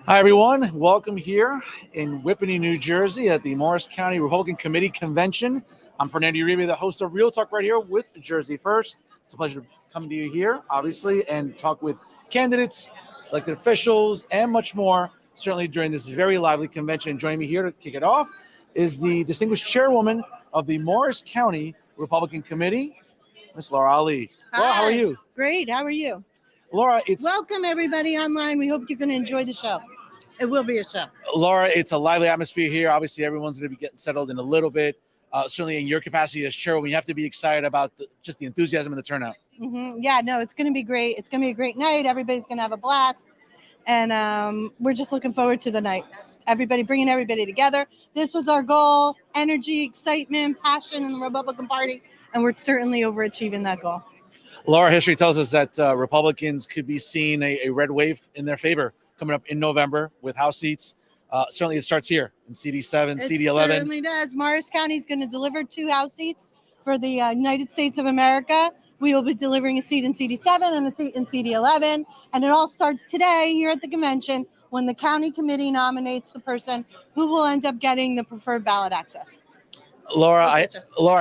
Hi, everyone. Welcome here in Whippany, New Jersey at the Morris County Republican Committee Convention. I'm Fernando Uribe, the host of Real Talk right here with Jersey First. It's a pleasure to come to you here, obviously, and talk with candidates, elected officials, and much more, certainly during this very lively convention. And joining me here to kick it off is the distinguished chairwoman of the Morris County Republican Committee, Ms. Laura Ali. Hi. Laura, how are you? Great. How are you? Laura, Welcome, everybody online. We hope you're going to enjoy the show. It will be a show. Laura, it's a lively atmosphere here. Obviously, everyone's going to be getting settled in a little bit. Certainly in your capacity as chairwoman, you have to be excited about just the enthusiasm and the turnout. Mm-hmm. Yeah, no, it's going to be great. It's going to be a great night. Everybody's going to have a blast. And we're just looking forward to the night. Bringing everybody together. This was our goal: energy, excitement, passion in the Republican Party. And we're certainly overachieving that goal. Laura, history tells us that Republicans could be seeing a red wave in their favor coming up in November with House seats. Certainly it starts here in CD7, CD11. It certainly does. Morris County is going to deliver 2 House seats for the United States of America. We will be delivering a seat in CD7 and a seat in CD11. And it all starts today here at the convention when the county committee nominates the person who will end up getting the preferred ballot access. Laura, I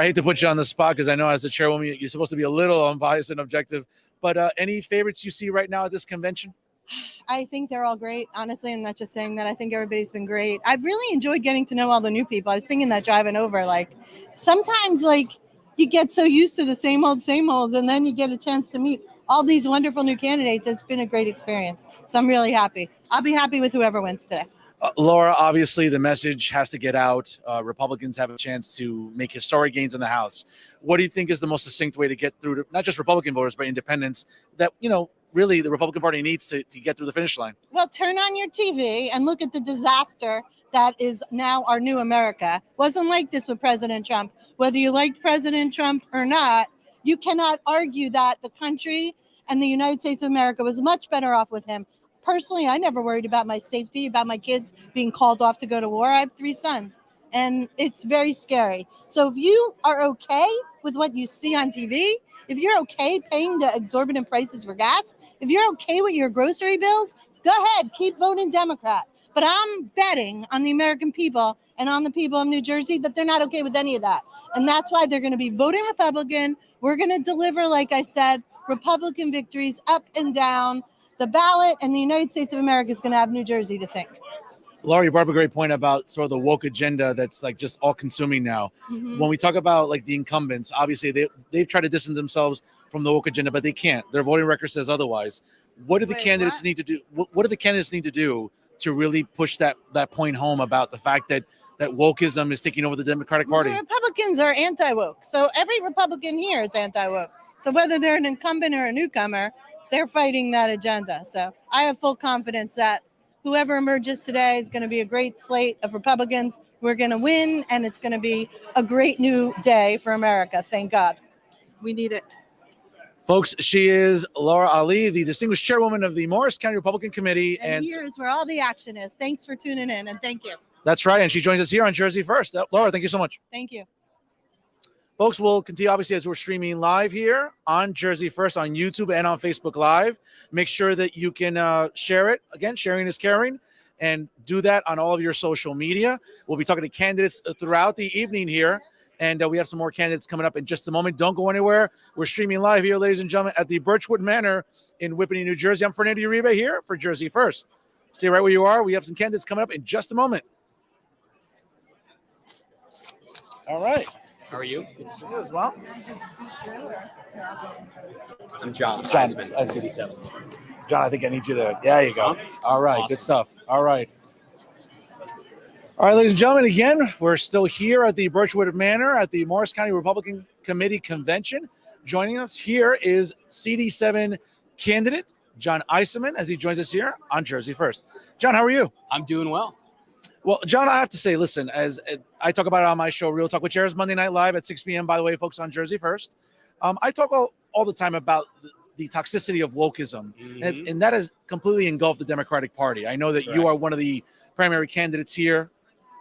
hate to put you on the spot because I know as the chairwoman, you're supposed to be a little unbiased and objective. But any favorites you see right now at this convention? I think they're all great. Honestly, I'm not just saying that. I think everybody's been great. I've really enjoyed getting to know all the new people. I was thinking that driving over, sometimes you get so used to the same old, and then you get a chance to meet all these wonderful new candidates. It's been a great experience. So I'm really happy. I'll be happy with whoever wins today. Laura, obviously the message has to get out. Republicans have a chance to make historic gains in the House. What do you think is the most succinct way to get through to not just Republican voters, but independents that, really the Republican Party needs to get through the finish line? Well, turn on your TV and look at the disaster that is now our new America. Wasn't like this with President Trump. Whether you like President Trump or not, you cannot argue that the country and the United States of America was much better off with him. Personally, I never worried about my safety, about my kids being called off to go to war. I have 3 sons, and it's very scary. So if you are okay with what you see on TV, if you're okay paying the exorbitant prices for gas, if you're okay with your grocery bills, go ahead, keep voting Democrat. But I'm betting on the American people and on the people of New Jersey that they're not okay with any of that. And that's why they're going to be voting Republican. We're going to deliver, like I said, Republican victories up and down the ballot, and the United States of America is going to have New Jersey to think. Laura, you brought up a great point about sort of the woke agenda that's just all consuming now. Mm-hmm. When we talk about the incumbents, obviously they've tried to distance themselves from the woke agenda, but they can't. Their voting record says otherwise. What do the candidates need to do? What do the candidates need to do to really push that point home about the fact that wokeism is taking over the Democratic Party? The Republicans are anti-woke. So every Republican here is anti-woke. So whether they're an incumbent or a newcomer, they're fighting that agenda. So I have full confidence that whoever emerges today is going to be a great slate of Republicans. We're going to win, and it's going to be a great new day for America. Thank God. We need it. Folks, she is Laura Ali, the distinguished chairwoman of the Morris County Republican Committee. And here's where all the action is. Thanks for tuning in, and thank you. That's right, and she joins us here on Jersey First. Laura, thank you so much. Thank you. Folks, we'll continue, obviously, as we're streaming live here on Jersey First on YouTube and on Facebook Live. Make sure that you can share it. Again, sharing is caring. And do that on all of your social media. We'll be talking to candidates throughout the evening here. And we have some more candidates coming up in just a moment. Don't go anywhere. We're streaming live here, ladies and gentlemen, at the Birchwood Manor in Whippany, New Jersey. I'm Fernando Uribe here for Jersey First. Stay right where you are. We have some candidates coming up in just a moment. All right. How are you? Good to see you as well. I'm John. Eisen, CD7. John, I think I need you to. There you go. All right. Awesome. Good stuff. All right. All right, ladies and gentlemen, again, we're still here at the Birchwood Manor at the Morris County Republican Committee Convention. Joining us here is CD7 candidate John Eisen as he joins us here on Jersey First. John, how are you? I'm doing well. Well, John, I have to say, listen, as I talk about it on my show, Real Talk with Chairs, Monday Night Live at 6 p.m., by the way, folks, on Jersey First. I talk all the time about the toxicity of wokeism, mm-hmm. and that has completely engulfed the Democratic Party. I know that you are one of the primary candidates here,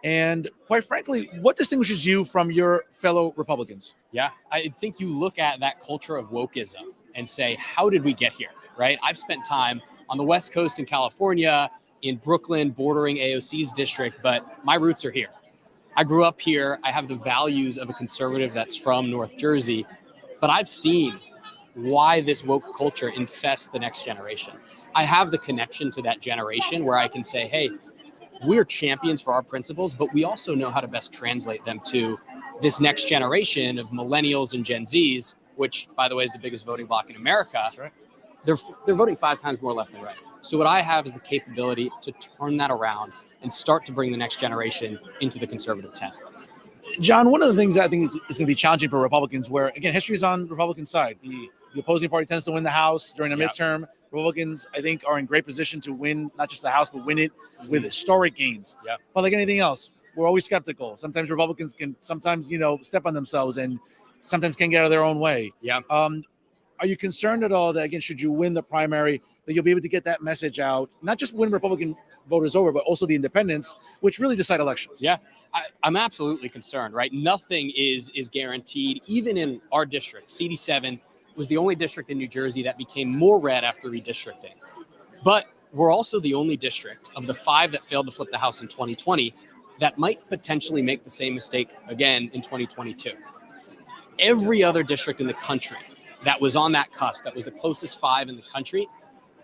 and quite frankly, what distinguishes you from your fellow Republicans? Yeah, I think you look at that culture of wokeism and say, how did we get here, right? I've spent time on the West Coast in California, in Brooklyn, bordering AOC's district, but my roots are here. I grew up here. I have the values of a conservative that's from North Jersey, but I've seen why this woke culture infests the next generation. I have the connection to that generation where I can say, hey, we're champions for our principles, but we also know how to best translate them to this next generation of millennials and Gen Zs, which, by the way, is the biggest voting bloc in America. That's right. They're voting 5 times more left than right. So what I have is the capability to turn that around and start to bring the next generation into the conservative tent. John, one of the things that I think is going to be challenging for Republicans, where, again, history is on Republican side. The opposing party tends to win the House during a midterm. Republicans, I think, are in great position to win not just the House, but win it with historic gains. Yeah. But like anything else, we're always skeptical. Sometimes Republicans can step on themselves and sometimes can get out of their own way. Yeah. Are you concerned at all that, again, should you win the primary, that you'll be able to get that message out, not just win Republican voters over, but also the independents, which really decide elections? Yeah, I'm absolutely concerned, right? Nothing is guaranteed. Even in our district, CD7 was the only district in New Jersey that became more red after redistricting. But we're also the only district of the 5 that failed to flip the House in 2020 that might potentially make the same mistake again in 2022. Every other district in the country that was on that cusp, that was the closest 5 in the country,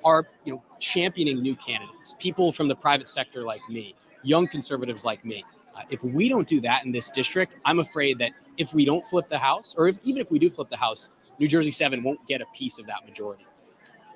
are championing new candidates, people from the private sector like me, young conservatives like me. If we don't do that in this district, I'm afraid that if we don't flip the House, or even if we do flip the House, New Jersey 7 won't get a piece of that majority.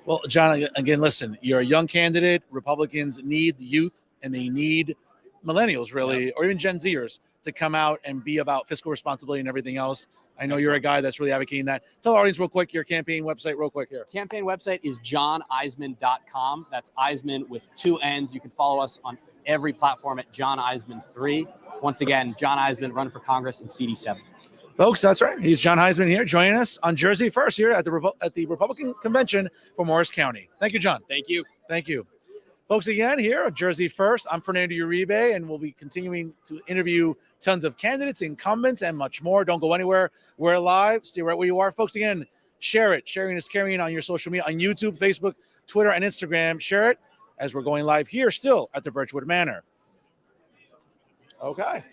Well, John, again, listen, you're a young candidate. Republicans need the youth, and they need millennials, really, or even Gen Zers, to come out and be about fiscal responsibility and everything else. I know you're a guy that's really advocating that. Tell our audience real quick your campaign website real quick here. Campaign website is johneisman.com. That's Eisman with 2 N's. You can follow us on every platform at John Eisman 3. Once again, John Eisman, run for Congress in CD7. Folks, that's right. He's John Heisman here, joining us on Jersey First here at the Republican Convention for Morris County. Thank you, John. Thank you. Thank you. Folks, again, here at Jersey First, I'm Fernando Uribe, and we'll be continuing to interview tons of candidates, incumbents, and much more. Don't go anywhere. We're live. Stay right where you are. Folks, again, share it. Sharing is caring on your social media, on YouTube, Facebook, Twitter, and Instagram. Share it as we're going live here still at the Birchwood Manor. Okay.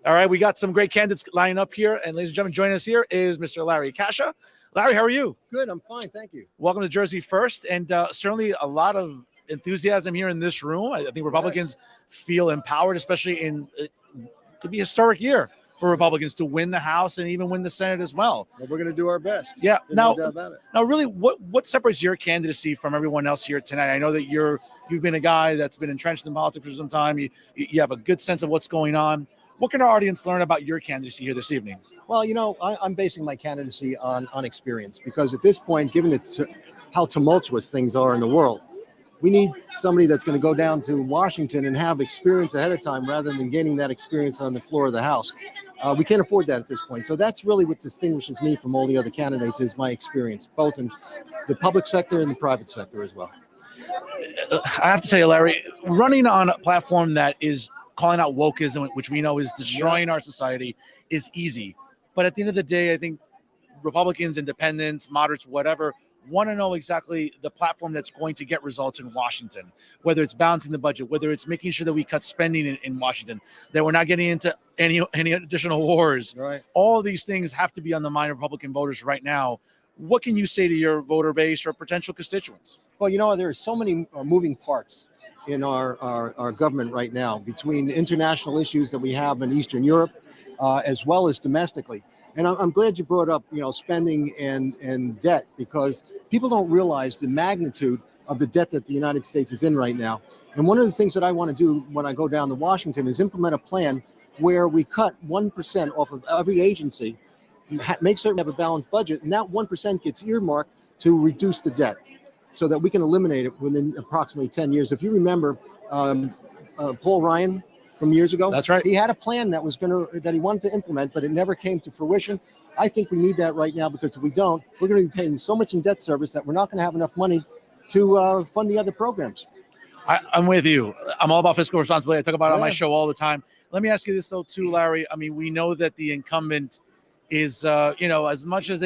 All right, we got some great candidates lining up here. And ladies and gentlemen, joining us here is Mr. Larry Kasha. Larry, how are you? Good, I'm fine, thank you. Welcome to Jersey First. And certainly a lot of enthusiasm here in this room. I think Republicans feel empowered, especially it could be a historic year for Republicans to win the House and even win the Senate as well. Well, we're going to do our best. Yeah. There's no doubt about it. Now, really, what separates your candidacy from everyone else here tonight? I know that you've been a guy that's been entrenched in politics for some time. You have a good sense of what's going on. What can our audience learn about your candidacy here this evening? Well, I'm basing my candidacy on experience, because at this point, given how tumultuous things are in the world, we need somebody that's going to go down to Washington and have experience ahead of time rather than gaining that experience on the floor of the House. We can't afford that at this point. So that's really what distinguishes me from all the other candidates, is my experience, both in the public sector and the private sector as well. I have to tell you, Larry, running on a platform that is calling out wokeism, which we know is destroying our society, is easy. But at the end of the day, I think Republicans, independents, moderates, whatever, want to know exactly the platform that's going to get results in Washington, whether it's balancing the budget, whether it's making sure that we cut spending in Washington, that we're not getting into any additional wars. Right. All of these things have to be on the mind of Republican voters right now. What can you say to your voter base or potential constituents? Well, there are so many moving parts in our government right now, between international issues that we have in Eastern Europe, as well as domestically. And I'm glad you brought up, spending and debt, because people don't realize the magnitude of the debt that the United States is in right now. And one of the things that I want to do when I go down to Washington is implement a plan where we cut 1% off of every agency, make certain we have a balanced budget, and that 1% gets earmarked to reduce the debt, so that we can eliminate it within approximately 10 years. If you remember, Paul Ryan from years ago, that's right. He had a plan that he wanted to implement, but it never came to fruition. I think we need that right now, because if we don't, we're going to be paying so much in debt service that we're not going to have enough money to fund the other programs. I'm with you. I'm all about fiscal responsibility. I talk about it on my show all the time. Let me ask you this, though, too, Larry. I mean, we know that the incumbent is, as much as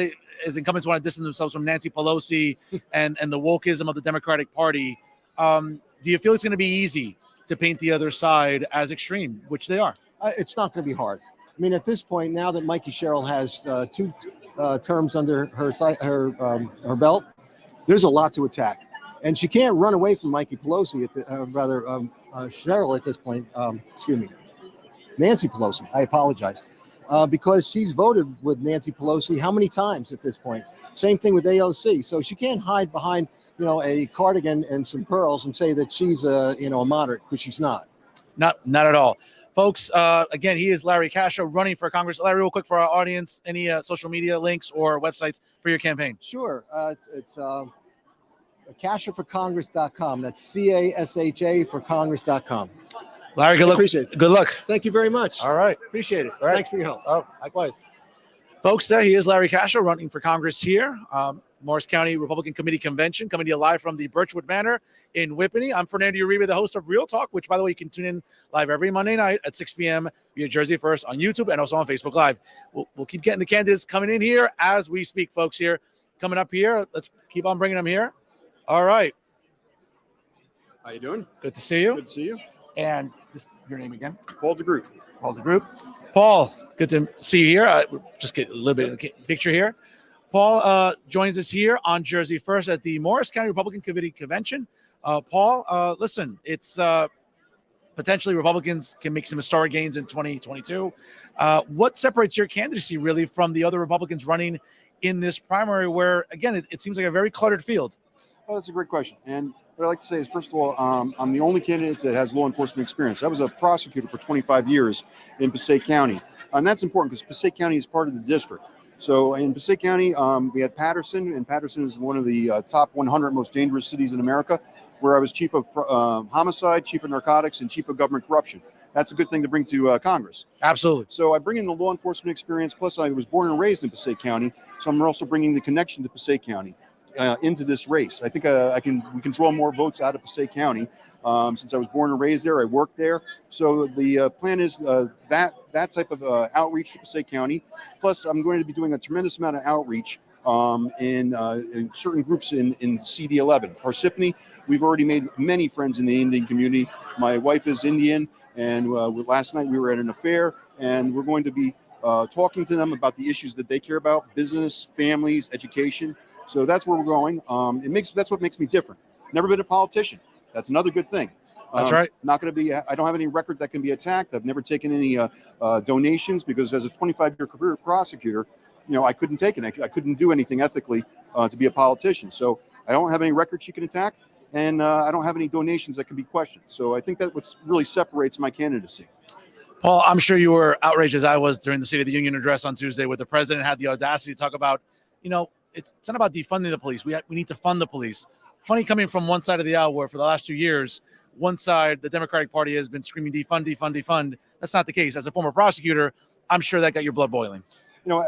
incumbents want to distance themselves from Nancy Pelosi and the wokeism of the Democratic Party, do you feel it's going to be easy to paint the other side as extreme, which they are. It's not going to be hard. I mean, at this point, now that Mikey Sherrill has two terms under her belt, there's a lot to attack, and she can't run away from Mikey Pelosi Sherrill at this point. Excuse me, Nancy Pelosi. I apologize, because she's voted with Nancy Pelosi how many times at this point? Same thing with AOC. So she can't hide behind a cardigan and some pearls and say that she's a moderate, because she's not. Not at all. Folks, again, he is Larry Cascio, running for Congress. Larry, real quick for our audience, any social media links or websites for your campaign? Sure. It's CascioForCongress.com. That's CASHA for Congress.com. Larry, good luck. Appreciate it. Good luck. Thank you very much. All right. Appreciate it. All right. Thanks for your help. Oh, likewise. Folks, he is Larry Cascio, running for Congress here. Morris County Republican Committee Convention, coming to you live from the Birchwood Manor in Whippany. I'm Fernando Uribe, the host of Real Talk, which, by the way, you can tune in live every Monday night at 6 p.m. via Jersey First on YouTube and also on Facebook Live. We'll keep getting the candidates coming in here as we speak, folks, here. Coming up here. Let's keep on bringing them here. All right. How you doing? Good to see you. Good to see you. And your name again? Paul DeGroot. Paul DeGroot. Paul, good to see you here. Just get a little bit of the picture here. Paul joins us here on Jersey First at the Morris County Republican Committee Convention. Paul, listen, it's potentially Republicans can make some historic gains in 2022. What separates your candidacy really from the other Republicans running in this primary where, again, it seems like a very cluttered field? Oh, that's a great question. And what I'd like to say is, first of all, I'm the only candidate that has law enforcement experience. I was a prosecutor for 25 years in Passaic County. And that's important because Passaic County is part of the district. So in Passaic County, we had Patterson, and Patterson is one of the top 100 most dangerous cities in America, where I was chief of homicide, chief of narcotics, and chief of government corruption. That's a good thing to bring to Congress. Absolutely. So I bring in the law enforcement experience, plus I was born and raised in Passaic County, so I'm also bringing the connection to Passaic County into this race. I think we can draw more votes out of Passaic County. Since I was born and raised there, I worked there. So the plan is that type of outreach to Passaic County. Plus, I'm going to be doing a tremendous amount of outreach in certain groups in CD11. Parsippany, we've already made many friends in the Indian community. My wife is Indian, and last night we were at an affair, and we're going to be talking to them about the issues that they care about: business, families, education. So that's where we're going. That's what makes me different. Never been a politician. That's another good thing. That's right. Not going to be. I don't have any record that can be attacked. I've never taken any donations because, as a 25-year career prosecutor, I couldn't take it. I couldn't do anything ethically to be a politician. So I don't have any records she can attack, and I don't have any donations that can be questioned. So I think that's what really separates my candidacy. Paul, I'm sure you were outraged as I was during the State of the Union address on Tuesday, where the president had the audacity to talk about, it's not about defunding the police. We need to fund the police. Funny coming from one side of the aisle where for the last 2 years, one side, the Democratic Party, has been screaming defund, defund, defund. That's not the case. As a former prosecutor, I'm sure that got your blood boiling. I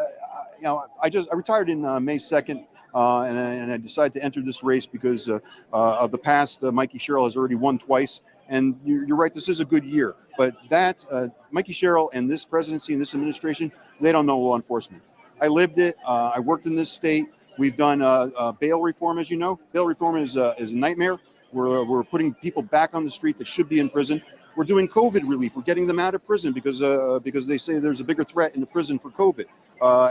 retired in May 2nd, and I decided to enter this race because of the past. Mikey Sherrill has already won twice, and you're right. This is a good year, but Mikey Sherrill and this presidency and this administration, they don't know law enforcement. I lived it. I worked in this state. We've done bail reform, as you know. Bail reform is a nightmare. We're putting people back on the street that should be in prison. We're doing COVID relief. We're getting them out of prison because they say there's a bigger threat in the prison for COVID,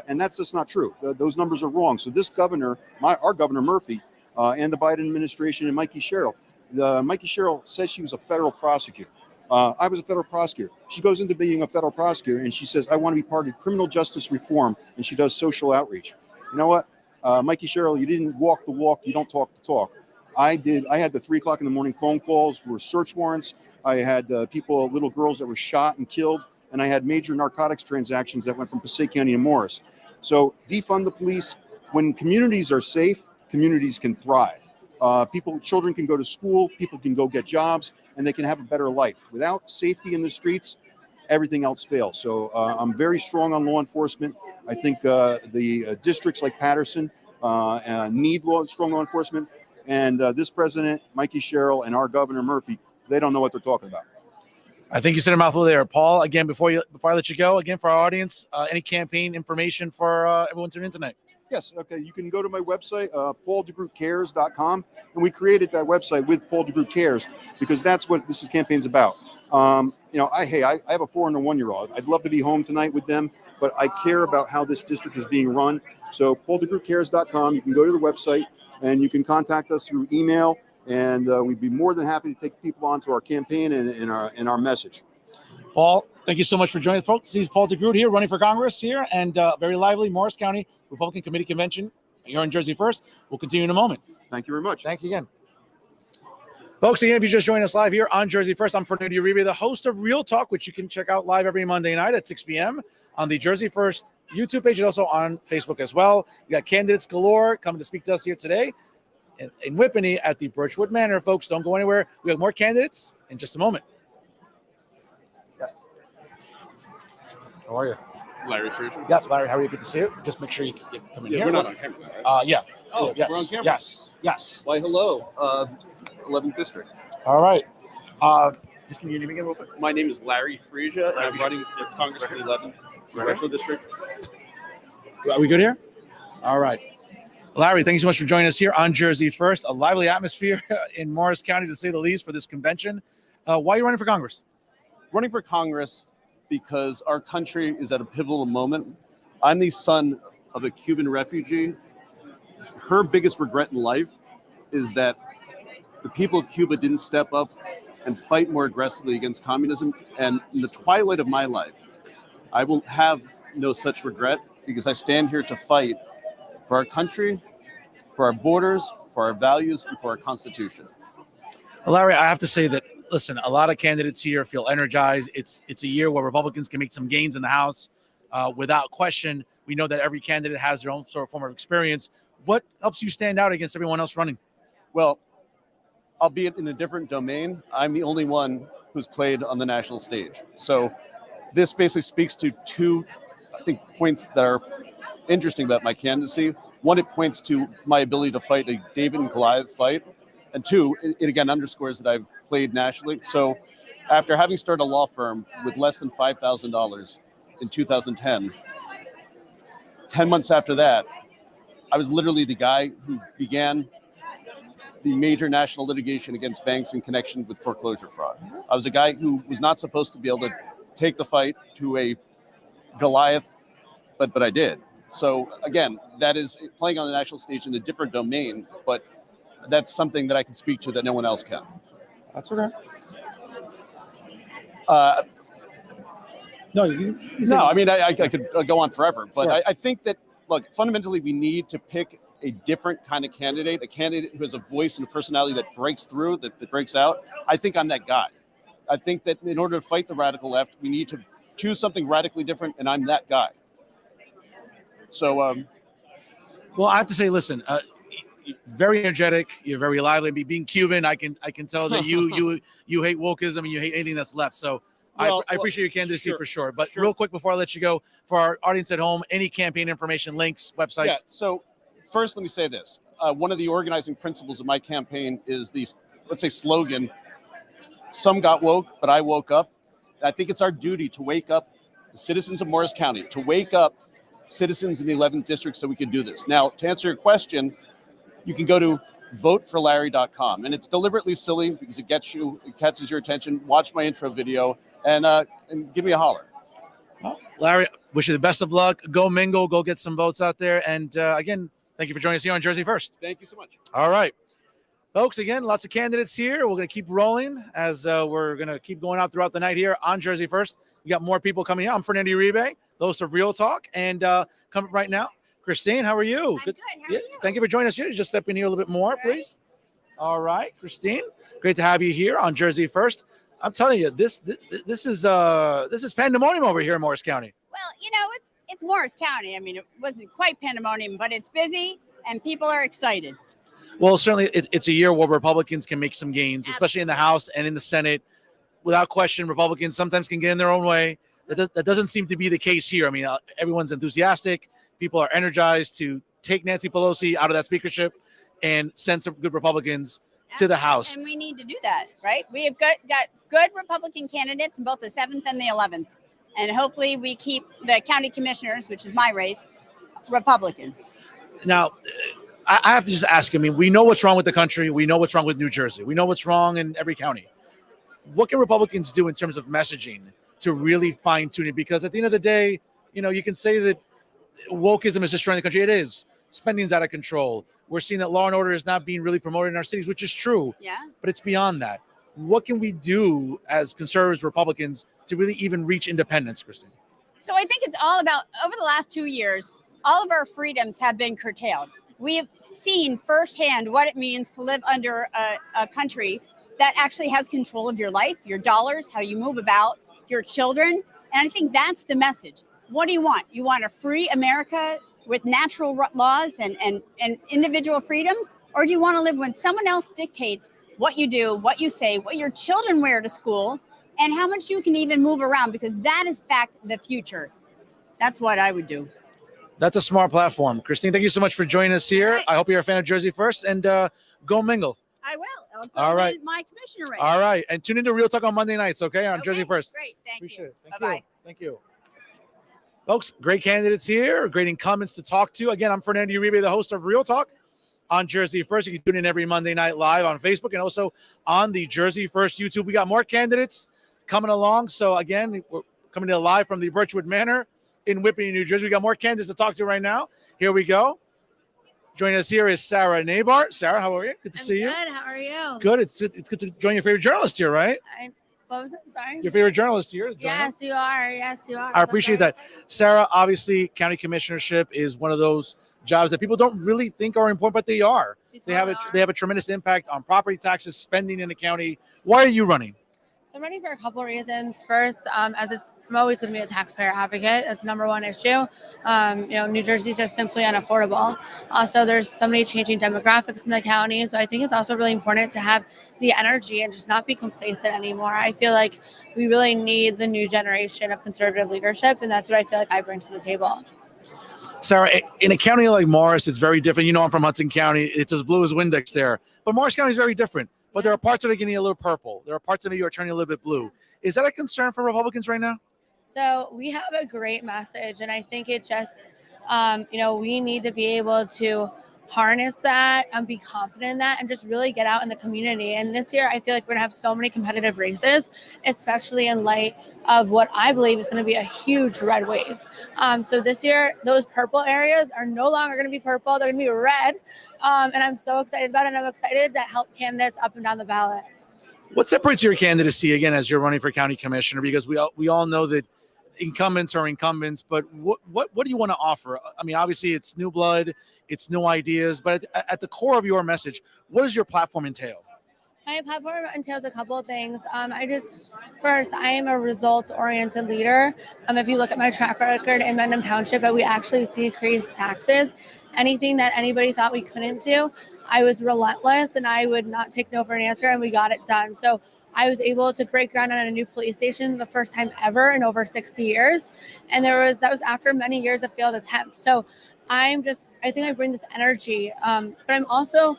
and that's just not true. Those numbers are wrong. So this governor, our Governor Murphy, and the Biden administration and Mikey Sherrill, Mikey Sherrill says she was a federal prosecutor. I was a federal prosecutor. She goes into being a federal prosecutor and she says, I want to be part of criminal justice reform, and she does social outreach. You know what? Mikey Sherrill, you didn't walk the walk. You don't talk the talk. I did. I had the 3 o'clock in the morning phone calls, were search warrants. I had little girls that were shot and killed, and I had major narcotics transactions that went from Passaic County to Morris. So defund the police. When communities are safe, communities can thrive. Children can go to school, people can go get jobs, and they can have a better life. Without safety in the streets, everything else fails. So I'm very strong on law enforcement. I think the districts like Patterson need strong law enforcement. And this president, Mikey Sherrill, and our Governor Murphy, they don't know what they're talking about. I think you said a mouthful there, Paul. Again, before I let you go, again for our audience, any campaign information for everyone tuning in tonight? Yes, okay. You can go to my website, PaulDeGrootCares.com, and we created that website with Paul DeGroot Cares because that's what this campaign's about. I have a 401-year-old. I'd love to be home tonight with them, but I care about how this district is being run. So PaulDeGrootCares.com, you can go to the website and you can contact us through email, and we'd be more than happy to take people onto our campaign and our message. Paul, thank you so much for joining us, folks. This is Paul DeGroot here, running for Congress here, and very lively Morris County Republican Committee Convention here in Jersey First. We'll continue in a moment. Thank you very much. Thank you again. Folks, again, if you just joined us live here on Jersey First, I'm Fernando Uribe, the host of Real Talk, which you can check out live every Monday night at 6 p.m. on the Jersey First YouTube page and also on Facebook as well. We got candidates galore coming to speak to us here today in Whippany at the Birchwood Manor. Folks, don't go anywhere. We have more candidates in just a moment. Yes. How are you? Larry Frazier. Yes, Larry, how are you? Good to see you. Just make sure you come in here. We're not on camera, right? Yeah. Oh, Yes. we're on camera. Yes. Why, hello, 11th District. All right. Just give me your name again real quick. My name is Larry Frazier, and I'm running for Congress for the 11th Congressional District. Are we good here? All right. Larry, thank you so much for joining us here on Jersey First. A lively atmosphere in Morris County, to say the least, for this convention. Why are you running for Congress? Running for Congress because our country is at a pivotal moment. I'm the son of a Cuban refugee. Her biggest regret in life is that the people of Cuba didn't step up and fight more aggressively against communism. And in the twilight of my life, I will have no such regret because I stand here to fight for our country, for our borders, for our values, and for our Constitution. Larry, I have to say that, listen, a lot of candidates here feel energized. It's a year where Republicans can make some gains in the House. Without question, we know that every candidate has their own sort of form of experience. What helps you stand out against everyone else running? Well, albeit in a different domain, I'm the only one who's played on the national stage. So this basically speaks to two, I think, points that are interesting about my candidacy. One, it points to my ability to fight a David and Goliath fight. And two, it again underscores that I've played nationally. So after having started a law firm with less than $5,000 in 2010, 10 months after that, I was literally the guy who began the major national litigation against banks in connection with foreclosure fraud. I was a guy who was not supposed to be able to take the fight to a Goliath, but I did. So again, that is playing on the national stage in a different domain, but that's something that I can speak to that no one else can. That's okay. No, I mean, I could go on forever, but Sure. I think that, look, fundamentally, we need to pick a different kind of candidate, a candidate who has a voice and a personality that breaks through, that breaks out. I think I'm that guy. I think that in order to fight the radical left, we need to choose something radically different, and I'm that guy. So, Well, I have to say, listen, very energetic. You're very lively. Being Cuban, I can tell that you hate wokeism and you hate anything that's left. So I appreciate your candidacy for sure. But real quick before I let you go, for our audience at home, any campaign information, links, websites? yeah. So first, let me say this. One of the organizing principles of my campaign is the, let's say, slogan, "Some got woke, but I woke up." I think it's our duty to wake up the citizens of Morris County, to wake up citizens in the 11th district so we can do this. Now, to answer your question, you can go to voteforlarry.com, and it's deliberately silly because it catches your attention. Watch my intro video and give me a holler. Well, Larry, wish you the best of luck. Go mingle, go get some votes out there. And again, thank you for joining us here on Jersey First. Thank you so much. All right. Folks, again, lots of candidates here. We're going to keep rolling as we're going to keep going out throughout the night here on Jersey First. We got more people coming in. I'm Fernando Uribe, the host of Real Talk. And coming right now, Christine, how are you? I'm good. How are you? Thank you for joining us here. Just step in here a little bit more, please. All right, Christine, great to have you here on Jersey First. I'm telling you, this is pandemonium over here in Morris County. Well, you know, it's Morris County. I mean, it wasn't quite pandemonium, but it's busy and people are excited. Well, certainly it's a year where Republicans can make some gains, especially in the House and in the Senate. Without question, Republicans sometimes can get in their own way. That doesn't seem to be the case here. I mean, everyone's enthusiastic. People are energized to take Nancy Pelosi out of that speakership and send some good Republicans to the House. And we need to do that, right? We have got good Republican candidates in both the 7th and the 11th. And hopefully we keep the county commissioners, which is my race, Republican. Now, I have to just ask. I mean, we know what's wrong with the country. We know what's wrong with New Jersey. We know what's wrong in every county. What can Republicans do in terms of messaging to really fine tune it? Because at the end of the day, you can say that wokeism is destroying the country. It is. Spending's out of control. We're seeing that law and order is not being really promoted in our cities, which is true. Yeah. But it's beyond that. What can we do as conservatives, Republicans, to really even reach independence, Christine? So I think it's all about, over the last 2 years, all of our freedoms have been curtailed. We have seen firsthand what it means to live under a country that actually has control of your life, your dollars, how you move about, your children. And I think that's the message. What do you want? You want a free America with natural laws and individual freedoms? Or do you want to live when someone else dictates what you do, what you say, what your children wear to school, and how much you can even move around? Because that is, in fact, the future. That's what I would do. That's a smart platform. Christine, thank you so much for joining us here. Right. I hope you're a fan of Jersey First, and go mingle. I will. I'll go All right. win my commissioner race. All right. And tune into Real Talk on Monday nights, okay? On Jersey First. Great. Thank Appreciate you. it. Thank Bye-bye. you. Thank you. Folks, great candidates here, great incumbents to talk to. Again, I'm Fernando Uribe, the host of Real Talk on Jersey First. You can tune in every Monday night live on Facebook and also on the Jersey First YouTube. We got more candidates coming along. So again, we're coming to live from the Birchwood Manor in Whippany, New Jersey. We got more candidates to talk to right now. Here we go. Joining us here is Sarah Nybart. Sarah, how are you? Good to see you. Good. How are you? Good. It's good to join your favorite journalist here, right? What was it? Sorry. Your favorite journalist here. Yes, you are. Yes, you are. I appreciate that. Sarah, obviously, county commissionership is one of those jobs that people don't really think are important, but they are. They have a tremendous impact on property taxes, spending in the county. Why are you running? So I'm running for a couple of reasons. First, I'm always going to be a taxpayer advocate. That's the number one issue. New Jersey is just simply unaffordable. Also, there's so many changing demographics in the county. So I think it's also really important to have the energy and just not be complacent anymore. I feel like we really need the new generation of conservative leadership. And that's what I feel like I bring to the table. Sarah, in a county like Morris, it's very different. I'm from Hudson County. It's as blue as Windex there. But Morris County is very different. But there are parts that are getting a little purple. There are parts of it you are turning a little bit blue. Is that a concern for Republicans right now? So we have a great message, and I think it just, we need to be able to harness that and be confident in that and just really get out in the community. And this year, I feel like we're going to have so many competitive races, especially in light of what I believe is going to be a huge red wave. So this year, those purple areas are no longer going to be purple. They're going to be red. And I'm so excited about it. And I'm excited to help candidates up and down the ballot. What separates your candidacy, again, as you're running for county commissioner? Because we all know that incumbents are incumbents, but what do you want to offer? I mean, obviously it's new blood, it's new ideas, but at the core of your message, what does your platform entail? My platform entails a couple of things. First, I am a results-oriented leader. If you look at my track record in Mendham Township, we actually decreased taxes. Anything that anybody thought we couldn't do, I was relentless and I would not take no for an answer, and we got it done. So I was able to break ground on a new police station the first time ever in over 60 years. And that was after many years of failed attempts. So I think I bring this energy, but I'm also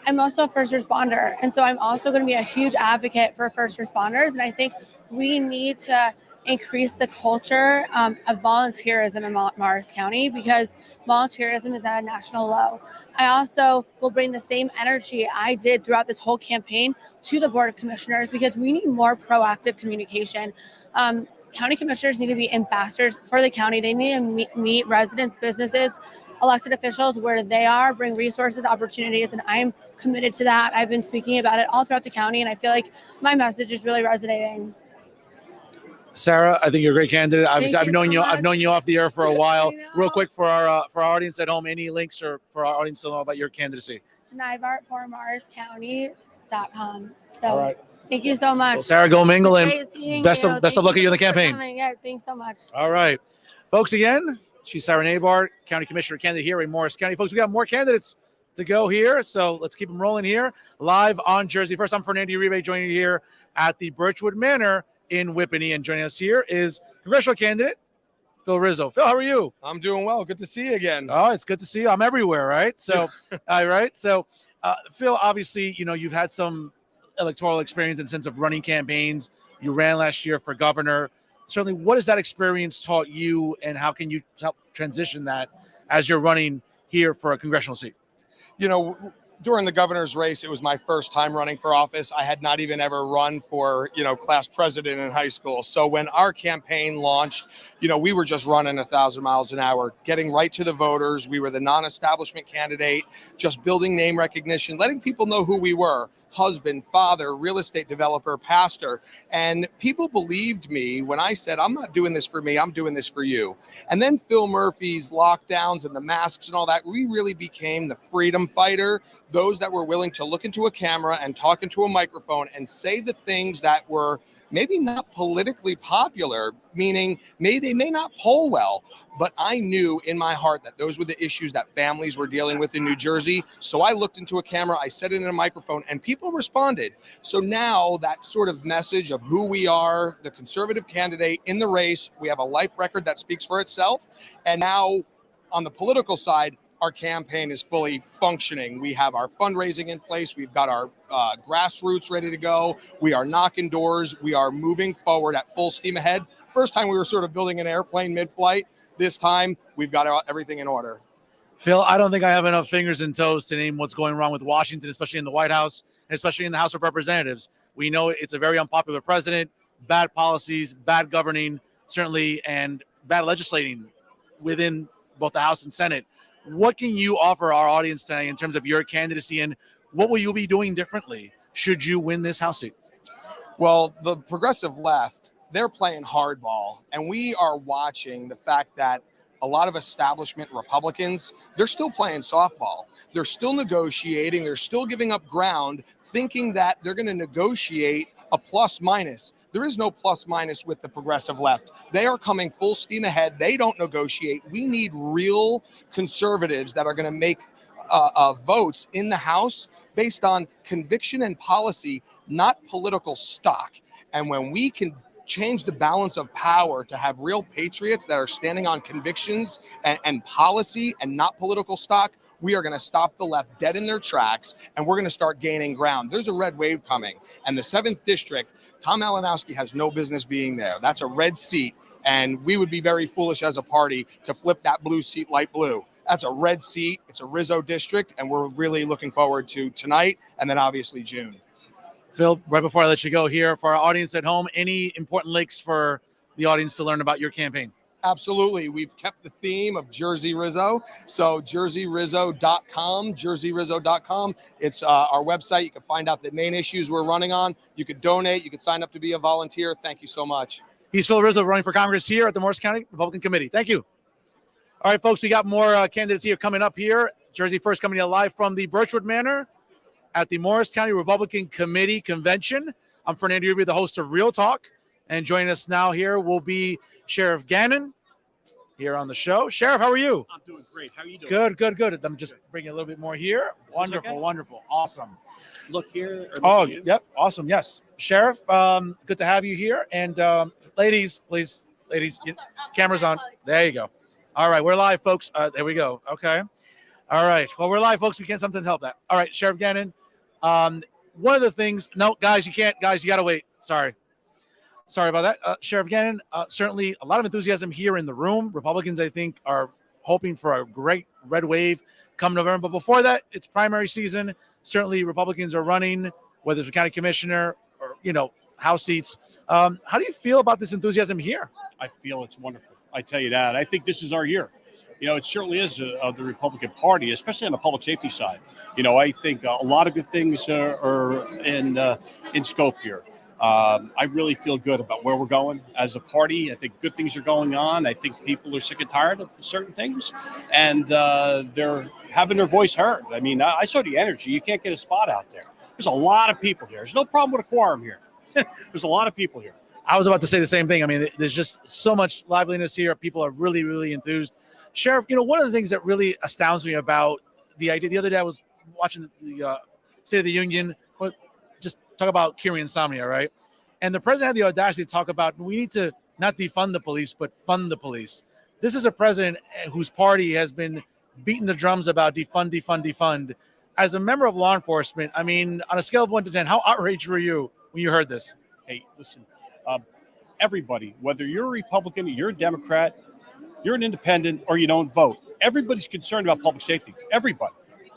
a first responder. And so I'm also going to be a huge advocate for first responders. And I think we need to increase the culture of volunteerism in Morris County, because volunteerism is at a national low. I also will bring the same energy I did throughout this whole campaign to the Board of Commissioners, because we need more proactive communication. County commissioners need to be ambassadors for the county. They need to meet residents, businesses, elected officials where they are, bring resources, opportunities, and I'm committed to that. I've been speaking about it all throughout the county, and I feel like my message is really resonating. Sarah, I think you're a great candidate. Obviously, I've known you off the air for a while. Real quick for our audience at home, any links or for our audience to know about your candidacy? Nybart for MorrisCounty.com. So all right. Thank you so much. Well, Sarah, go mingle, and best of luck to you in the campaign. Yeah, thanks so much. All right, folks. Again, she's Sarah Nybart, County Commissioner candidate here in Morris County. Folks, we got more candidates to go here, so let's keep them rolling here live on Jersey First. I'm Fernando Uribe, joining you here at the Birchwood Manor in Whippany, and joining us here is congressional candidate Phil Rizzo. Phil, how are you? I'm doing well. Good to see you again. Oh, it's good to see you. I'm everywhere, right? So, all right. So, Phil, obviously, you've had some electoral experience in the sense of running campaigns. You ran last year for governor. Certainly, what has that experience taught you, and how can you help transition that as you're running here for a congressional seat? You know, during the governor's race, it was my first time running for office. I had not even ever run for, class president in high school. So when our campaign launched, we were just running 1,000 miles an hour, getting right to the voters. We were the non-establishment candidate, just building name recognition, letting people know who we were. Husband, father, real estate developer, pastor. And people believed me when I said, I'm not doing this for me, I'm doing this for you. And then Phil Murphy's lockdowns and the masks and all that, we really became the freedom fighter, those that were willing to look into a camera and talk into a microphone and say the things that were maybe not politically popular, meaning they may not poll well, but I knew in my heart that those were the issues that families were dealing with in New Jersey. So I looked into a camera, I said it in a microphone, and people responded. So now that sort of message of who we are, the conservative candidate in the race, we have a life record that speaks for itself. And now on the political side, our campaign is fully functioning. We have our fundraising in place. We've got our grassroots ready to go. We are knocking doors. We are moving forward at full steam ahead. First time we were sort of building an airplane mid-flight. This time we've got everything in order. Phil, I don't think I have enough fingers and toes to name what's going wrong with Washington, especially in the White House, and especially in the House of Representatives. We know it's a very unpopular president, bad policies, bad governing, certainly, and bad legislating within both the House and Senate. What can you offer our audience today in terms of your candidacy, and what will you be doing differently should you win this House seat? Well, the progressive left, they're playing hardball, and we are watching the fact that a lot of establishment Republicans, they're still playing softball. They're still negotiating. They're still giving up ground, thinking that they're going to negotiate a plus minus. There is no plus minus with the progressive left. They are coming full steam ahead. They don't negotiate. We need real conservatives that are going to make votes in the House based on conviction and policy, not political stock. And when we can change the balance of power to have real patriots that are standing on convictions and policy and not political stock, we are going to stop the left dead in their tracks, and we're going to start gaining ground. There's a red wave coming, and the 7th District, Tom Malinowski has no business being there. That's a red seat, and we would be very foolish as a party to flip that blue seat light blue. That's a red seat. It's a Rizzo district, and we're really looking forward to tonight and then obviously June. Phil, right before I let you go here, for our audience at home, any important links for the audience to learn about your campaign? Absolutely. We've kept the theme of Jersey Rizzo. So jerseyrizzo.com, jerseyrizzo.com. It's our website. You can find out the main issues we're running on. You could donate. You could sign up to be a volunteer. Thank you so much. He's Phil Rizzo, running for Congress here at the Morris County Republican Committee. Thank you. All right, folks, we got more candidates here coming up here. Jersey First coming live from the Birchwood Manor at the Morris County Republican Committee Convention. I'm Fernando Uribe, the host of Real Talk. And joining us now here will be Sheriff Gannon here on the show. Sheriff, how are you? I'm doing great. How are you doing? Good. I'm just bringing a little bit more here. Wonderful, okay? Wonderful. Awesome. Look here. Oh, yep. Awesome. Yes. Sheriff, good to have you here. And ladies, please, cameras on. There you go. All right. We're live, folks. There we go. Okay. All right. Well, we're live, folks. We can't sometimes help that. All right. Sheriff Gannon. One of the things, no, guys, you can't. Guys, you got to wait. Sorry about that. Sheriff Gannon, certainly a lot of enthusiasm here in the room. Republicans, I think, are hoping for a great red wave come November. But before that, it's primary season. Certainly Republicans are running, whether it's a county commissioner or, House seats. How do you feel about this enthusiasm here? I feel it's wonderful. I tell you that. I think this is our year. It certainly is of the Republican Party, especially on the public safety side. I think a lot of good things are in scope here. I really feel good about where we're going as a party. I think good things are going on. I think people are sick and tired of certain things, and they're having their voice heard. I mean, I saw the energy. You can't get a spot out there. There's a lot of people here. There's no problem with a quorum here. There's a lot of people here. I was about to say the same thing. I mean, there's just so much liveliness here. People are really, really enthused. Sheriff, one of the things that really astounds me about the idea, the other day I was watching the State of the Union, just talk about curing insomnia, right? And the president had the audacity to talk about, we need to not defund the police, but fund the police. This is a president whose party has been beating the drums about defund. As a member of law enforcement, I mean, on a scale of 1 to 10, how outraged were you when you heard this? Hey, listen, everybody, whether you're a Republican or you're a Democrat, you're an independent, or you don't vote. Everybody's concerned about public safety. Everybody.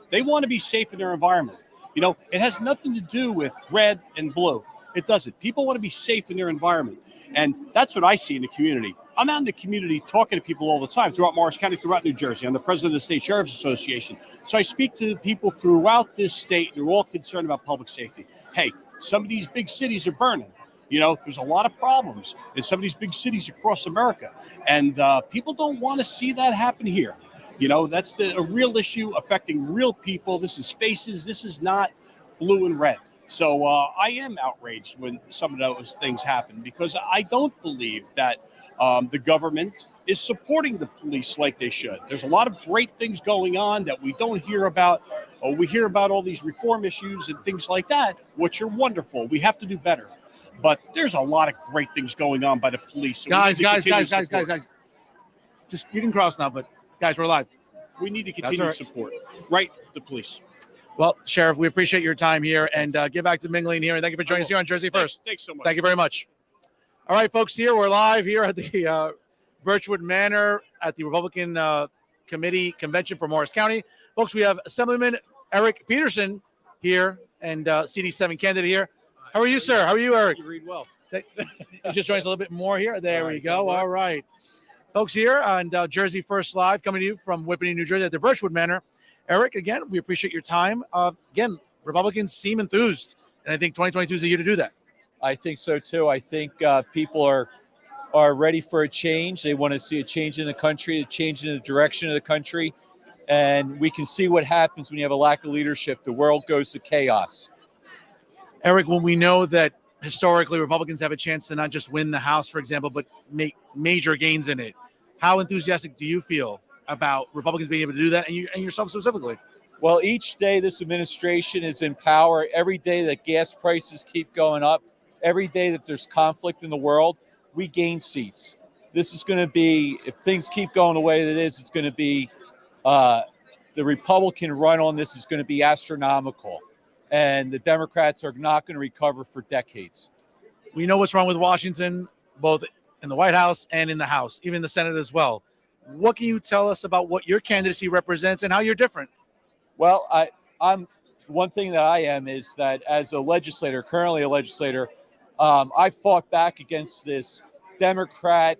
They want to be safe in their environment. You know, it has nothing to do with red and blue. It doesn't. People want to be safe in their environment. And that's what I see in the community. I'm out in the community talking to people all the time throughout Morris County, throughout New Jersey. I'm the president of the State Sheriff's Association. So I speak to people throughout this state, and they're all concerned about public safety. Hey, some of these big cities are burning. You know, there's a lot of problems in some of these big cities across America. And people don't want to see that happen here. You know, that's a real issue affecting real people. This is faces. This is not blue and red. So I am outraged when some of those things happen, because I don't believe that the government is supporting the police like they should. There's a lot of great things going on that we don't hear about. We hear about all these reform issues and things like that, which are wonderful. We have to do better. But there's a lot of great things going on by the police. So Guys. Just, you can cross now, but guys, we're live. We need to continue to support, right, the police. Well, Sheriff, we appreciate your time here, and get back to mingling here. And thank you for joining us here on Jersey First. Thanks so much. Thank you very much. All right, folks, we're live here at the Birchwood Manor at the Republican Committee Convention for Morris County. Folks, we have Assemblyman Eric Peterson here and CD7 candidate here. How are you, sir? How are you, Eric? You read well. You just join us a little bit more here. There we go. All right. Folks, here on Jersey First Live, coming to you from Whippany, New Jersey at the Birchwood Manor. Eric, again, we appreciate your time. Again, Republicans seem enthused, and I think 2022 is the year to do that. I think so too. I think people are ready for a change. They want to see a change in the country, a change in the direction of the country, and we can see what happens when you have a lack of leadership. The world goes to chaos. Eric, when we know that historically Republicans have a chance to not just win the House, for example, but make major gains in it, how enthusiastic do you feel about Republicans being able to do that, and yourself specifically? Well, each day this administration is in power, every day that gas prices keep going up, every day that there's conflict in the world, we gain seats. This is going to be, if things keep going the way that it is, it's going to be, the Republican run on this is going to be astronomical. And the Democrats are not going to recover for decades. We know what's wrong with Washington, both in the White House and in the House, even the Senate as well. What can you tell us about what your candidacy represents and how you're different? Well, I'm one thing that I am is that as a legislator, currently a legislator, I fought back against this Democrat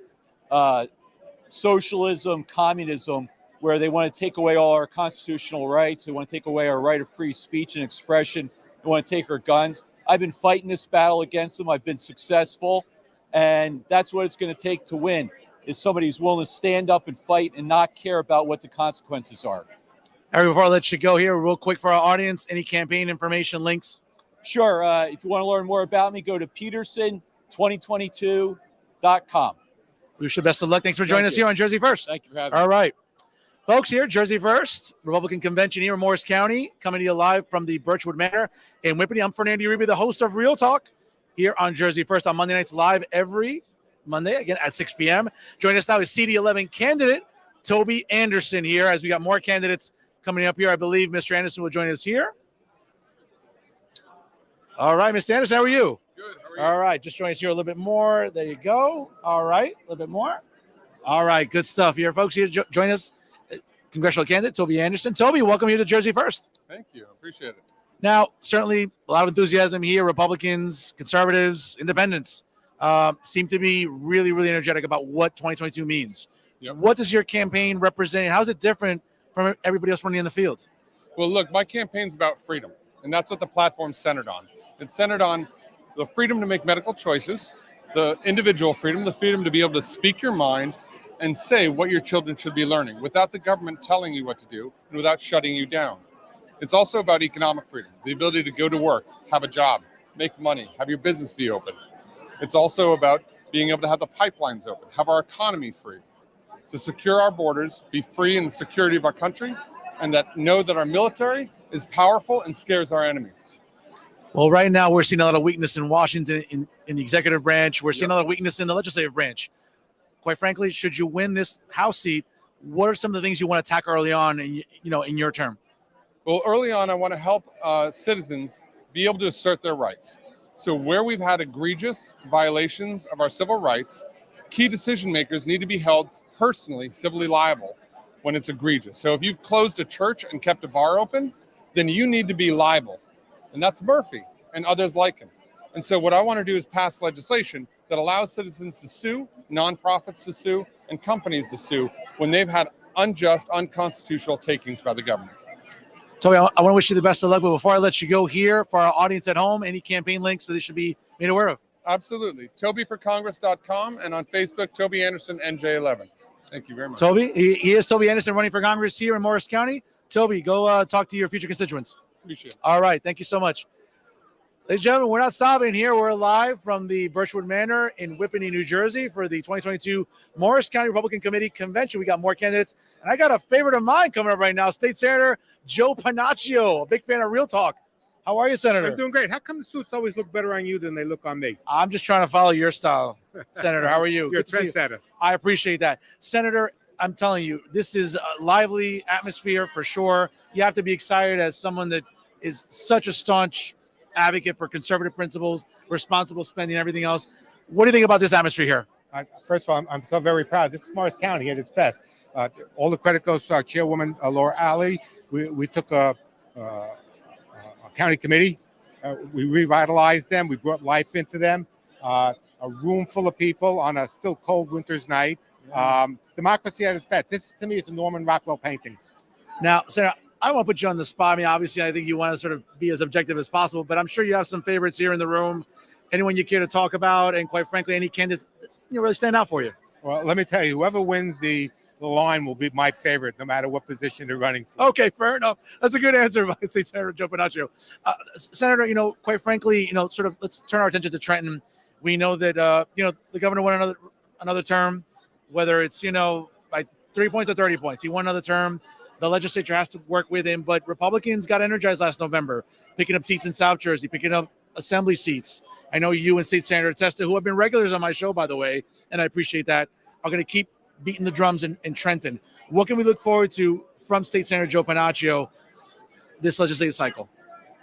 socialism, communism, where they want to take away all our constitutional rights. They want to take away our right of free speech and expression. They want to take our guns. I've been fighting this battle against them. I've been successful. And that's what it's going to take to win, is somebody who's willing to stand up and fight and not care about what the consequences are. Harry, before I let you go here, real quick for our audience, any campaign information links? Sure. If you want to learn more about me, go to peterson2022.com. We wish you best of luck. Thanks for joining us here on Jersey First. Thank you for having me. All right. Folks, here, Jersey First, Republican Convention here in Morris County, coming to you live from the Birchwood Manor in Whippany. I'm Fernando Uribe, the host of Real Talk here on Jersey First on Monday nights, live every Monday, again at 6 p.m. Joining us now is CD11 candidate Toby Anderson here, as we got more candidates coming up here. I believe Mr. Anderson will join us here. All right, Mr. Anderson, how are you? Good. How are you? All right, just join us here a little bit more. There you go. All right, a little bit more. All right, good stuff here, folks. Here, join us. Congressional candidate Toby Anderson. Toby, welcome here to Jersey First. Thank you. Appreciate it. Now, certainly a lot of enthusiasm here. Republicans, conservatives, independents seem to be really, really energetic about what 2022 means. Yep. What does your campaign represent? And how is it different from everybody else running in the field? Well, look, my campaign's about freedom, and that's what the platform's centered on. It's centered on the freedom to make medical choices, the individual freedom, the freedom to be able to speak your mind and say what your children should be learning without the government telling you what to do and without shutting you down. It's also about economic freedom, the ability to go to work, have a job, make money, have your business be open. It's also about being able to have the pipelines open, have our economy free, to secure our borders, be free in the security of our country, and that know that our military is powerful and scares our enemies. Well, right now we're seeing a lot of weakness in Washington in the executive branch. We're seeing a lot of weakness in the legislative branch. Quite frankly, should you win this House seat, what are some of the things you want to tackle early on in your term? Well, early on, I want to help citizens be able to assert their rights. So where we've had egregious violations of our civil rights, key decision makers need to be held personally, civilly liable when it's egregious. So if you've closed a church and kept a bar open, then you need to be liable. And that's Murphy and others like him. And so what I want to do is pass legislation that allows citizens to sue, nonprofits to sue, and companies to sue when they've had unjust, unconstitutional takings by the government. Toby, I want to wish you the best of luck, but before I let you go here, for our audience at home, any campaign links that they should be made aware of? Absolutely. TobyForCongress.com, and on Facebook, Toby Anderson, NJ11. Thank you very much. Toby, he is Toby Anderson, running for Congress here in Morris County. Toby, go talk to your future constituents. Appreciate it. All right. Thank you so much. Ladies and gentlemen, we're not stopping here. We're live from the Birchwood Manor in Whippany, New Jersey for the 2022 Morris County Republican Committee Convention. We got more candidates, and I got a favorite of mine coming up right now, State Senator Joe Panachio, a big fan of Real Talk. How are you, Senator? I'm doing great. How come the suits always look better on you than they look on me? I'm just trying to follow your style, Senator. How are you? You're a Good to see you. trendsetter. I appreciate that. Senator, I'm telling you, this is a lively atmosphere for sure. You have to be excited as someone that is such a staunch advocate for conservative principles, responsible spending, and everything else. What do you think about this atmosphere here? First of all, I'm so very proud. This is Morris County at its best. All the credit goes to our chairwoman, Laura Alley. We took a county committee. We revitalized them. We brought life into them. A room full of people on a still cold winter's night. Democracy at its best. This, to me, is a Norman Rockwell painting. Now, Senator, I don't want to put you on the spot. I mean, obviously, I think you want to sort of be as objective as possible, but I'm sure you have some favorites here in the room. Anyone you care to talk about, and quite frankly, any candidates really stand out for you? Well, let me tell you, whoever wins the line will be my favorite, no matter what position they're running for. Okay, fair enough. That's a good answer by State Senator Joe Panachio. Senator, quite frankly, sort of let's turn our attention to Trenton. We know that, the governor won another term, whether it's, by 3 points or 30 points. He won another term. The legislature has to work with him, but Republicans got energized last November, picking up seats in South Jersey, picking up assembly seats. I know you and State Senator Testa, who have been regulars on my show, by the way, and I appreciate that, are going to keep beating the drums in Trenton. What can we look forward to from State Senator Joe Panachio this legislative cycle?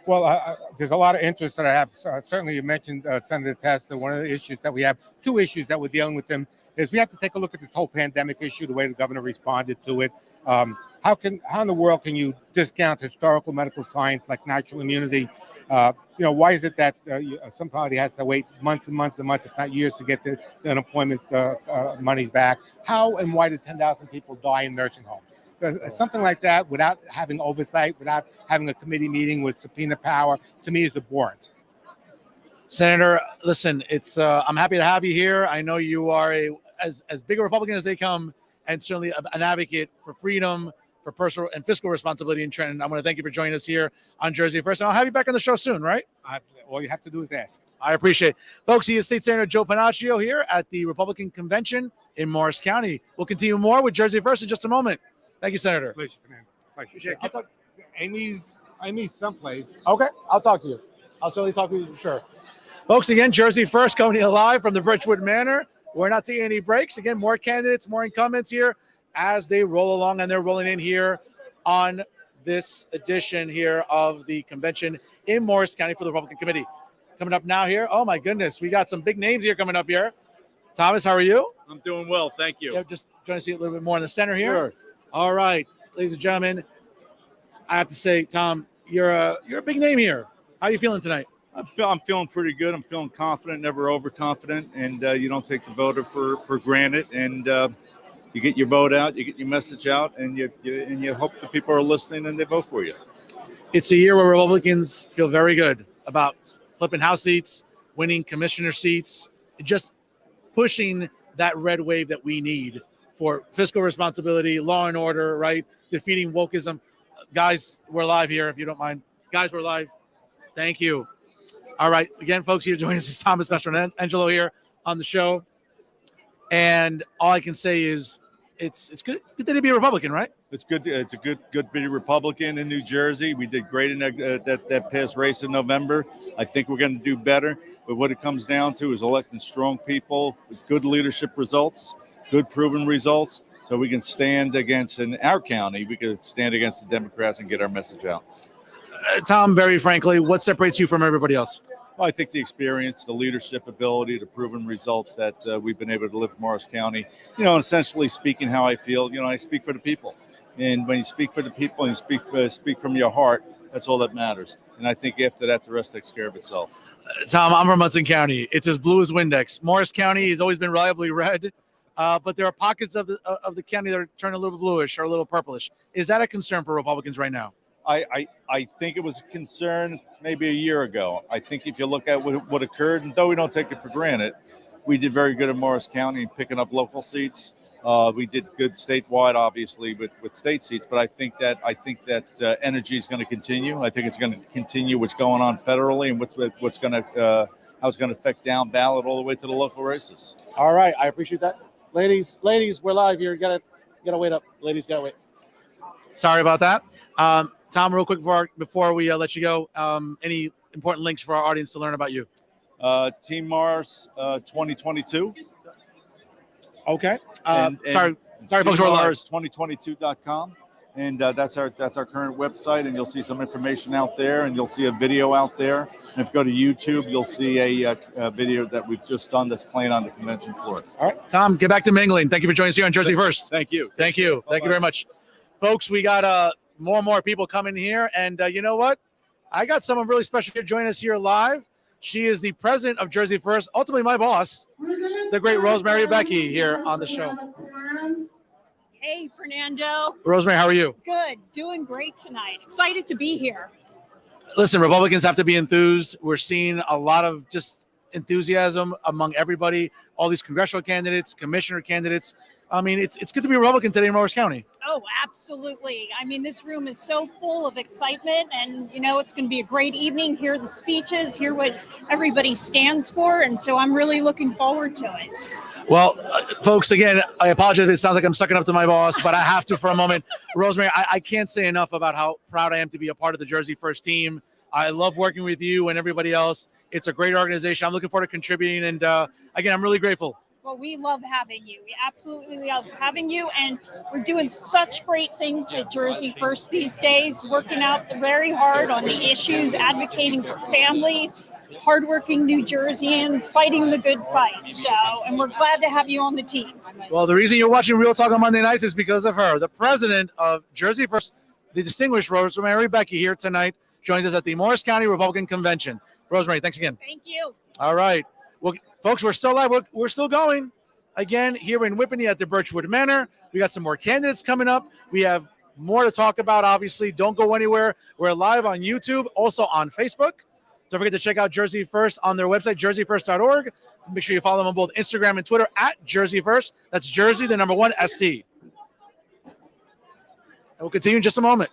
Well, there's a lot of interest that I have. Certainly, you mentioned Senator Testa. One of the issues that we have, two issues that we're dealing with them, is we have to take a look at this whole pandemic issue, the way the governor responded to it. How in the world can you discount historical medical science like natural immunity? Why is it that somebody has to wait months and months and months, if not years, to get the unemployment monies back? How and why did 10,000 people die in nursing homes? Something like that, without having oversight, without having a committee meeting with subpoena power, to me is abhorrent. Senator, listen, it's I'm happy to have you here. I know you are as big a Republican as they come, and certainly an advocate for freedom, for personal and fiscal responsibility in Trenton. I want to thank you for joining us here on Jersey First, and I'll have you back on the show soon, right? All you have to do is ask. I appreciate it. Folks, he is State Senator Joe Panachio here at the Republican Convention in Morris County. We'll continue more with Jersey First in just a moment. Thank you, Senator. Pleasure, Fernando. Pleasure. Amy's someplace. Okay, I'll talk to you. I'll certainly talk to you, sure. Folks, again, Jersey First coming to you live from the Birchwood Manor. We're not taking any breaks. Again, more candidates, more incumbents here as they roll along, and they're rolling in here on this edition here of the convention in Morris County for the Republican Committee. Coming up now here, oh my goodness, we got some big names here coming up here. Thomas, how are you? I'm doing well, thank you. Yeah, just trying to see a little bit more in the center here. Sure. All right, ladies and gentlemen, I have to say, Tom, you're a big name here. How are you feeling tonight? I'm feeling pretty good. I'm feeling confident, never overconfident, and you don't take the voter for granted. And you get your vote out, you get your message out, and you hope the people are listening and they vote for you. It's a year where Republicans feel very good about flipping House seats, winning commissioner seats, just pushing that red wave that we need for fiscal responsibility, law and order, right? Defeating wokeism. Guys, we're live here, if you don't mind. Guys, we're live. Thank you. All right. Again, folks, here joining us is Thomas Messer and Angelo here on the show. And all I can say is it's good to be a Republican, right? It's good. It's a good to be a Republican in New Jersey. We did great in that past race in November. I think we're going to do better. But what it comes down to is electing strong people with good leadership results, good proven results, so we can stand against, in our county, we can stand against the Democrats and get our message out. Tom, very frankly, what separates you from everybody else? Well, I think the experience, the leadership ability, the proven results that we've been able to live in Morris County, essentially speaking how I feel, I speak for the people. And when you speak for the people and you speak from your heart, that's all that matters. And I think after that, the rest takes care of itself. Tom, I'm from Hudson County. It's as blue as Windex. Morris County has always been reliably red, but there are pockets of the county that are turning a little bluish or a little purplish. Is that a concern for Republicans right now? I think it was a concern maybe a year ago. I think if you look at what occurred, and though we don't take it for granted, we did very good in Morris County in picking up local seats. We did good statewide, obviously, with state seats. But I think that energy is going to continue. I think it's going to continue what's going on federally and what's going to how it's going to affect down ballot all the way to the local races. All right, I appreciate that, ladies, we're live here. You gotta wait up, ladies. Gotta wait. Sorry about that. Tom, real quick before we let you go, any important links for our audience to learn about you? Team Morris 2022. Okay. Sorry, folks, we're live. Mars2022.com, and that's our current website, and you'll see some information out there, and you'll see a video out there. And if you go to YouTube, you'll see a video that we've just done that's playing on the convention floor. All right, Tom, get back to mingling. Thank you for joining us here on Jersey First. Thank you. Thank you very much, folks. We got more and more people coming here, and you know what? I got someone really special here joining us here live. She is the president of Jersey First, ultimately my boss, the great Rosemary Becky here on the show. Hey, Fernando. Rosemary, how are you? Good. Doing great tonight. Excited to be here. Listen, Republicans have to be enthused. We're seeing a lot of just enthusiasm among everybody, all these congressional candidates, commissioner candidates. I mean, it's good to be a Republican today in Morris County. Oh, absolutely. I mean, this room is so full of excitement, and, it's going to be a great evening. Hear the speeches, hear what everybody stands for, and so I'm really looking forward to it. Well, folks, again, I apologize if it sounds like I'm sucking up to my boss, but I have to for a moment. Rosemary, I can't say enough about how proud I am to be a part of the Jersey First team. I love working with you and everybody else. It's a great organization. I'm looking forward to contributing, and again, I'm really grateful. Well, we love having you. We absolutely love having you, and we're doing such great things at Jersey First these days, working out very hard on the issues, advocating for families, hardworking New Jerseyans, fighting the good fight. So, and we're glad to have you on the team. Well, the reason you're watching Real Talk on Monday nights is because of her. The president of Jersey First, the distinguished Rosemary Becky, here tonight, joins us at the Morris County Republican Convention. Rosemary, thanks again. Thank you. All right. Well, folks, we're still live. We're still going. Again, here in Whippany at the Birchwood Manor. We got some more candidates coming up. We have more to talk about, obviously. Don't go anywhere. We're live on YouTube, also on Facebook. Don't forget to check out Jersey First on their website, jerseyfirst.org. Make sure you follow them on both Instagram and Twitter at Jersey First. That's Jersey, the number 1 ST. And we'll continue in just a moment.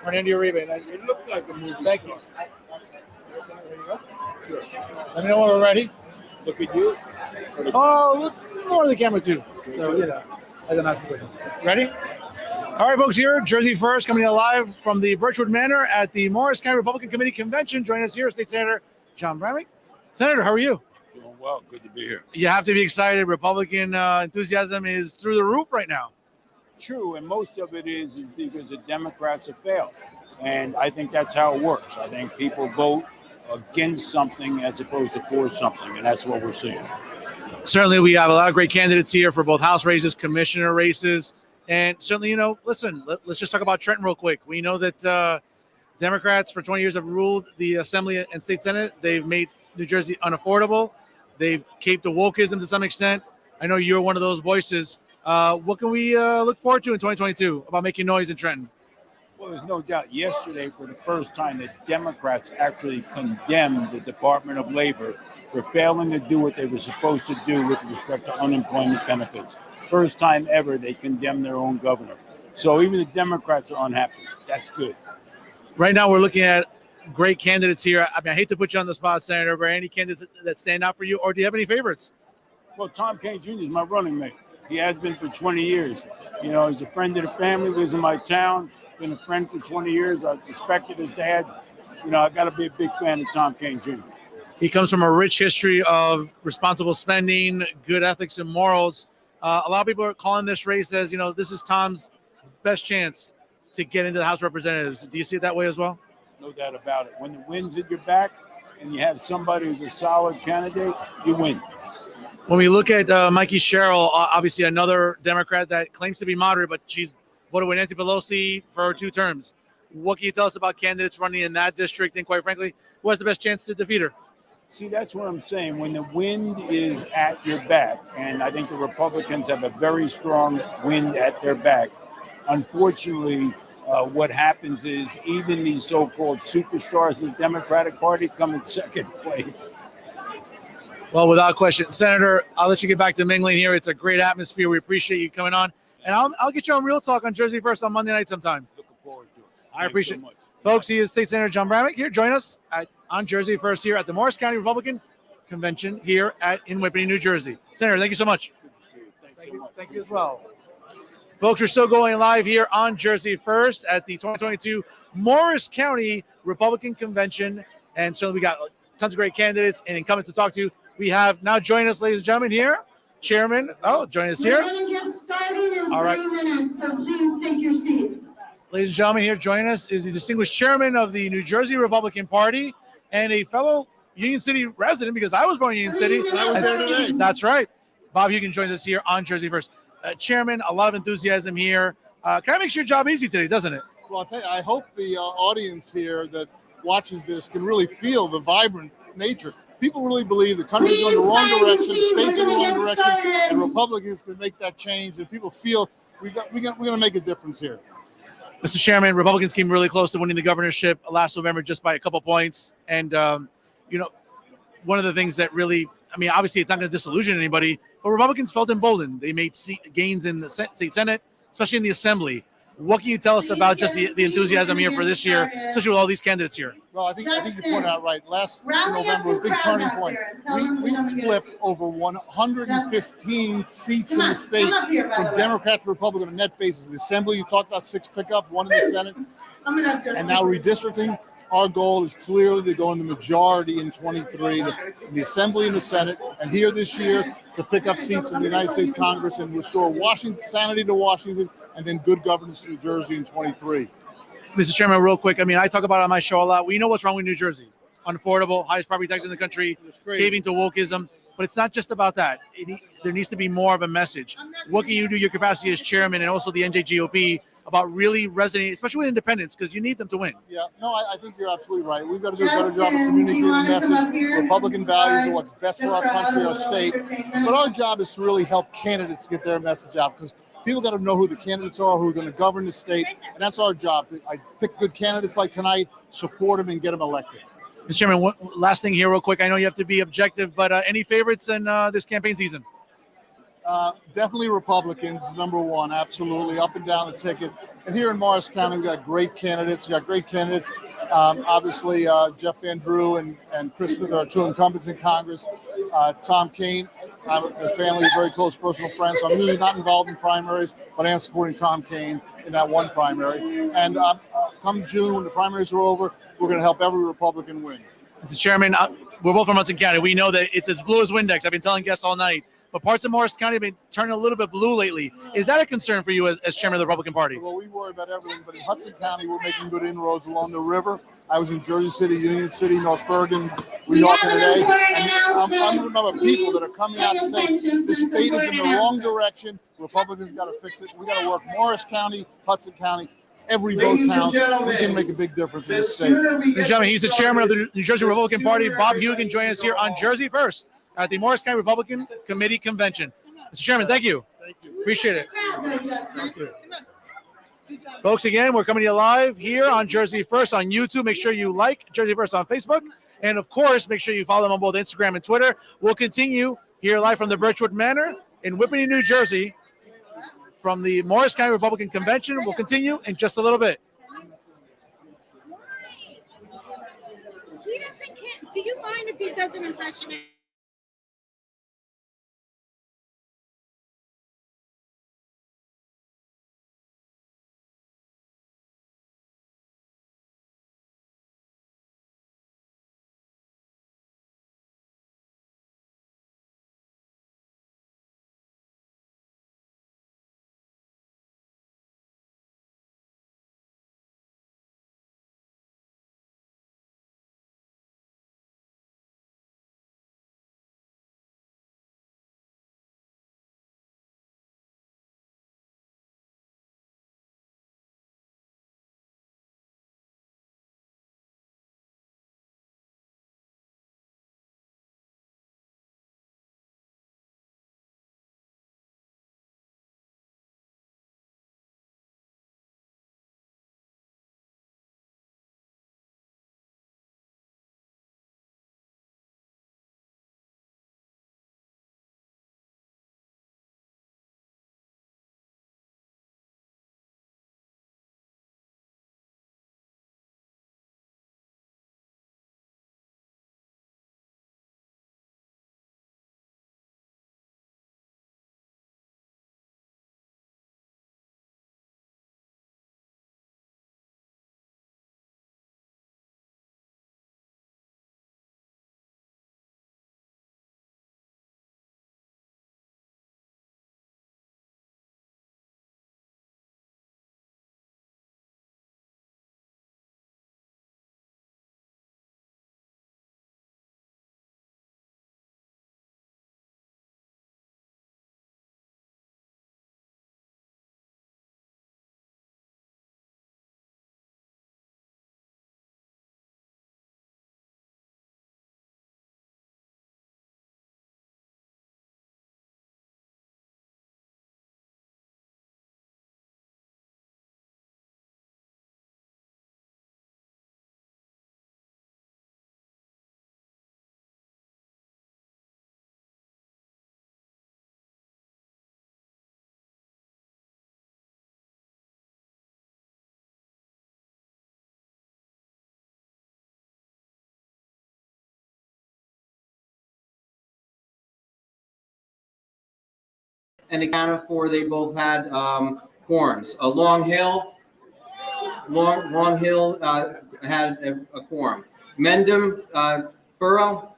Fernando Uribe. It looked like a movie. Thank you. Sure. Let me know when we're ready. Look at you. Oh, look more of the camera too. So, I can ask you questions. Ready? All right, folks, here, Jersey First, coming live from the Birchwood Manor at the Morris County Republican Committee Convention. Joining us here, State Senator John Bremmer. Senator, how are you? Doing well. Good to be here. You have to be excited. Republican enthusiasm is through the roof right now. True, and most of it is because the Democrats have failed. And I think that's how it works. I think people vote against something as opposed to for something, and that's what we're seeing. Certainly, we have a lot of great candidates here for both House races, commissioner races. And certainly, listen, let's just talk about Trenton real quick. We know that Democrats for 20 years have ruled the Assembly and State Senate. They've made New Jersey unaffordable. They've caved to wokeism to some extent. I know you're one of those voices. What can we look forward to in 2022 about making noise in Trenton? Well, there's no doubt yesterday, for the first time, the Democrats actually condemned the Department of Labor for failing to do what they were supposed to do with respect to unemployment benefits. First time ever they condemned their own governor. So even the Democrats are unhappy. That's good. Right now, we're looking at great candidates here. I mean, I hate to put you on the spot, Senator, but any candidates that stand out for you, or do you have any favorites? Well, Tom Kane Jr. is my running mate. He has been for 20 years. He's a friend of the family, lives in my town, been a friend for 20 years. I've respected his dad. I've got to be a big fan of Tom Kane Jr. He comes from a rich history of responsible spending, good ethics and morals. A lot of people are calling this race as, this is Tom's best chance to get into the House of Representatives. Do you see it that way as well? No doubt about it. When the wind's at your back and you have somebody who's a solid candidate, you win. When we look at Mikey Sherrill, obviously another Democrat that claims to be moderate, but she's voted with Nancy Pelosi for 2 terms. What can you tell us about candidates running in that district? And quite frankly, who has the best chance to defeat her? See, that's what I'm saying. When the wind is at your back, and I think the Republicans have a very strong wind at their back, unfortunately, what happens is even these so-called superstars of the Democratic Party come in second place. Well, without question. Senator, I'll let you get back to mingling here. It's a great atmosphere. We appreciate you coming on. And I'll get you on Real Talk on Jersey First on Monday night sometime. Looking forward to it. I appreciate it. Folks, he is State Senator John Bremmer here. Join us on Jersey First here at the Morris County Republican Convention here in Whippany, New Jersey. Senator, thank you so much. Good to see you. Thanks so much. Thank you as well. Folks, we're still going live here on Jersey First at the 2022 Morris County Republican Convention. And so we got tons of great candidates and incumbents to talk to. We have now join us, ladies and gentlemen, here, Chairman. Oh, join us here. We're going to get started in All right. 3 minutes, so please take your seats. Ladies and gentlemen, here joining us is the distinguished chairman of the New Jersey Republican Party and a fellow Union City resident, because I was born in Union City. I was there today. That's right. Bob Hugan joins us here on Jersey First. Chairman, a lot of enthusiasm here. Kind of makes your job easy today, doesn't it? Well, I'll tell you, I hope the audience here that watches this can really feel the vibrant nature. People really believe the country's going the wrong direction, the state's in the wrong direction, and Republicans can make that change. And people feel we're going to make a difference here. Mr. Chairman, Republicans came really close to winning the governorship last November just by a couple points. And, one of the things that really, obviously it's not going to disillusion anybody, but Republicans felt emboldened. They made gains in the state Senate, especially in the Assembly. What can you tell us about just the enthusiasm here for this year, especially with all these candidates here? Well, I think you pointed out right. Last November was a big turning point. We flipped over 115 seats in the state from Democrat to Republican on a net basis. The Assembly, you talked about 6 pickup, 1 in the Senate, and now redistricting. Our goal is clearly to go in the majority in 23, in the Assembly and the Senate, and here this year to pick up seats in the United States Congress and restore Washington, sanity to Washington, and then good governance to New Jersey in 23. Mr. Chairman, real quick, I talk about it on my show a lot. We know what's wrong with New Jersey. Unaffordable, highest property tax in the country, caving to wokeism. But it's not just about that. There needs to be more of a message. What can you do, your capacity as chairman and also the NJGOP, about really resonating, especially with independents, because you need them to win? Yeah, no, I think you're absolutely right. We've got to do a better job of communicating the message. Republican values are what's best for our country, our state. But our job is to really help candidates get their message out, because people got to know who the candidates are, who are going to govern the state, and that's our job. I pick good candidates like tonight, support them, and get them elected. Mr. Chairman, last thing here real quick. I know you have to be objective, but any favorites in this campaign season? Definitely Republicans, number one, absolutely, up and down the ticket. And here in Morris County, we've got great candidates. Obviously, Jeff Van Drew and Chris Smith are our two incumbents in Congress. Tom Kaine, I'm a family, very close personal friend, so I'm usually not involved in primaries, but I am supporting Tom Kaine in that one primary. And come June, when the primaries are over, we're going to help every Republican win. Mr. Chairman, we're both from Hudson County. We know that it's as blue as Windex. I've been telling guests all night. But parts of Morris County have been turning a little bit blue lately. Is that a concern for you as chairman of the Republican Party? Well, we worry about everything, but in Hudson County, we're making good inroads along the river. I was in Jersey City, Union City, North Bergen, Weehawken today. And I'm remember people that are coming out to say the state is in the wrong direction. Republicans got to fix it. We got to work Morris County, Hudson County. Every vote counts. We can make a big difference in the state. Ladies and gentlemen, he's the chairman of the New Jersey Republican Party, Bob Hugan, joining us here on Jersey First at the Morris County Republican Committee Convention. Mr. Chairman, thank you. Appreciate it. Thank you. Folks, again, we're coming to you live here on Jersey First on YouTube. Make sure you like Jersey First on Facebook. And, of course, make sure you follow them on both Instagram and Twitter. We'll continue here live from the Birchwood Manor in Whippany, New Jersey, from the Morris County Republican Convention. We'll continue in just a little bit. He doesn't care. Do you mind if he does an impression? And accounted for, they both had quorums. Long Hill had a quorum. Mendham Borough,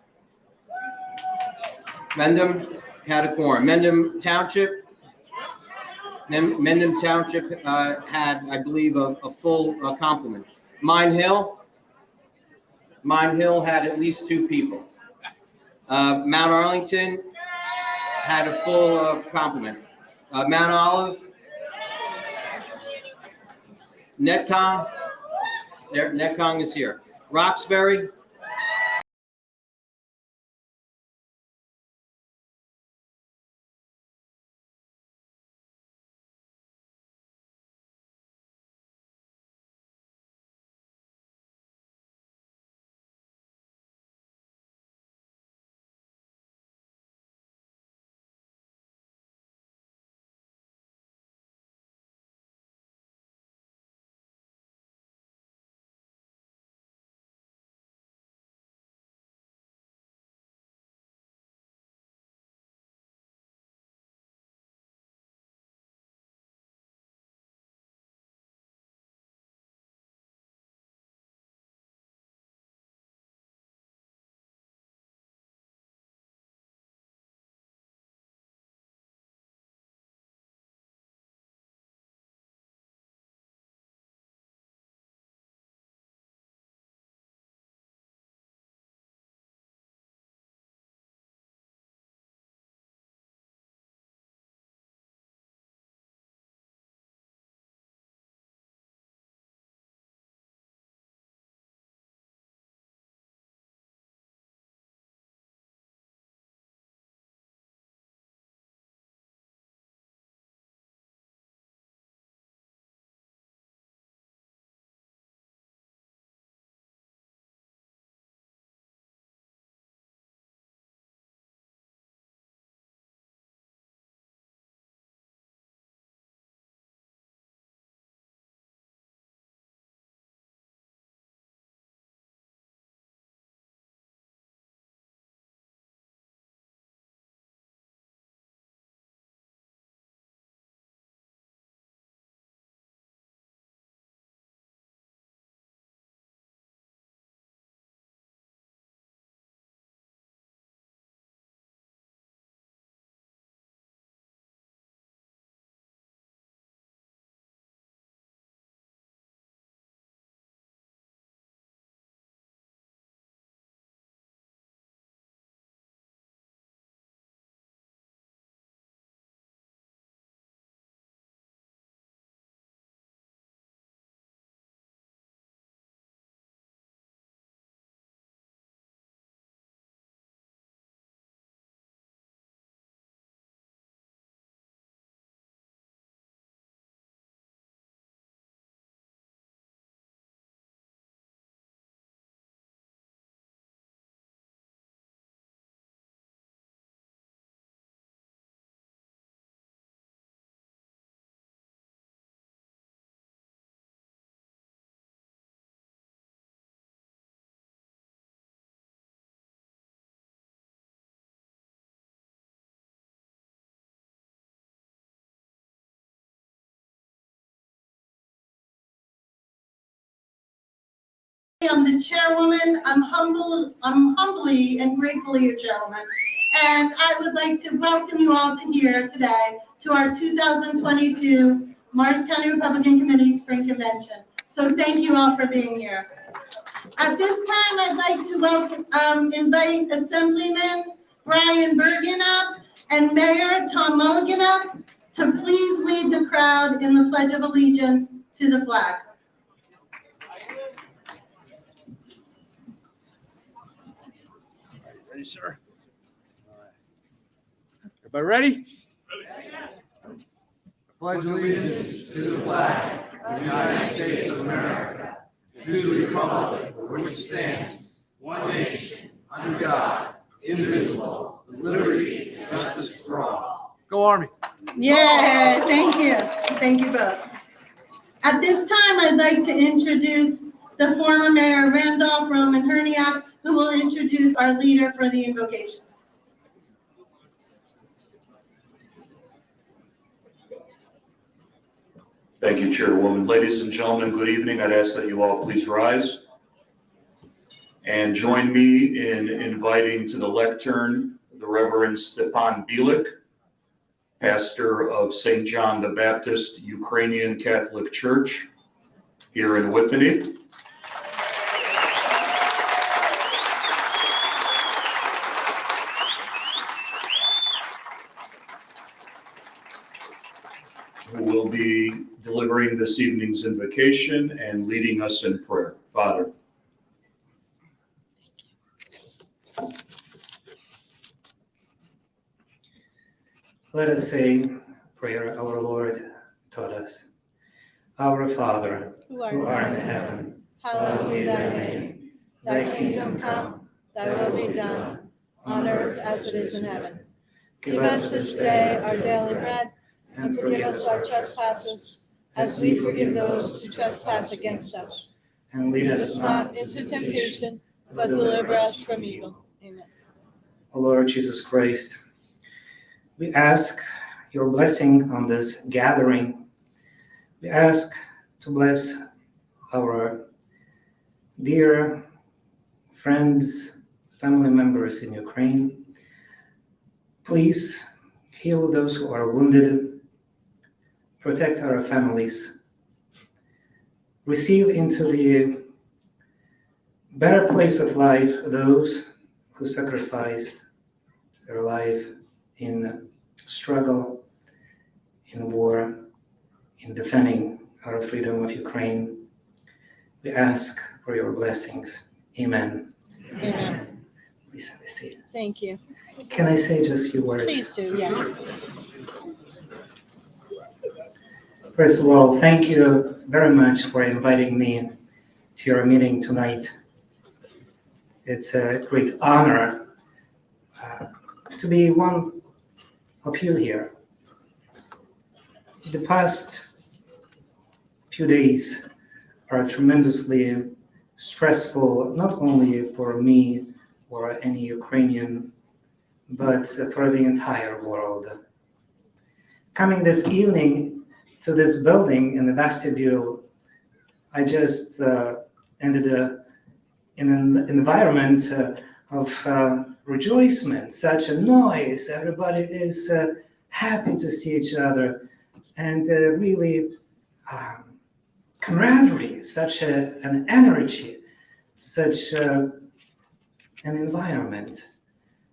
Mendham had a quorum. Mendham Township had, I believe, a full complement. Mine Hill had at least 2 people. Mount Arlington had a full complement. Mount Olive, Netcong is here. Roxbury, I'm the chairwoman. I'm humbly and gratefully your chairwoman. And I would like to welcome you all to here today to our 2022 Morris County Republican Committee Spring Convention. So thank you all for being here. At this time, I'd like to invite Assemblyman Brian Bergen up and Mayor Tom Mulligan up to please lead the crowd in the Pledge of Allegiance to the flag. Ready, sir? Everybody ready? Pledge allegiance to the flag of the United States of America, to the republic for which it stands, one nation, under God, indivisible, with liberty and justice for all. Go Army. Yeah, thank you. Thank you both. At this time, I'd like to introduce the former Mayor Randolph Roman Herniak, who will introduce our leader for the invocation. Thank you, Chairwoman. Ladies and gentlemen, good evening. I'd ask that you all please rise and join me in inviting to the lectern the Reverend Stepan Bielik, pastor of St. John the Baptist Ukrainian Catholic Church here in Whippany. Who will be delivering this evening's invocation and leading us in prayer. Father. Let us say prayer our Lord taught us. Our Father, who art in heaven, hallowed be thy name. Thy kingdom come, thy will be done, on earth as it is in heaven. Give us this day our daily bread, and forgive us our trespasses, as we forgive those who trespass against us. And lead us not into temptation, but deliver us from evil. Amen. O Lord Jesus Christ, we ask your blessing on this gathering. We ask to bless our dear friends, family members in Ukraine. Please heal those who are wounded. Protect our families. Receive into the better place of life those who sacrificed their life in struggle, in war, in defending our freedom of Ukraine. We ask for your blessings. Amen. Amen. Please have a seat. Thank you. Can I say just a few words? Please do, yes. First of all, thank you very much for inviting me to your meeting tonight. It's a great honor to be one of you here. The past few days are tremendously stressful, not only for me or any Ukrainian, but for the entire world. Coming this evening to this building in the vestibule, I just ended in an environment of rejoicing, such a noise. Everybody is happy to see each other, and really camaraderie, such an energy, such an environment,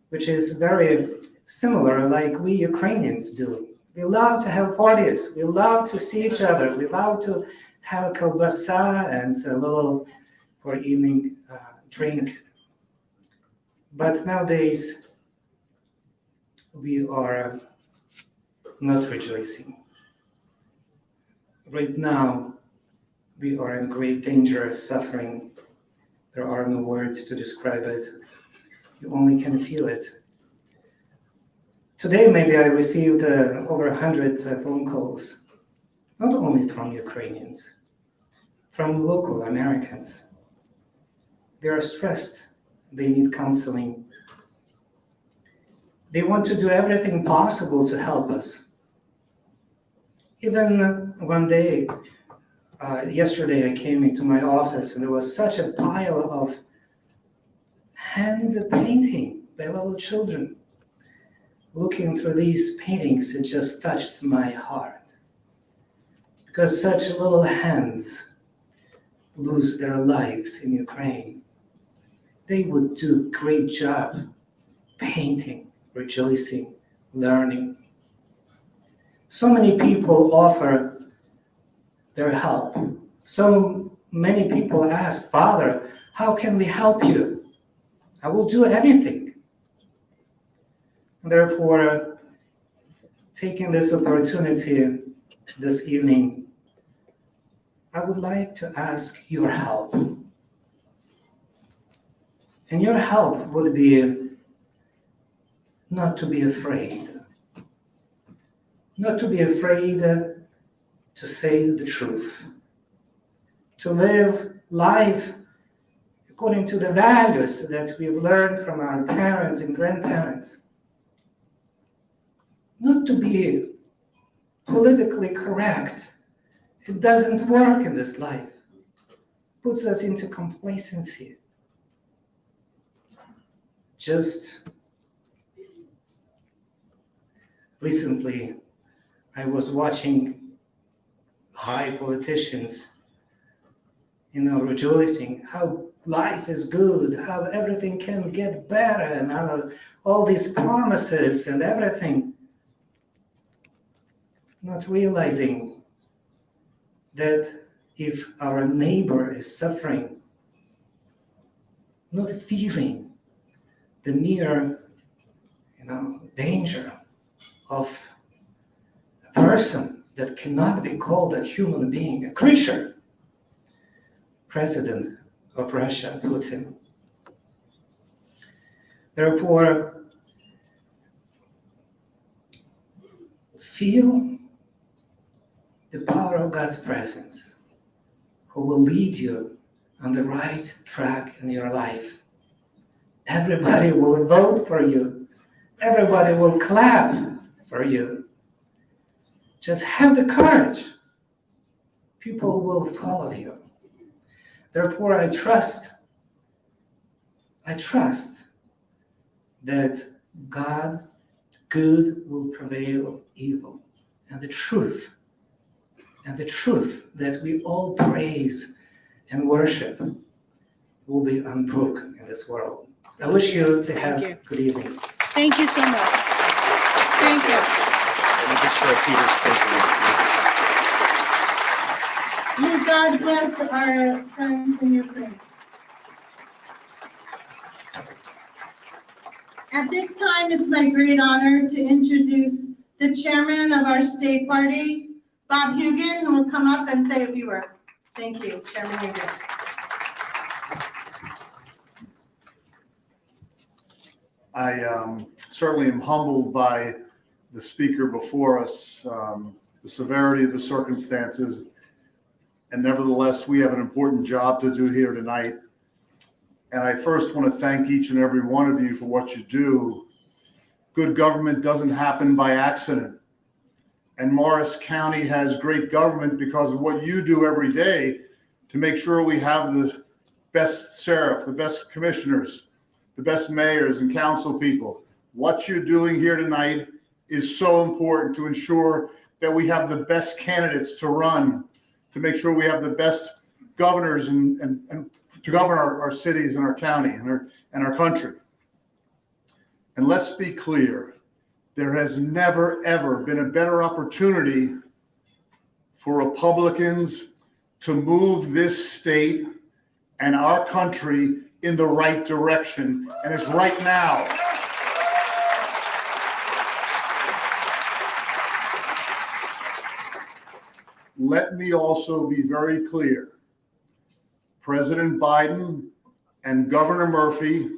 which is very similar like we Ukrainians do. We love to have parties. We love to see each other. We love to have a kielbasa and a little for evening drink. But nowadays, we are not rejoicing. Right now, we are in great danger, suffering. There are no words to describe it. You only can feel it. Today, maybe I received over 100 phone calls, not only from Ukrainians, from local Americans. They are stressed. They need counseling. They want to do everything possible to help us. Even one day, Yesterday I came into my office and there was such a pile of hand painting by little children. Looking through these paintings, it just touched my heart. Because such little hands lose their lives in Ukraine. They would do a great job painting, rejoicing, learning. So many people offer their help. So many people ask, Father, how can we help you? I will do anything. Therefore, taking this opportunity this evening, I would like to ask your help. And your help would be not to be afraid. Not to be afraid to say the truth. To live life according to the values that we've learned from our parents and grandparents. Not to be politically correct. It doesn't work in this life. It puts us into complacency. Just recently, I was watching high politicians, rejoicing how life is good, how everything can get better, and how all these promises and everything. Not realizing that if our neighbor is suffering, not feeling the near, danger of a person that cannot be called a human being, a creature, President of Russia, Putin. Therefore, feel the power of God's presence, who will lead you on the right track in your life. Everybody will vote for you. Everybody will clap for you. Just have the courage. People will follow you. Therefore, I trust that God, good will prevail evil, and the truth that we all praise and worship will be unbroken in this world. I wish you to have a good evening. Thank you so much. Thank you. Let me just share Peter's paper. May God bless our friends in Ukraine. At this time, it's my great honor to introduce the chairman of our state party, Bob Hugan, who will come up and say a few words. Thank you, Chairman Hugan. I certainly am humbled by the speaker before us, the severity of the circumstances, and nevertheless, we have an important job to do here tonight. And I first want to thank each and every one of you for what you do. Good government doesn't happen by accident. And Morris County has great government because of what you do every day to make sure we have the best sheriff, the best commissioners, the best mayors and council people. What you're doing here tonight is so important to ensure that we have the best candidates to run, to make sure we have the best governors and to govern our cities and our county and our country. And let's be clear, there has never, ever been a better opportunity for Republicans to move this state and our country in the right direction, and it's right now. Let me also be very clear. President Biden and Governor Murphy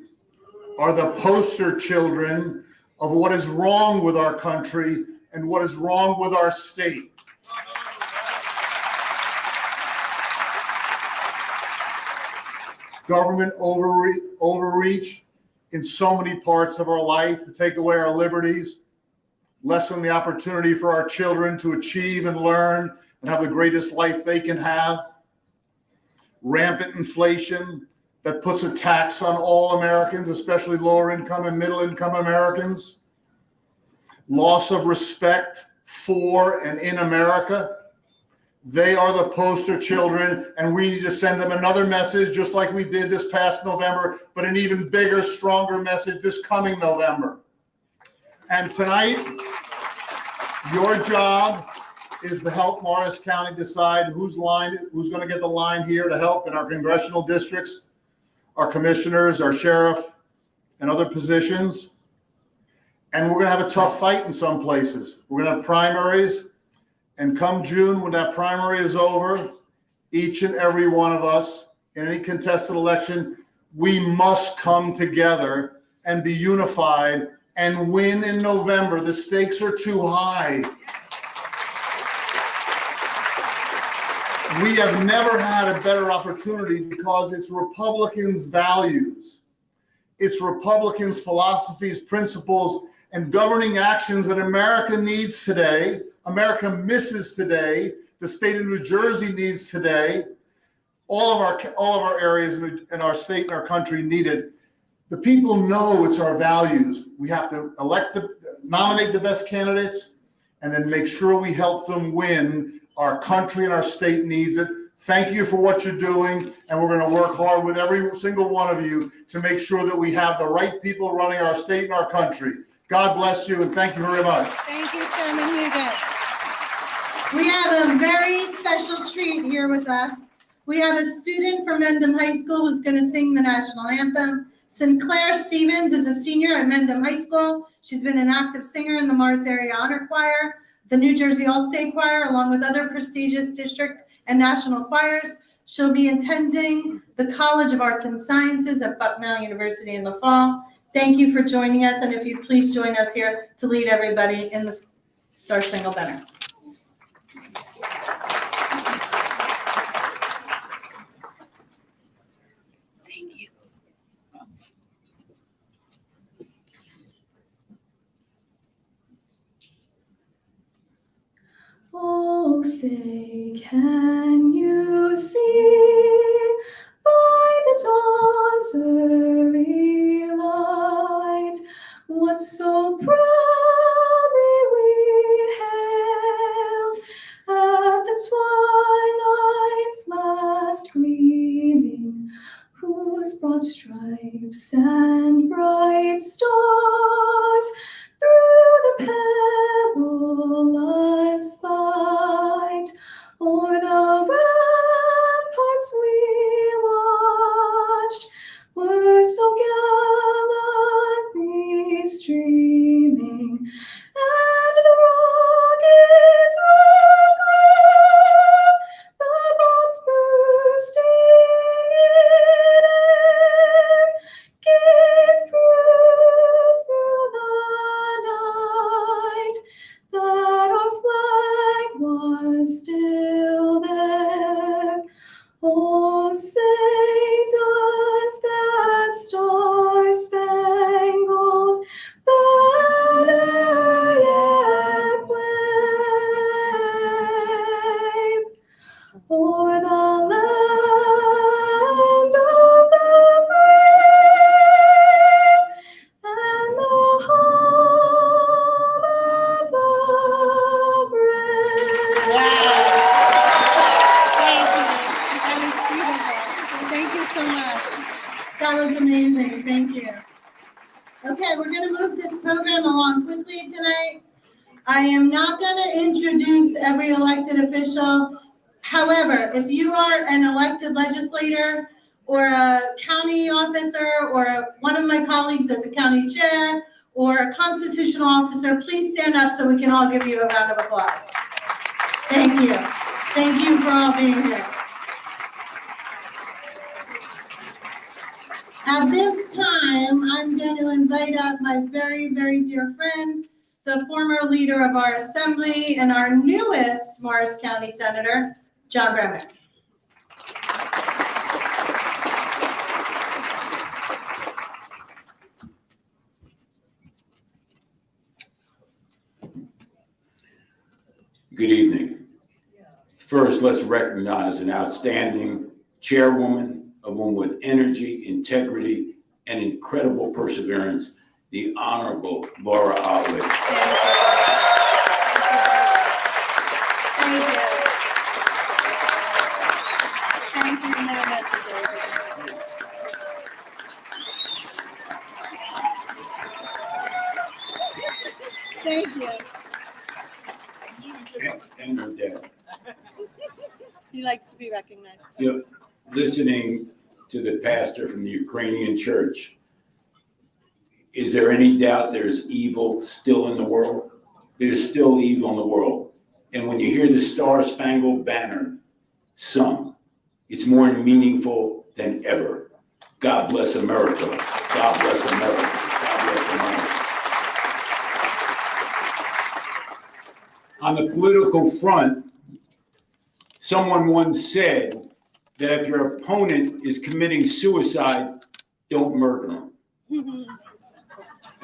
are the poster children of what is wrong with our country and what is wrong with our state. Government overreach in so many parts of our life to take away our liberties, lessen the opportunity for our children to achieve and learn and have the greatest life they can have. Rampant inflation that puts a tax on all Americans, especially lower income and middle income Americans. Loss of respect for and in America. They are the poster children, and we need to send them another message, just like we did this past November, but an even bigger, stronger message this coming November. And tonight, your job is to help Morris County decide who's going to get the line here to help in our congressional districts, our commissioners, our sheriff, and other positions. And we're going to have a tough fight in some places. We're going to have primaries. And come June, when that primary is over, each and every one of us in any contested election, we must come together and be unified and win in November. The stakes are too high. We have never had a better opportunity because it's Republicans' values, it's Republicans' philosophies, principles, and governing actions that America needs today, America misses today, the state of New Jersey needs today, all of our areas in our state and our country need it. The people know it's our values. We have to nominate the best candidates, and then make sure we help them win. Our country and our state needs it. Thank you for what you're doing, and we're going to work hard with every single one of you to make sure that we have the right people running our state and our country. God bless you, and thank you very much. Thank you, Chairman Hugen. We have a very special treat here with us. We have a student from Mendham High School who's going to sing the national anthem. Sinclair Stevens is a senior at Mendham High School. She's been an active singer in the Mars Area Honor Choir, the New Jersey All-State Choir, along with other prestigious district and national choirs. She'll be attending the College of Arts and Sciences at Bucknell University in the fall. Thank you for joining us, and if you'd please join us here to lead everybody in the Star Spangled Banner. Thank you. Oh, say, can you see by the dawn's early light what so proudly we hailed at the twilight's last gleaming, whose broad stripes and bright stars through the perilous fight o'er the ramparts we watched were so gallantly streaming, and the rockets' red glare, the bombs bursting in air, gave proof through the night that our flag was still there. Oh, say does that star-spangled banner yet wave o'er the land of the free and the home of the brave? Thank you so much. That was amazing. Thank you. Okay, we're going to move this program along quickly tonight. I am not going to introduce every elected official. However, if you are an elected legislator or a county officer or one of my colleagues as a county chair or a constitutional officer, please stand up so we can all give you a round of applause. Thank you. Thank you for all being here. At this time, I'm going to invite up my very, very dear friend, the former leader of our assembly and our newest Morris County Senator, John Bremmer. Good evening. First, let's recognize an outstanding chairwoman, a woman with energy, integrity, and incredible perseverance, the Honorable Laura Otway. Thank you. No necessary. Thank you. And her dad. He likes to be recognized. You know, listening to the pastor from the Ukrainian church, is there any doubt there's evil still in the world? There's still evil in the world. And when you hear the Star Spangled Banner sung, it's more meaningful than ever. God bless America. God bless America. God bless America. On the political front, someone once said that if your opponent is committing suicide, don't murder him.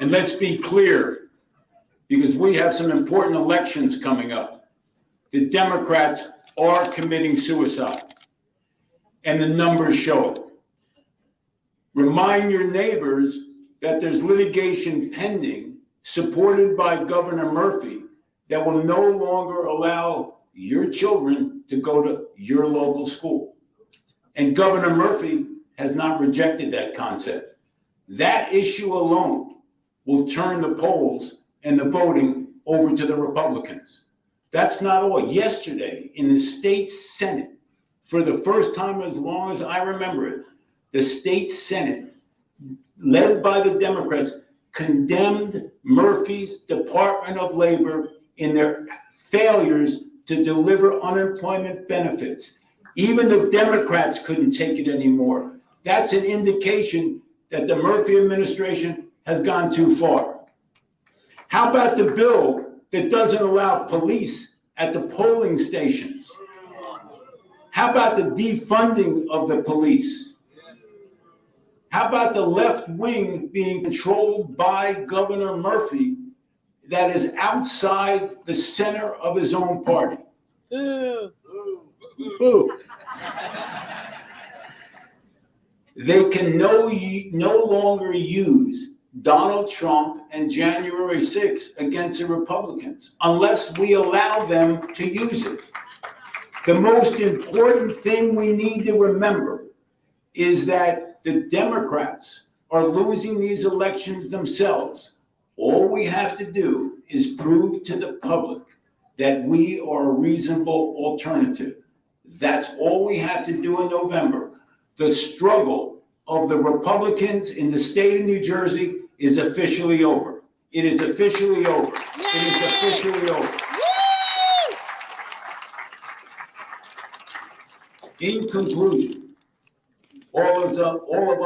And let's be clear, because we have some important elections coming up. The Democrats are committing suicide, and the numbers show it. Remind your neighbors that there's litigation pending supported by Governor Murphy that will no longer allow your children to go to your local school. And Governor Murphy has not rejected that concept. That issue alone will turn the polls and the voting over to the Republicans. That's not all. Yesterday, in the state Senate, for the first time as long as I remember it, the state Senate, led by the Democrats, condemned Murphy's Department of Labor in their failures to deliver unemployment benefits. Even the Democrats couldn't take it anymore. That's an indication that the Murphy administration has gone too far. How about the bill that doesn't allow police at the polling stations? How about the defunding of the police? How about the left wing being controlled by Governor Murphy that is outside the center of his own party? Boo. They can no longer use Donald Trump and January 6th against the Republicans unless we allow them to use it. The most important thing we need to remember is that the Democrats are losing these elections themselves. All we have to do is prove to the public that we are a reasonable alternative. That's all we have to do in November. The struggle of the Republicans in the state of New Jersey is officially over. It is officially over. Yay! It is officially over. Yay! In conclusion, all of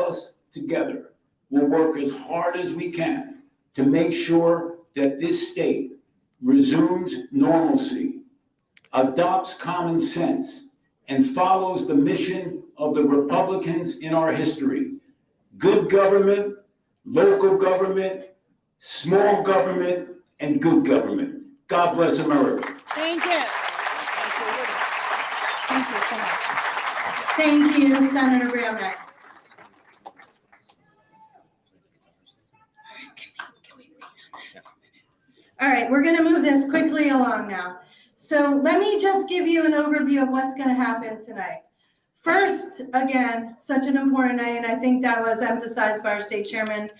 us together will work as hard as we can to make sure that this state resumes normalcy, adopts common sense, and follows the mission of the Republicans in our history. Good government, local government, small government, and good government. God bless America. Thank you. Thank you so much. Thank you, Senator Bremmer. All right, we're going to move this quickly along now. So let me just give you an overview of what's going to happen tonight. First, again, such an important night, and I think that was emphasized by our state chairman.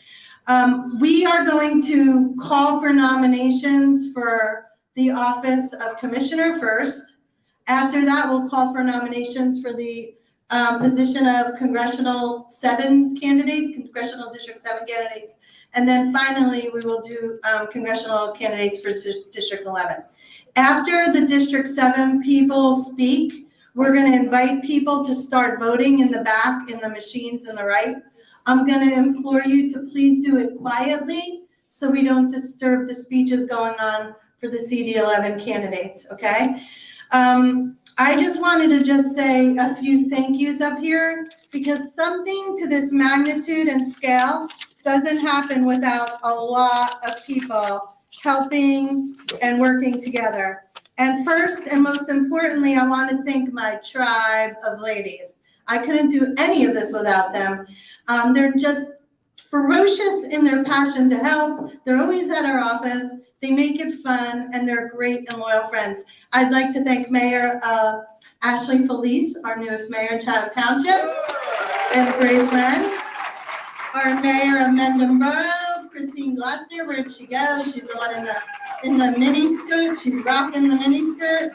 We are going to call for nominations for the office of commissioner first. After that, we'll call for nominations for the position of Congressional District 7 candidates. And then finally, we will do congressional candidates for District 11. After the District 7 people speak, we're going to invite people to start voting in the back in the machines on the right. I'm going to implore you to please do it quietly so we don't disturb the speeches going on for the CD11 candidates, okay? I just wanted to just say a few thank yous up here because something to this magnitude and scale doesn't happen without a lot of people helping and working together. And first and most importantly, I want to thank my tribe of ladies. I couldn't do any of this without them. They're just ferocious in their passion to help. They're always at our office. They make it fun, and they're great and loyal friends. I'd like to thank Mayor Ashley Felice, our newest mayor in Chatham Township, and a great friend. Our mayor of Mendham Borough, Christine Glasner, where'd she go? She's the one in the mini skirt. She's rocking the mini skirt.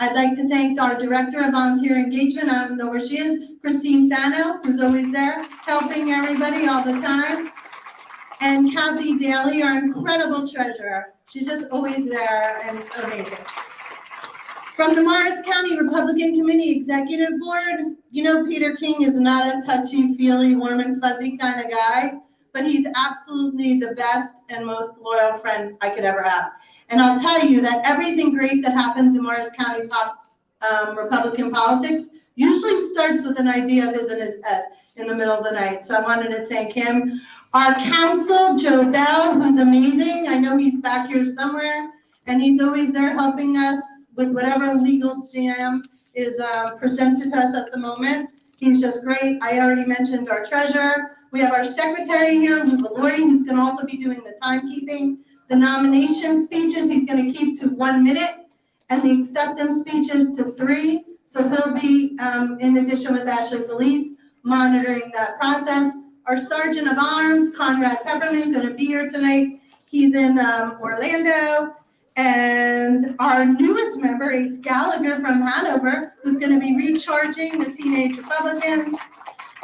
I'd like to thank our Director of Volunteer Engagement, I don't know where she is, Christine Fano, who's always there, helping everybody all the time. And Kathy Daly, our incredible treasurer. She's just always there and amazing. From the Morris County Republican Committee Executive Board, you know Peter King is not a touchy-feely, warm and fuzzy kind of guy, but he's absolutely the best and most loyal friend I could ever have. And I'll tell you that everything great that happens in Morris County Republican politics usually starts with an idea of his in his head in the middle of the night. So I wanted to thank him. Our counsel, Joe Bell, who's amazing. I know he's back here somewhere, and he's always there helping us with whatever legal jam is presented to us at the moment. He's just great. I already mentioned our treasurer. We have our secretary here, Lou Valori, who's going to also be doing the timekeeping. The nomination speeches, he's going to keep to 1 minute, and the acceptance speeches to 3. So he'll be, in addition with Ashley Felice, monitoring that process. Our Sergeant of Arms, Conrad Pepperman, going to be here tonight. He's in Orlando. And our newest member, Ace Gallagher from Hanover, who's going to be recharging the Teenage Republicans.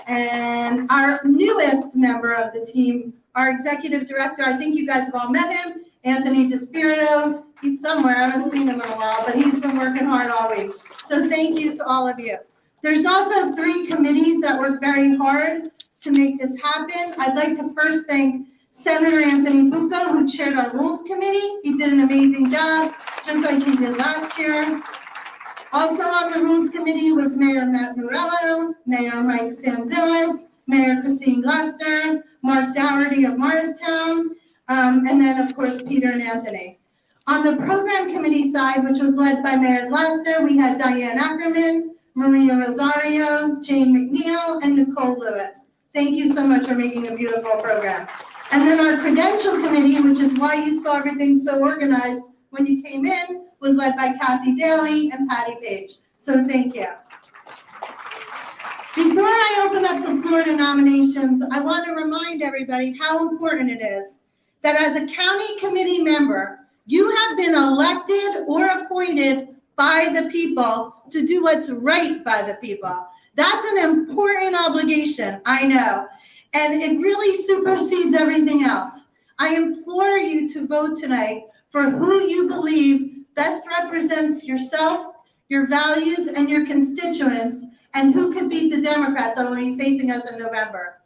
And our newest member of the team, our executive director, I think you guys have all met him, Anthony DeSpirito. He's somewhere, I haven't seen him in a while, but he's been working hard all week. So thank you to all of you. There's also 3 committees that work very hard to make this happen. I'd like to first thank Senator Anthony Bucco, who chaired our Rules Committee. He did an amazing job, just like he did last year. Also on the Rules Committee was Mayor Matt Morello, Mayor Mike Sanzillis, Mayor Christine Glasner, Mark Dougherty of Morristown, and then, of course, Peter and Anthony. On the Program Committee side, which was led by Mayor Glasner, we had Diane Ackerman, Maria Rosario, Jane McNeil, and Nicole Lewis. Thank you so much for making a beautiful program. And then our Credential Committee, which is why you saw everything so organized when you came in, was led by Kathy Daly and Patty Page. So thank you. Before I open up the floor to nominations, I want to remind everybody how important it is that as a county committee member, you have been elected or appointed by the people to do what's right by the people. That's an important obligation, I know, and it really supersedes everything else. I implore you to vote tonight for who you believe best represents yourself, your values, and your constituents, and who could beat the Democrats that will be facing us in November.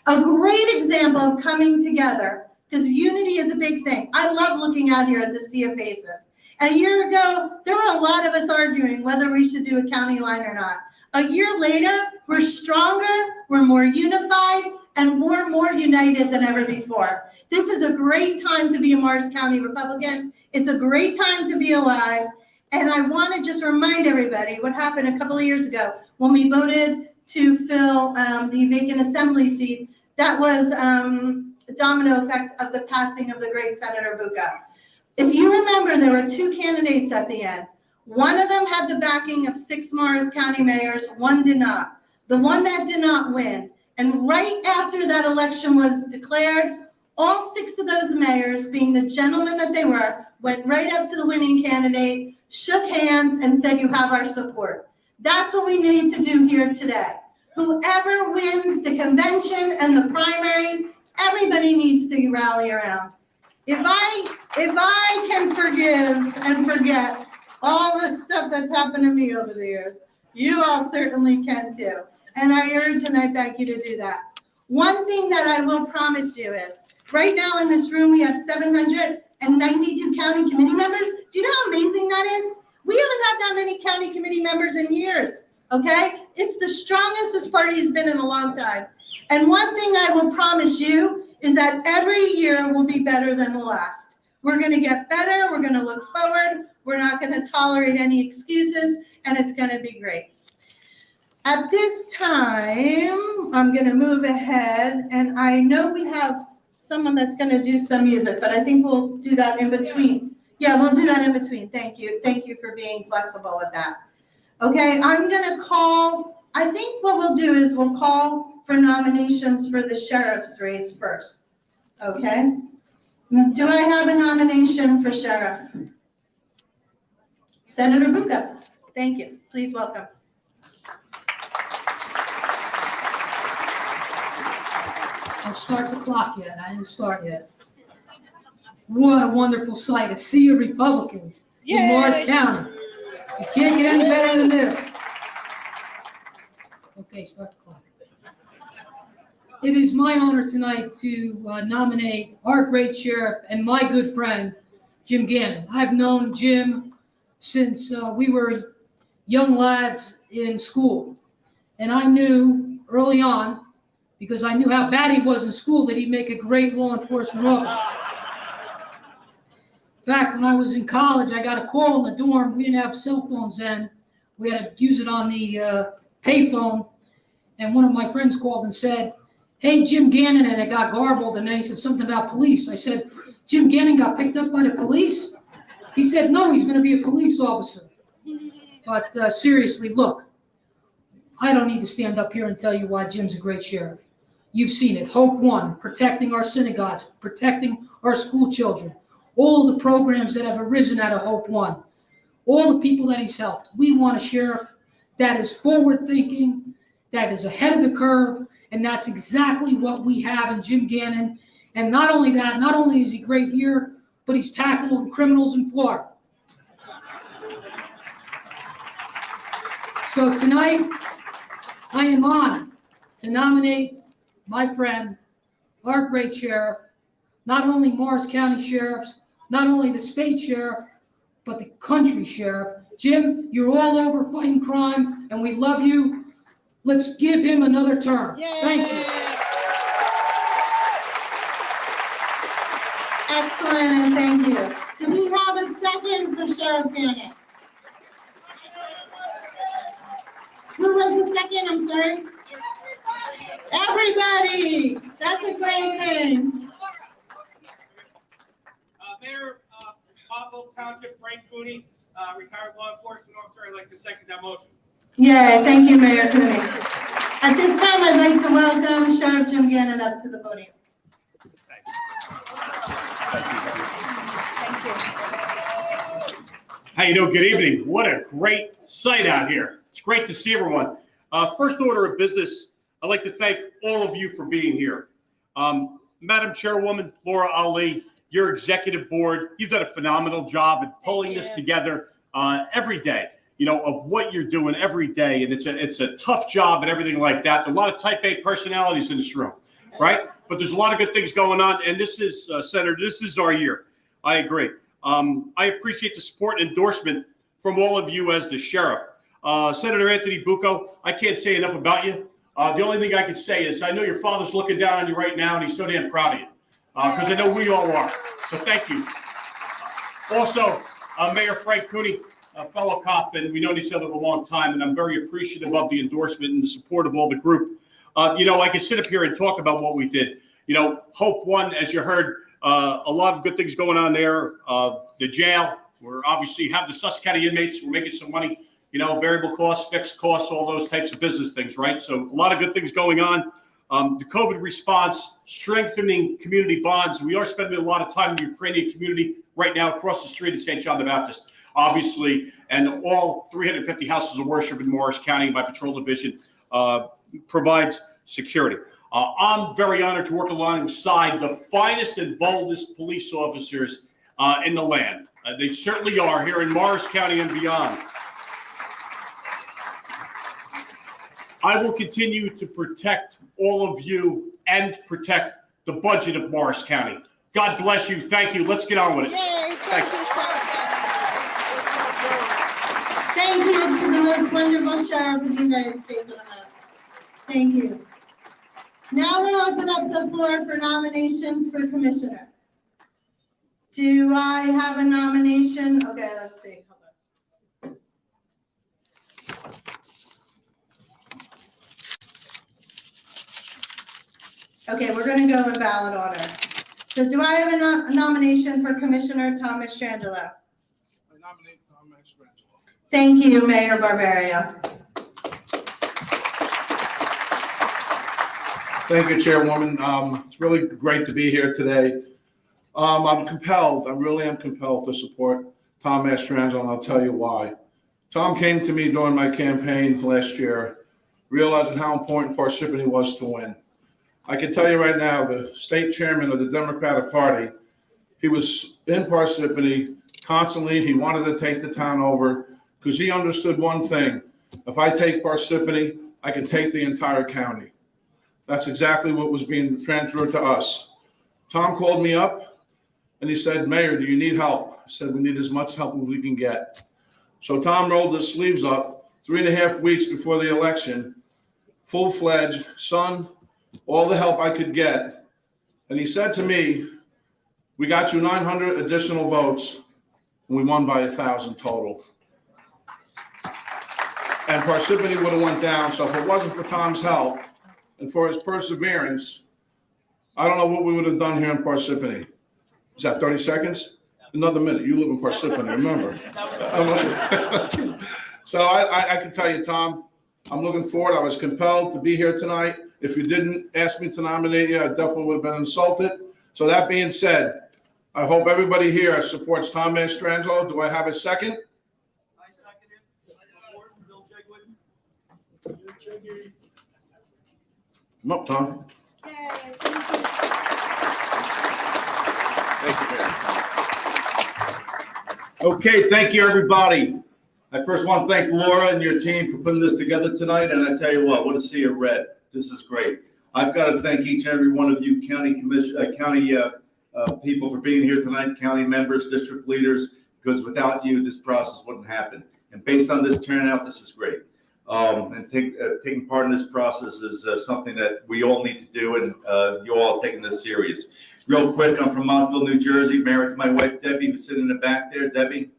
A great example of coming together, because unity is a big thing. I love looking out here at the sea of faces. And a year ago, there were a lot of us arguing whether we should do a county line or not. A year later, we're stronger, we're more unified, and we're more united than ever before. This is a great time to be a Morris County Republican. It's a great time to be alive. And I want to just remind everybody what happened a couple of years ago when we voted to fill the vacant assembly seat. That was a domino effect of the passing of the great Senator Bucco. If you remember, there were 2 candidates at the end. One of them had the backing of 6 Morris County mayors, one did not. The one that did not win. And right after that election was declared, all 6 of those mayors, being the gentlemen that they were, went right up to the winning candidate, shook hands, and said, "You have our support." That's what we need to do here today. Whoever wins the convention and the primary, everybody needs to rally around. If I can forgive and forget all the stuff that's happened to me over the years, you all certainly can too. And I urge and I beg you to do that. One thing that I will promise you is, right now in this room, we have 792 county committee members. Do you know how amazing that is? We haven't had that many county committee members in years, okay? It's the strongest this party has been in a long time. And one thing I will promise you is that every year will be better than the last. We're going to get better. We're going to look forward. We're not going to tolerate any excuses, and it's going to be great. At this time, I'm going to move ahead, and I know we have someone that's going to do some music, but I think we'll do that in between. Yeah, we'll do that in between. Thank you. Thank you for being flexible with that. Okay, I'm going to call, I think what we'll do is we'll call for nominations for the sheriff's race first. Okay? Do I have a nomination for sheriff? Senator Bucca. Thank you. Please welcome. I'll start the clock yet. I didn't start yet. What a wonderful sight, a sea of Republicans in Morris County. You can't get any better than this. Okay, start the clock. It is my honor tonight to nominate our great sheriff and my good friend, Jim Gannon. I've known Jim since we were young lads in school. And I knew early on, because I knew how bad he was in school, that he'd make a great law enforcement officer. In fact, when I was in college, I got a call in the dorm. We didn't have cell phones then. We had to use it on the payphone. And one of my friends called and said, "Hey, Jim Gannon," and it got garbled, and then he said something about police. I said, "Jim Gannon got picked up by the police?" He said, "No, he's going to be a police officer." But seriously, look, I don't need to stand up here and tell you why Jim's a great sheriff. You've seen it. Hope One, protecting our synagogues, protecting our school children, all the programs that have arisen out of Hope One, all the people that he's helped. We want a sheriff that is forward-thinking, that is ahead of the curve, and that's exactly what we have in Jim Gannon. And not only that, not only is he great here, but he's tackling criminals in Florida. So tonight, I am honored to nominate my friend, our great sheriff, not only Morris County sheriffs, not only the state sheriff, but the country sheriff. Jim, you're all over fighting crime, and we love you. Let's give him another term. Yay. Thank you. Excellent, thank you. Do we have a second for Sheriff Gannon? Who was the second? I'm sorry. Everybody. That's a great thing. Mayor, Popple Township, Frank Cooney, retired law enforcement officer. I'd like to second that motion. Yeah, thank you, Mayor Cooney. At this time, I'd like to welcome Sheriff Jim Gannon up to the podium. How you doing? Good evening. What a great sight out here. It's great to see everyone. First order of business, I'd like to thank all of you for being here. Madam Chairwoman Laura Ali, your executive board, you've done a phenomenal job at pulling this together every day, of what you're doing every day. And it's a tough job and everything like that. There are a lot of type A personalities in this room, right? But there's a lot of good things going on. And this is, Senator, this is our year. I agree. I appreciate the support and endorsement from all of you as the sheriff. Senator Anthony Bucco, I can't say enough about you. The only thing I can say is I know your father's looking down on you right now, and he's so damn proud of you, because I know we all are. So thank you. Also, Mayor Frank Cooney, a fellow cop, and we've known each other a long time, and I'm very appreciative of the endorsement and the support of all the group. I could sit up here and talk about what we did. Hope One, as you heard, a lot of good things going on there. The jail, we're obviously have the Sussex County inmates. We're making some money, variable costs, fixed costs, all those types of business things, right? So a lot of good things going on. The COVID response, strengthening community bonds. We are spending a lot of time in the Ukrainian community right now across the street at St. John the Baptist, obviously, and all 350 houses of worship in Morris County, my patrol division provides security. I'm very honored to work alongside the finest and boldest police officers in the land. They certainly are here in Morris County and beyond. I will continue to protect all of you and protect the budget of Morris County. God bless you. Thank you. Let's get on with it. Yay, thank you, Thank you to the most wonderful sheriff of the United States of America. Thank you. Now we'll open up the floor for nominations for commissioner. Do I have a nomination? Okay, let's see. Hold on. Okay, we're going to go in ballot order. So do I have a nomination for Commissioner Tom Mastrangelo? I nominate Tom Mastrangelo. Thank you, Mayor Barbaria. Thank you, Chairwoman. It's really great to be here today. I'm compelled, I really am compelled to support Tom Mastrangelo, and I'll tell you why. Tom came to me during my campaign last year, realizing how important Parsippany was to win. I can tell you right now, the state chairman of the Democratic Party, he was in Parsippany constantly. He wanted to take the town over because he understood one thing. If I take Parsippany, I can take the entire county. That's exactly what was being transferred to us. Tom called me up and he said, Mayor, do you need help? I said, we need as much help as we can get. So Tom rolled his sleeves up 3.5 weeks before the election, full-fledged, son, all the help I could get. And he said to me, we got you 900 additional votes, and we won by 1,000 total. And Parsippany would have went down. So if it wasn't for Tom's help and for his perseverance, I don't know what we would have done here in Parsippany. Is that 30 seconds? Another minute. You live in Parsippany, remember. So I can tell you, Tom, I'm looking forward. I was compelled to be here tonight. If you didn't ask me to nominate you, I definitely would have been insulted. So that being said, I hope everybody here supports Tom Mastrangelo. Do I have a second? I second it. Bill Jigley. Come up, Tom. Thank you, Mayor. Okay, thank you, everybody. I first want to thank Laura and your team for putting this together tonight, and I tell you what a sea of red. This is great. I've got to thank each and every one of you county people for being here tonight, county members, district leaders, because without you, this process wouldn't happen. And based on this turnout, this is great. And taking part in this process is something that we all need to do, and you all are taking this serious. Real quick, I'm from Montville, New Jersey, married to my wife, Debbie, who's sitting in the back there. Debbie?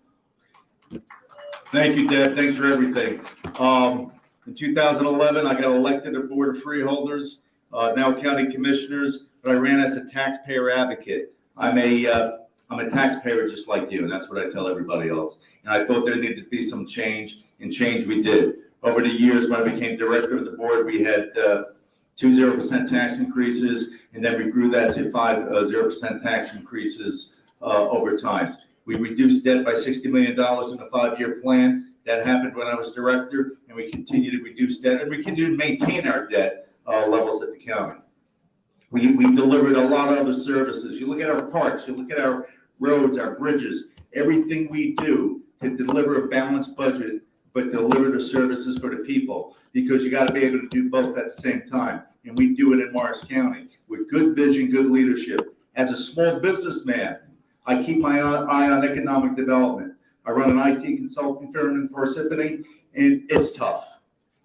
Thank you, Deb. Thanks for everything. In 2011, I got elected to Board of Freeholders, now county commissioners, but I ran as a taxpayer advocate. I'm a taxpayer just like you, and that's what I tell everybody else. And I thought there needed to be some change, and change we did. Over the years, when I became director of the board, we had 2 0% tax increases, and then we grew that to 5 0% tax increases over time. We reduced debt by $60 million in a 5-year plan. That happened when I was director, and we continue to reduce debt, and we continue to maintain our debt levels at the county. We delivered a lot of other services. You look at our parks, you look at our roads, our bridges, everything we do to deliver a balanced budget, but deliver the services for the people, because you got to be able to do both at the same time. And we do it in Morris County with good vision, good leadership. As a small businessman, I keep my eye on economic development. I run an IT consulting firm in Parsippany, and it's tough,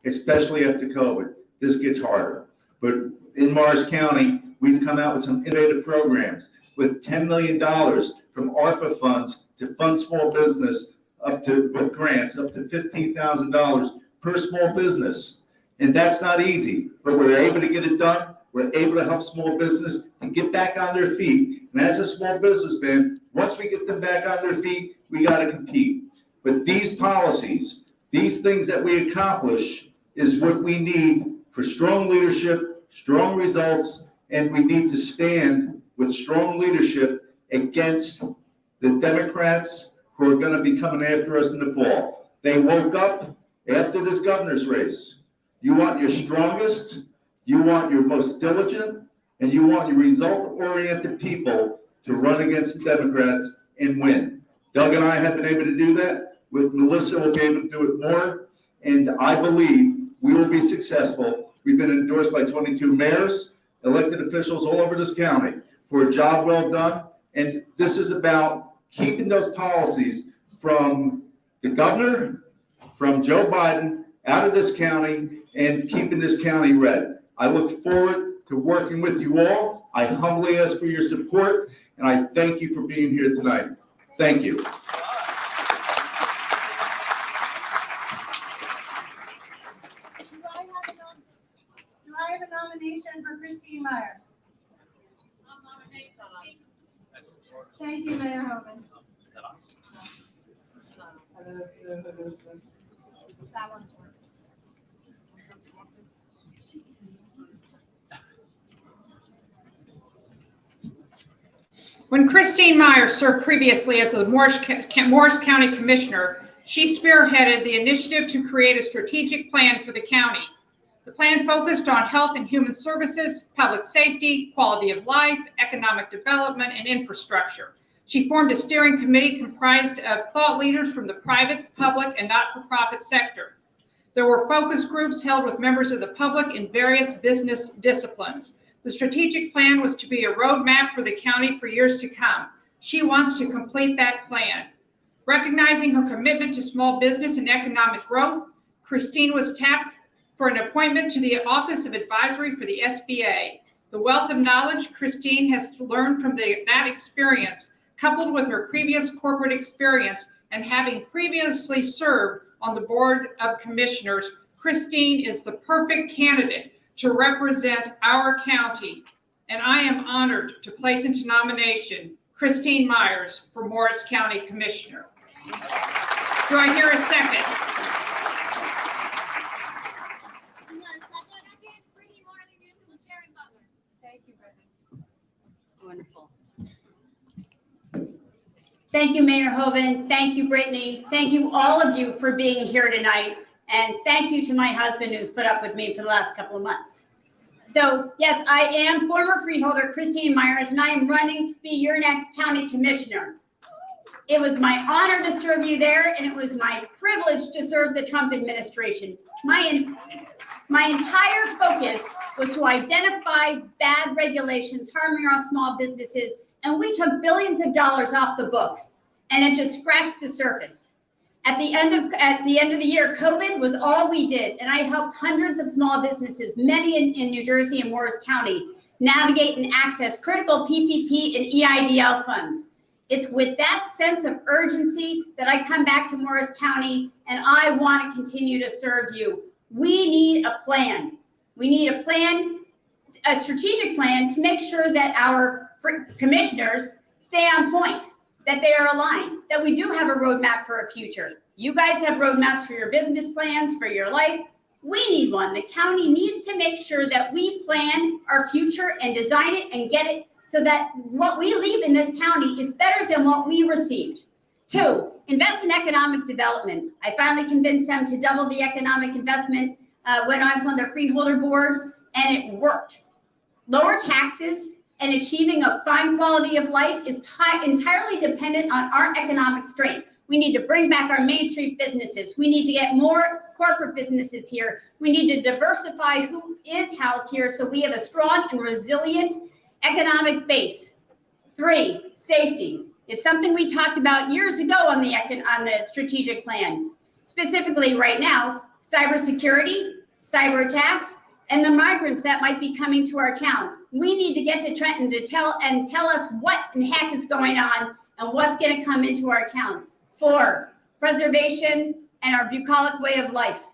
especially after COVID. This gets harder. But in Morris County, we've come out with some innovative programs with $10 million from ARPA funds to fund small business with grants up to $15,000 per small business. And that's not easy, but we're able to get it done. We're able to help small business and get back on their feet. And as a small businessman, once we get them back on their feet, we got to compete. But these policies, these things that we accomplish is what we need for strong leadership, strong results, and we need to stand with strong leadership against the Democrats who are going to be coming after us in the fall. They woke up after this governor's race. You want your strongest, you want your most diligent, and you want your result-oriented people to run against the Democrats and win. Doug and I have been able to do that. With Melissa, we'll be able to do it more. And I believe we will be successful. We've been endorsed by 22 mayors, elected officials all over this county for a job well done. And this is about keeping those policies from the governor, from Joe Biden, out of this county and keeping this county red. I look forward to working with you all. I humbly ask for your support. And I thank you for being here tonight. Thank you. Do I have a nomination for Christine Myers? Thank you, Mayor Hogan. That one. When Christine Myers served previously as the Morris County Commissioner, she spearheaded the initiative to create a strategic plan for the county. The plan focused on health and human services, public safety, quality of life, economic development, and infrastructure. She formed a steering committee comprised of thought leaders from the private, public, and not-for-profit sector. There were focus groups held with members of the public in various business disciplines. The strategic plan was to be a roadmap for the county for years to come. She wants to complete that plan. Recognizing her commitment to small business and economic growth, Christine was tapped for an appointment to the Office of Advisory for the SBA. The wealth of knowledge Christine has learned from that experience, coupled with her previous corporate experience and having previously served on the Board of Commissioners, Christine is the perfect candidate to represent our county, and I am honored to place into nomination Christine Myers for Morris County Commissioner. Do I hear a second? Thank you, Brittany. Wonderful. Thank you, Mayor Hoven. Thank you, Brittany. Thank you, all of you, for being here tonight. And thank you to my husband who's put up with me for the last couple of months. So yes, I am former freeholder Christine Myers, and I am running to be your next county commissioner. It was my honor to serve you there, and it was my privilege to serve the Trump administration. My entire focus was to identify bad regulations harming our small businesses, and we took billions of dollars off the books, and it just scratched the surface. At the end of the year, COVID was all we did, and I helped hundreds of small businesses, many in New Jersey and Morris County, navigate and access critical PPP and EIDL funds. It's with that sense of urgency that I come back to Morris County, and I want to continue to serve you. We need a plan. We need a plan, a strategic plan to make sure that our commissioners stay on point, that they are aligned, that we do have a roadmap for a future. You guys have roadmaps for your business plans, for your life. We need one. The county needs to make sure that we plan our future and design it and get it so that what we leave in this county is better than what we received. 2, invest in economic development. I finally convinced them to double the economic investment when I was on their freeholder board, and it worked. Lower taxes and achieving a fine quality of life is entirely dependent on our economic strength. We need to bring back our Main Street businesses. We need to get more corporate businesses here. We need to diversify who is housed here so we have a strong and resilient economic base. 3, safety. It's something we talked about years ago on the strategic plan. Specifically right now, cybersecurity, cyber attacks, and the migrants that might be coming to our town. We need to get to Trenton to tell us what in heck is going on and what's going to come into our town. 4, preservation and our bucolic way of life.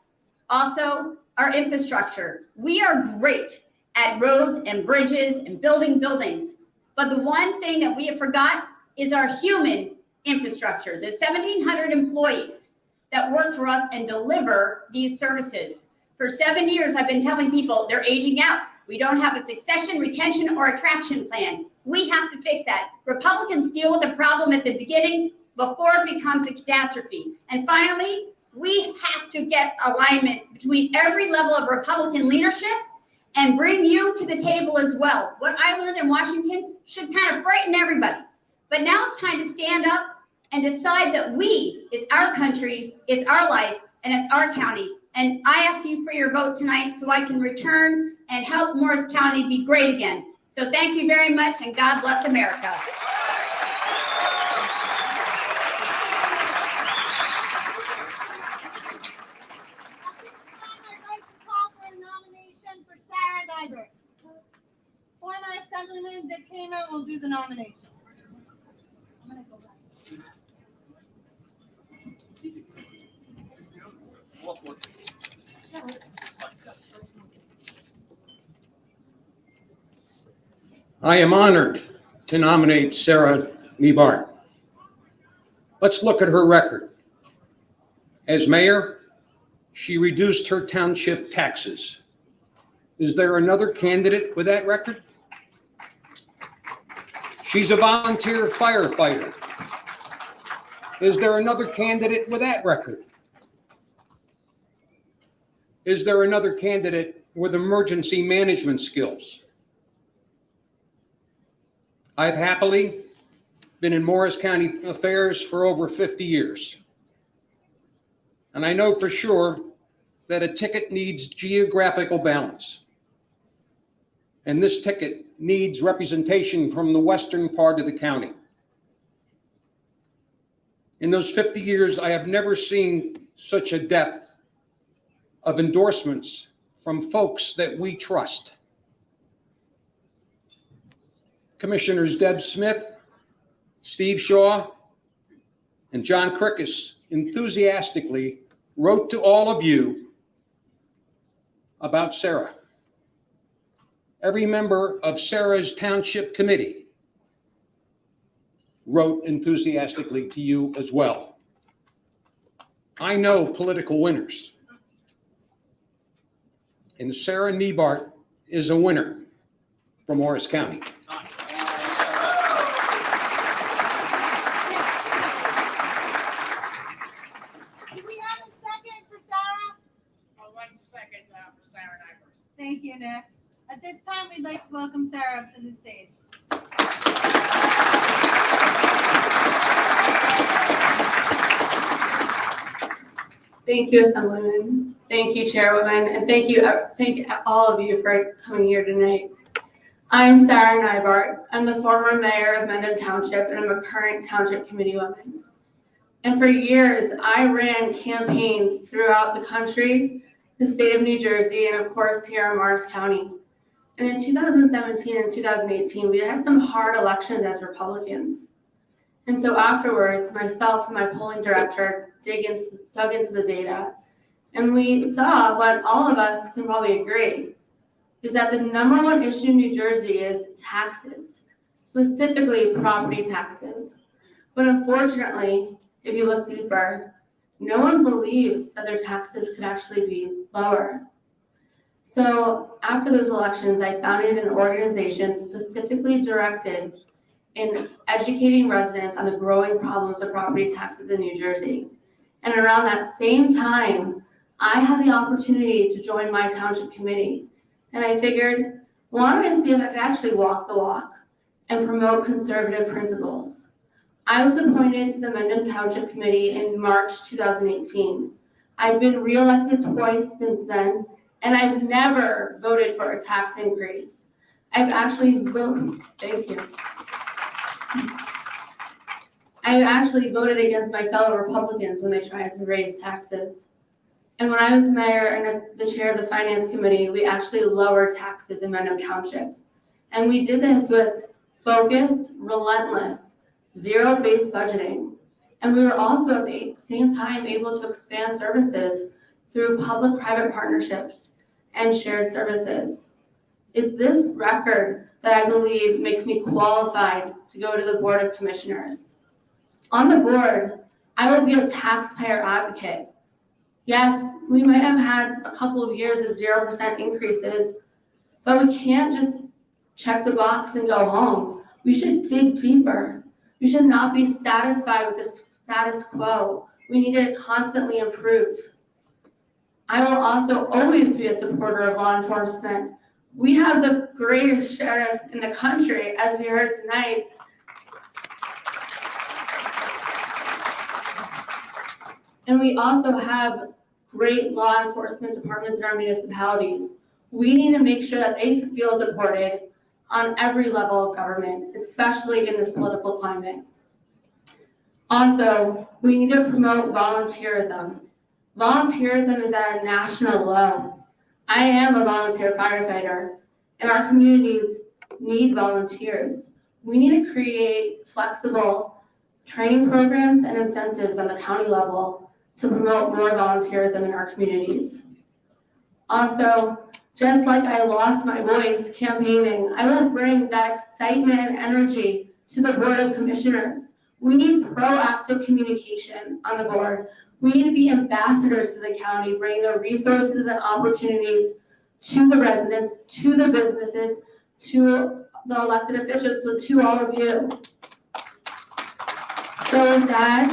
Also, our infrastructure. We are great at roads and bridges and building buildings. But the one thing that we have forgot is our human infrastructure, the 1,700 employees that work for us and deliver these services. For 7 years, I've been telling people they're aging out. We don't have a succession, retention, or attraction plan. We have to fix that. Republicans deal with the problem at the beginning before it becomes a catastrophe. And finally, we have to get alignment between every level of Republican leadership and bring you to the table as well. What I learned in Washington should kind of frighten everybody. But now it's time to stand up and decide that it's our country, it's our life, and it's our county. And I ask you for your vote tonight so I can return and help Morris County be great again. So thank you very much, and God bless America. Nybart. Former Assemblyman Dick Kano will do the nomination. I am honored to nominate Sarah Nybart. Let's look at her record. As mayor, she reduced her township taxes. Is there another candidate with that record? She's a volunteer firefighter. Is there another candidate with that record? Is there another candidate with emergency management skills? I've happily been in Morris County affairs for over 50 years. And I know for sure that a ticket needs geographical balance. And this ticket needs representation from the western part of the county. In those 50 years, I have never seen such a depth of endorsements from folks that we trust. Commissioners Deb Smith, Steve Shaw, and John Crickus enthusiastically wrote to all of you about Sarah. Every member of Sarah's Township Committee wrote enthusiastically to you as well. I know political winners, and Sarah Nybart is a winner from Morris County. Thank you, Nick. At this time, we'd like to welcome Sarah up to the stage. Thank you, Assemblyman. Thank you, Chairwoman, and thank you all of you for coming here tonight. I'm Sarah Nybart. I'm the former mayor of Mendham Township, and I'm a current Township Committee woman. And for years, I ran campaigns throughout the country, the state of New Jersey, and of course here in Morris County. And in 2017 and 2018, we had some hard elections as Republicans. And so afterwards, myself and my polling director dug into the data, and we saw what all of us can probably agree, is that the number one issue in New Jersey is taxes, specifically property taxes. But unfortunately, if you look deeper, no one believes that their taxes could actually be lower. So after those elections, I founded an organization specifically directed in educating residents on the growing problems of property taxes in New Jersey. And around that same time, I had the opportunity to join my township committee. And I figured, why don't I see if I could actually walk the walk and promote conservative principles? I was appointed to the Mendham Township Committee in March 2018. I've been reelected twice since then, and I've never voted for a tax increase. I've actually voted against my fellow Republicans when they tried to raise taxes. And when I was mayor and the chair of the Finance Committee, we actually lowered taxes in Mendham Township. And we did this with focused, relentless, zero-based budgeting. And we were also at the same time able to expand services through public-private partnerships and shared services. It's this record that I believe makes me qualified to go to the Board of Commissioners. On the board, I will be a taxpayer advocate. Yes, we might have had a couple of years of 0% increases, but we can't just check the box and go home. We should dig deeper. We should not be satisfied with the status quo. We need to constantly improve. I will also always be a supporter of law enforcement. We have the greatest sheriff in the country, as we heard tonight. And we also have great law enforcement departments in our municipalities. We need to make sure that they feel supported on every level of government, especially in this political climate. Also, we need to promote volunteerism. Volunteerism is at a national low. I am a volunteer firefighter, and our communities need volunteers. We need to create flexible training programs, and incentives on the county level to promote more volunteerism in our communities. Also, just like I lost my voice campaigning, I will bring that excitement and energy to the Board of Commissioners. We need proactive communication on the board. We need to be ambassadors to the county, bringing the resources and opportunities to the residents, to the businesses, to the elected officials, so to all of you. So with that,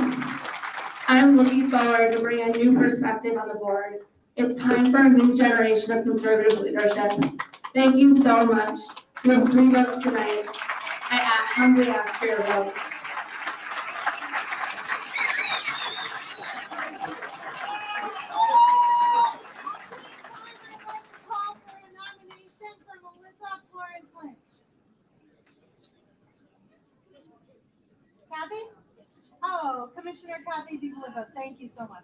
I'm looking forward to bringing a new perspective on the board. It's time for a new generation of conservative leadership. Thank you so much. We have 3 votes tonight. I humbly ask for your vote. Kathy? Oh, Commissioner Kathy DeLiva, thank you so much.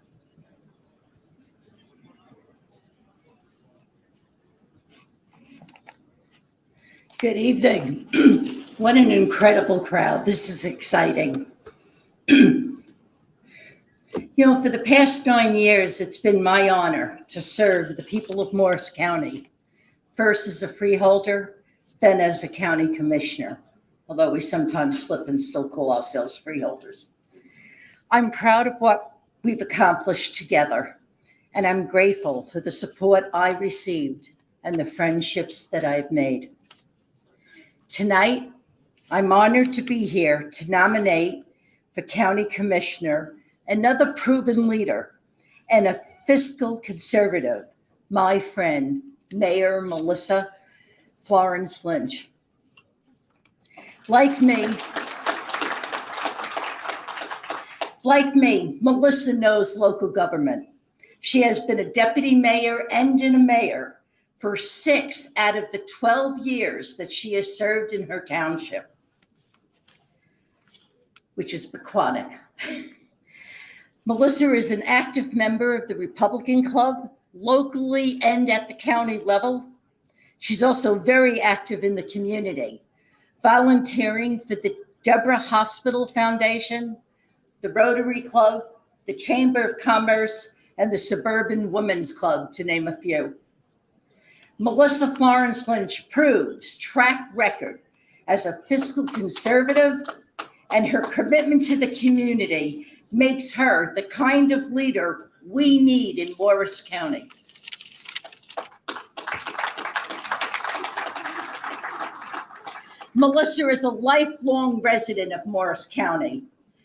Good evening. What an incredible crowd. This is exciting. For the past 9 years, it's been my honor to serve the people of Morris County, first as a freeholder, then as a county commissioner, although we sometimes slip and still call ourselves freeholders. I'm proud of what we've accomplished together, and I'm grateful for the support I received and the friendships that I've made. Tonight, I'm honored to be here to nominate for county commissioner another proven leader and a fiscal conservative, my friend, Mayor Melissa Florence Lynch. Like me, Melissa knows local government. She has been a deputy mayor and a mayor for 6 out of the 12 years that she has served in her township, which is Pequannock. Melissa is an active member of the Republican Club, locally and at the county level. She's also very active in the community, volunteering for the Deborah Hospital Foundation, the Rotary Club, the Chamber of Commerce, and the Suburban Women's Club, to name a few. Melissa Florence Lynch proves track record as a fiscal conservative, and her commitment to the community makes her the kind of leader we need in Morris County. Melissa is a lifelong resident of Morris County,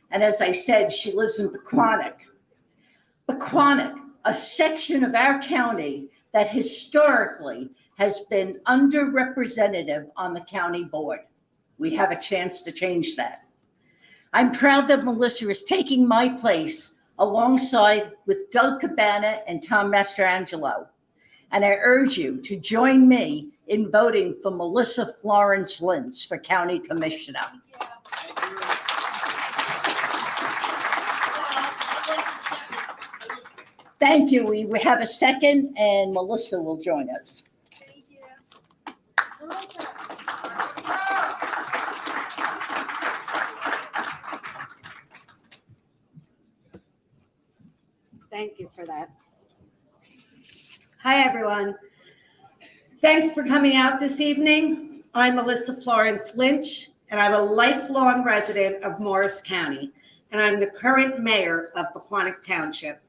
and as I said, she lives in Pequannock. Pequannock, a section of our county that historically has been underrepresented on the county board. We have a chance to change that. I'm proud that Melissa is taking my place alongside with Doug Cabana and Tom Mastrangelo. And I urge you to join me in voting for Melissa Florence Lynch for County Commissioner. Thank you. We have a second, and Melissa will join us. Thank you. Thank you for that. Hi, everyone. Thanks for coming out this evening. I'm Melissa Florence Lynch, and I'm a lifelong resident of Morris County, and I'm the current mayor of Pequannock Township.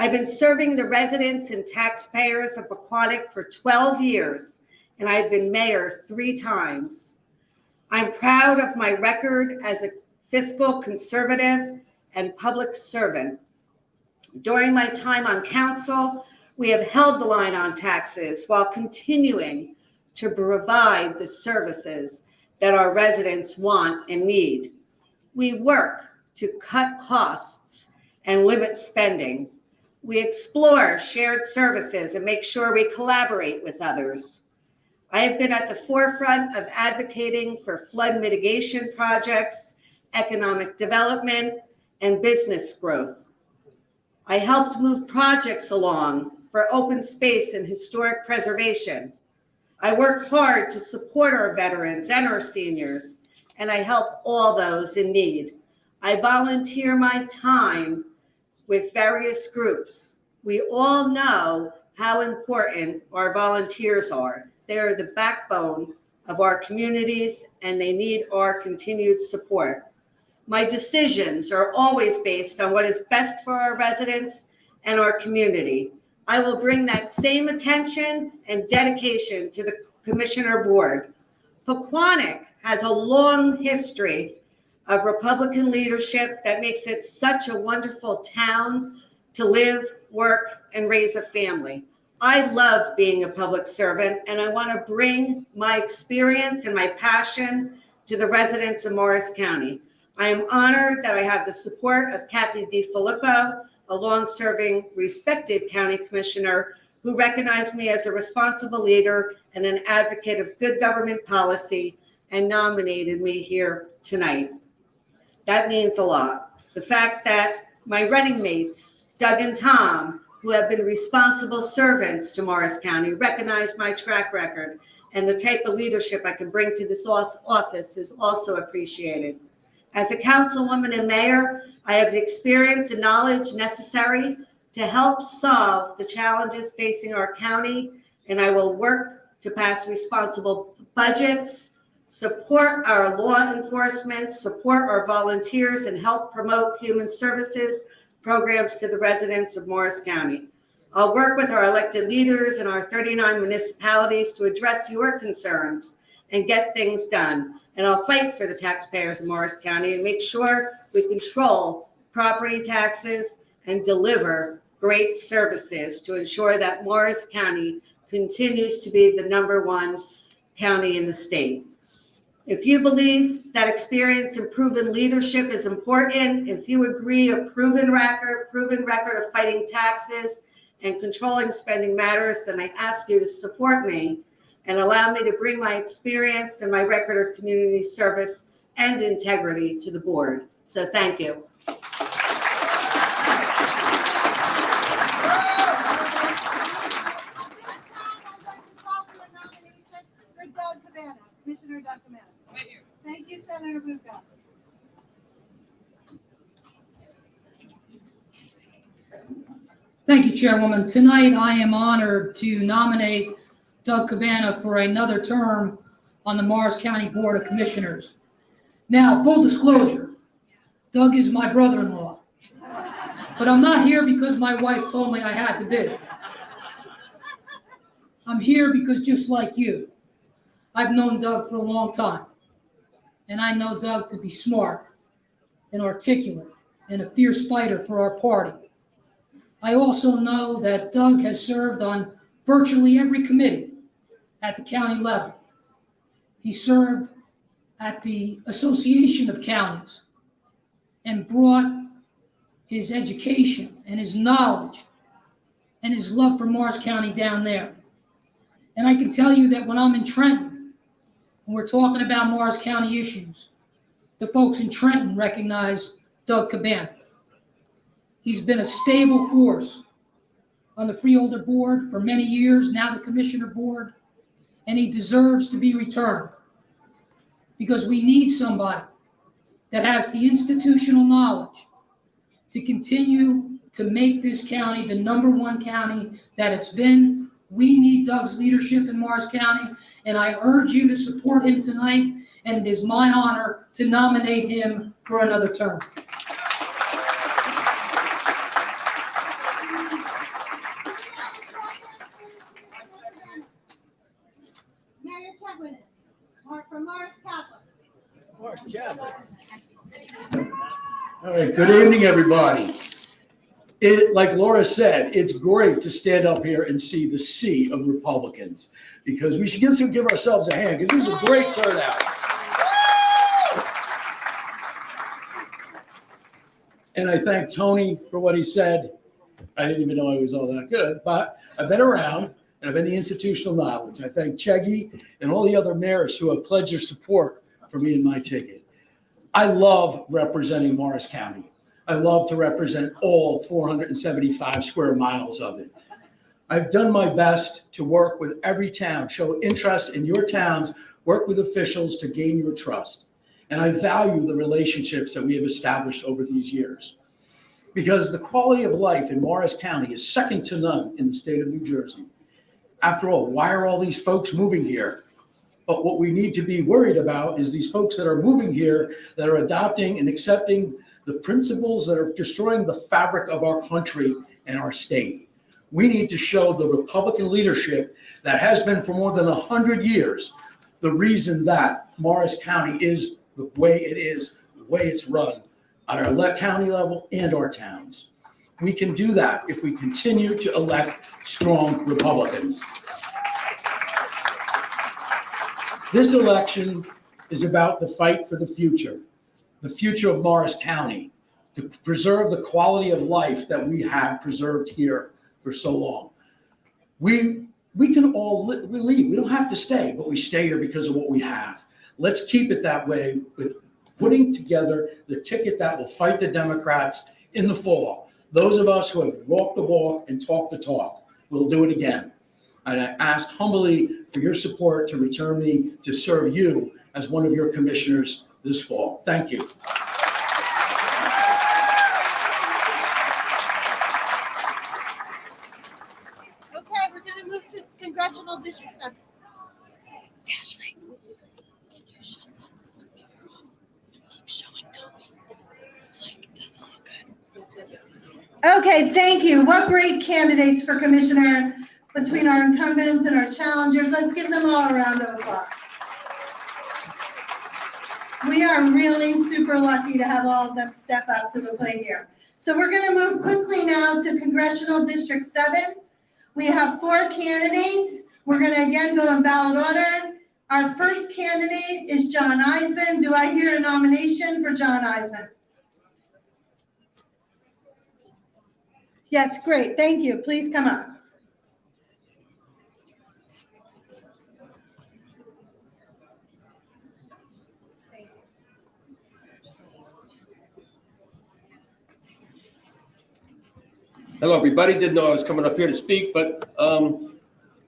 I've been serving the residents and taxpayers of Pequannock for 12 years, and I've been mayor 3 times. I'm proud of my record as a fiscal conservative and public servant. During my time on council, we have held the line on taxes while continuing to provide the services that our residents want and need. We work to cut costs and limit spending. We explore shared services and make sure we collaborate with others. I have been at the forefront of advocating for flood mitigation projects, economic development, and business growth. I helped move projects along for open space and historic preservation. I work hard to support our veterans and our seniors, and I help all those in need. I volunteer my time with various groups. We all know how important our volunteers are. They are the backbone of our communities and they need our continued support. My decisions are always based on what is best for our residents and our community. I will bring that same attention and dedication to the Commissioner Board. Pequannock has a long history of Republican leadership that makes it such a wonderful town to live, work, and raise a family. I love being a public servant, and I want to bring my experience and my passion to the residents of Morris County. I am honored that I have the support of Kathy DiFilippo, a long-serving, respected county commissioner who recognized me as a responsible leader and an advocate of good government policy and nominated me here tonight. That means a lot. The fact that my running mates, Doug and Tom, who have been responsible servants to Morris County, recognize my track record and the type of leadership I can bring to this office is also appreciated. As a councilwoman and mayor, I have the experience and knowledge necessary to help solve the challenges facing our county, and I will work to pass responsible budgets, support our law enforcement, support our volunteers, and help promote human services programs to the residents of Morris County. I'll work with our elected leaders in our 39 municipalities to address your concerns and get things done. And I'll fight for the taxpayers of Morris County and make sure we control property taxes and deliver great services to ensure that Morris County continues to be the #1 county in the state. If you believe that experience and proven leadership is important, if you agree a proven record of fighting taxes and controlling spending matters, then I ask you to support me and allow me to bring my experience and my record of community service and integrity to the board. So thank you. Commissioner Doug Cabana. Thank you, Senator Bucco. Thank you, Chairwoman. Tonight, I am honored to nominate Doug Cabana for another term on the Morris County Board of Commissioners. Now, full disclosure, Doug is my brother-in-law, but I'm not here because my wife told me I had to be. I'm here because just like you, I've known Doug for a long time, and I know Doug to be smart and articulate and a fierce fighter for our party. I also know that Doug has served on virtually every committee at the county level. He served at the Association of Counties and brought his education and his knowledge and his love for Morris County down there. And I can tell you that when I'm in Trenton, and we're talking about Morris County issues, the folks in Trenton recognize Doug Cabana. He's been a stable force on the Freeholder Board for many years, now the Commissioner Board, and he deserves to be returned because we need somebody that has the institutional knowledge to continue to make this county the #1 county that it's been. We need Doug's leadership in Morris County, and I urge you to support him tonight, and it is my honor to nominate him for another term. Mayor Chapman, from Morris Catholic. Morris Catholic. All right, good evening, everybody. Like Laura said, it's great to stand up here and see the sea of Republicans because we should give ourselves a hand because this is a great turnout. And I thank Tony for what he said. I didn't even know I was all that good, but I've been around and I've been the institutional knowledge. I thank Cheggy and all the other mayors who have pledged their support for me and my ticket. I love representing Morris County. I love to represent all 475 square miles of it. I've done my best to work with every town, show interest in your towns, work with officials to gain your trust. And I value the relationships that we have established over these years. Because the quality of life in Morris County is second to none in the state of New Jersey. After all, why are all these folks moving here? But what we need to be worried about is these folks that are moving here, that are adopting and accepting the principles that are destroying the fabric of our country and our state. We need to show the Republican leadership that has been for more than 100 years the reason that Morris County is the way it is, the way it's run on our county level and our towns. We can do that if we continue to elect strong Republicans. This election is about the fight for the future of Morris County, to preserve the quality of life that we have preserved here for so long. We can all leave. We don't have to stay, but we stay here because of what we have. Let's keep it that way with putting together the ticket that will fight the Democrats in the fall. Those of us who have walked the walk and talked the talk will do it again. And I ask humbly for your support to return me to serve you as one of your commissioners this fall. Thank you. Okay, we're going to move to Congressional District 7. Ashley, can you shut that computer off? Keep showing Toby. It's like, it doesn't look good. Okay, thank you. What great candidates for commissioner between our incumbents and our challengers. Let's give them all a round of applause. We are really super lucky to have all of them step up to the plate here. So we're going to move quickly now to Congressional District 7. We have 4 candidates. We're going to again go in ballot order. Our first candidate is John Eisen. Do I hear a nomination for John Eisen? Yes, great. Thank you. Please come up. Hello, everybody. Didn't know I was coming up here to speak, but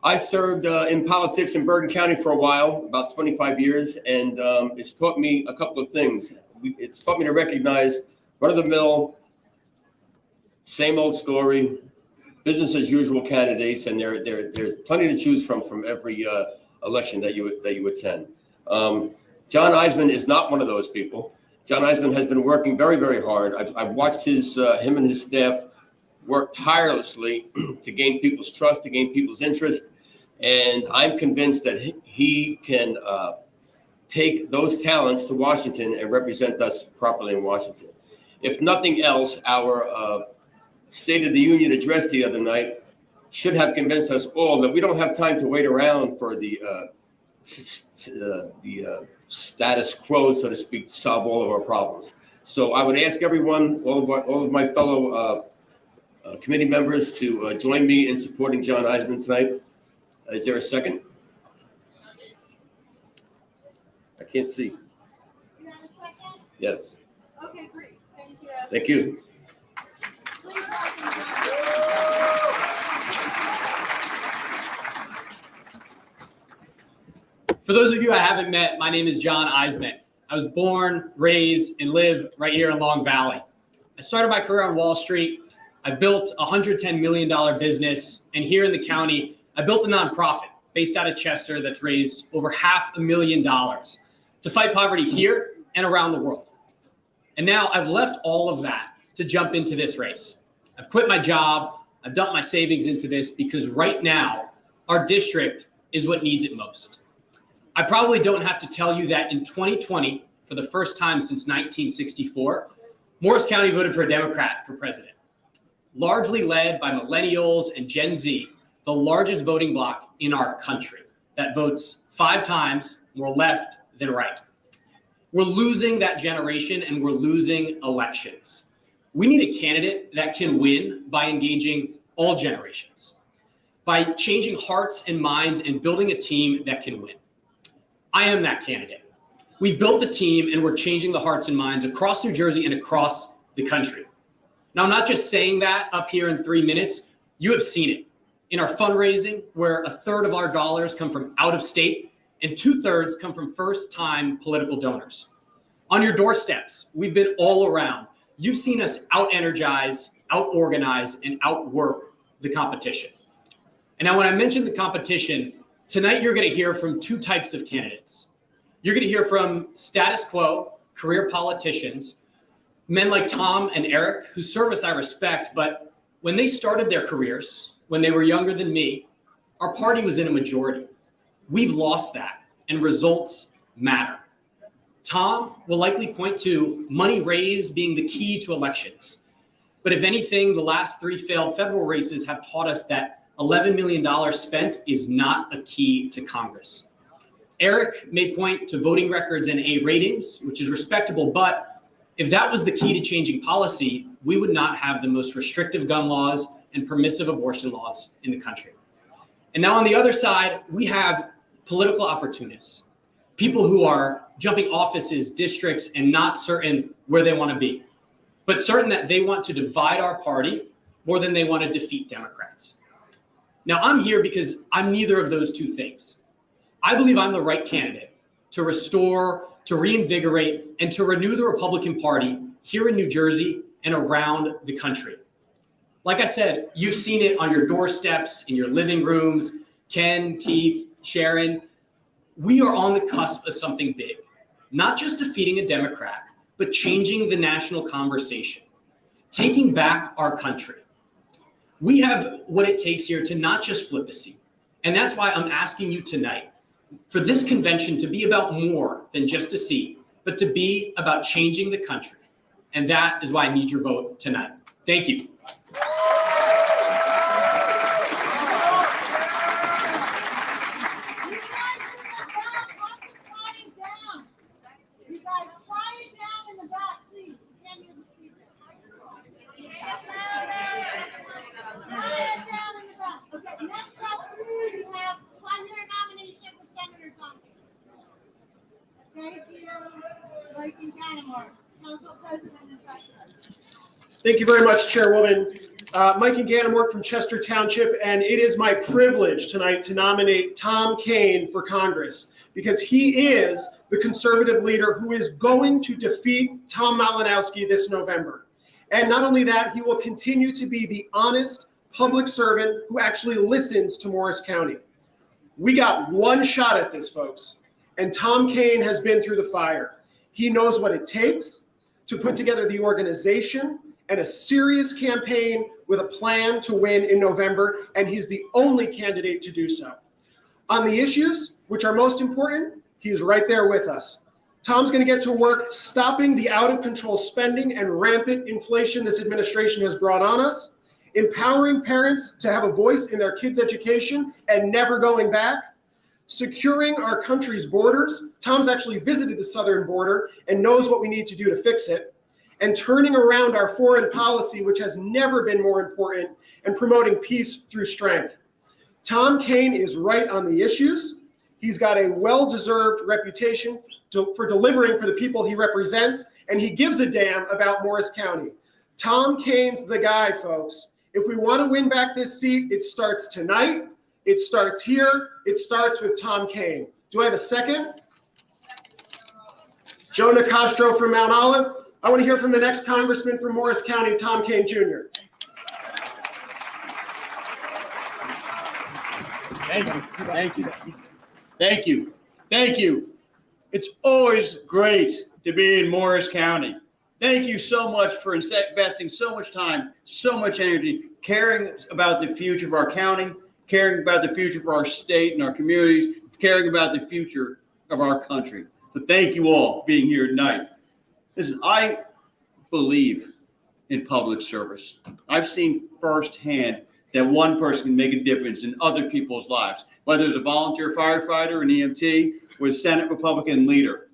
I served in politics in Bergen County for a while, about 25 years, and it's taught me a couple of things. It's taught me to recognize run-of-the-mill, same old story, business as usual candidates, and there's plenty to choose from every election that you attend. John Eisen is not one of those people. John Eisen has been working very, very hard. I've watched him and his staff work tirelessly to gain people's trust, to gain people's interest, and I'm convinced that he can take those talents to Washington and represent us properly in Washington. If nothing else, our State of the Union address the other night should have convinced us all that we don't have time to wait around for the status quo, so to speak, to solve all of our problems. So I would ask everyone, all of my fellow committee members, to join me in supporting John Eisen tonight. Is there a second? I can't see. Yes. Okay, great. Thank you. Thank you. For those of you I haven't met, my name is John Eisen. I was born, raised, and live right here in Long Valley. I started my career on Wall Street. I built a $110 million business, and here in the county, I built a nonprofit based out of Chester that's raised over $500,000 to fight poverty here and around the world. And now I've left all of that to jump into this race. I've quit my job. I've dumped my savings into this because right now, our district is what needs it most. I probably don't have to tell you that in 2020, for the first time since 1964, Morris County voted for a Democrat for president. Largely led by millennials and Gen Z, the largest voting bloc in our country that votes 5 times more left than right. We're losing that generation and we're losing elections. We need a candidate that can win by engaging all generations, by changing hearts and minds and building a team that can win. I am that candidate. We've built the team and we're changing the hearts and minds across New Jersey and across the country. Now, I'm not just saying that up here in 3 minutes. You have seen it in our fundraising, where 1/3 of our dollars come from out of state and 2/3 come from first-time political donors. On your doorsteps, we've been all around. You've seen us out-energize, out-organize, and outwork the competition. And now when I mention the competition, tonight you're going to hear from two types of candidates. You're going to hear from status quo, career politicians, men like Tom and Eric, whose service I respect, but when they started their careers, when they were younger than me, our party was in a majority. We've lost that, and results matter. Tom will likely point to money raised being the key to elections. But if anything, the last 3 failed federal races have taught us that $11 million spent is not a key to Congress. Eric may point to voting records and A ratings, which is respectable, but if that was the key to changing policy, we would not have the most restrictive gun laws and permissive abortion laws in the country. And now on the other side, we have political opportunists, people who are jumping offices, districts, and not certain where they want to be, but certain that they want to divide our party more than they want to defeat Democrats. Now, I'm here because I'm neither of those two things. I believe I'm the right candidate to restore, to reinvigorate, and to renew the Republican Party here in New Jersey and around the country. Like I said, you've seen it on your doorsteps, in your living rooms, Ken, Keith, Sharon. We are on the cusp of something big, not just defeating a Democrat, but changing the national conversation, taking back our country. We have what it takes here to not just flip a seat. And that's why I'm asking you tonight for this convention to be about more than just a seat, but to be about changing the country. And that is why I need your vote tonight. Thank you. Thank you very much, Chairwoman. Mike and Gannon from Chester Township, and it is my privilege tonight to nominate Tom Kane for Congress because he is the conservative leader who is going to defeat Tom Malinowski this November. And not only that, he will continue to be the honest public servant who actually listens to Morris County. We got one shot at this, folks, and Tom Kane has been through the fire. He knows what it takes to put together the organization and a serious campaign with a plan to win in November, and he's the only candidate to do so. On the issues which are most important, he's right there with us. Tom's going to get to work stopping the out-of-control spending and rampant inflation this administration has brought on us, empowering parents to have a voice in their kids' education and never going back, securing our country's borders. Tom's actually visited the southern border and knows what we need to do to fix it, and turning around our foreign policy, which has never been more important, and promoting peace through strength. Tom Kane is right on the issues. He's got a well-deserved reputation for delivering for the people he represents, and he gives a damn about Morris County. Tom Kane's the guy, folks. If we want to win back this seat, it starts tonight. It starts here. It starts with Tom Kane. Do I have a second? Joe Nicastro from Mount Olive. I want to hear from the next congressman from Morris County, Tom Kane Jr. Thank you. Thank you. Thank you. Thank you. It's always great to be in Morris County. Thank you so much for investing so much time, so much energy, caring about the future of our county, caring about the future of our state and our communities, caring about the future of our country. But thank you all for being here tonight. Listen, I believe in public service. I've seen firsthand that one person can make a difference in other people's lives, whether it's a volunteer firefighter, an EMT, or a Senate Republican leader.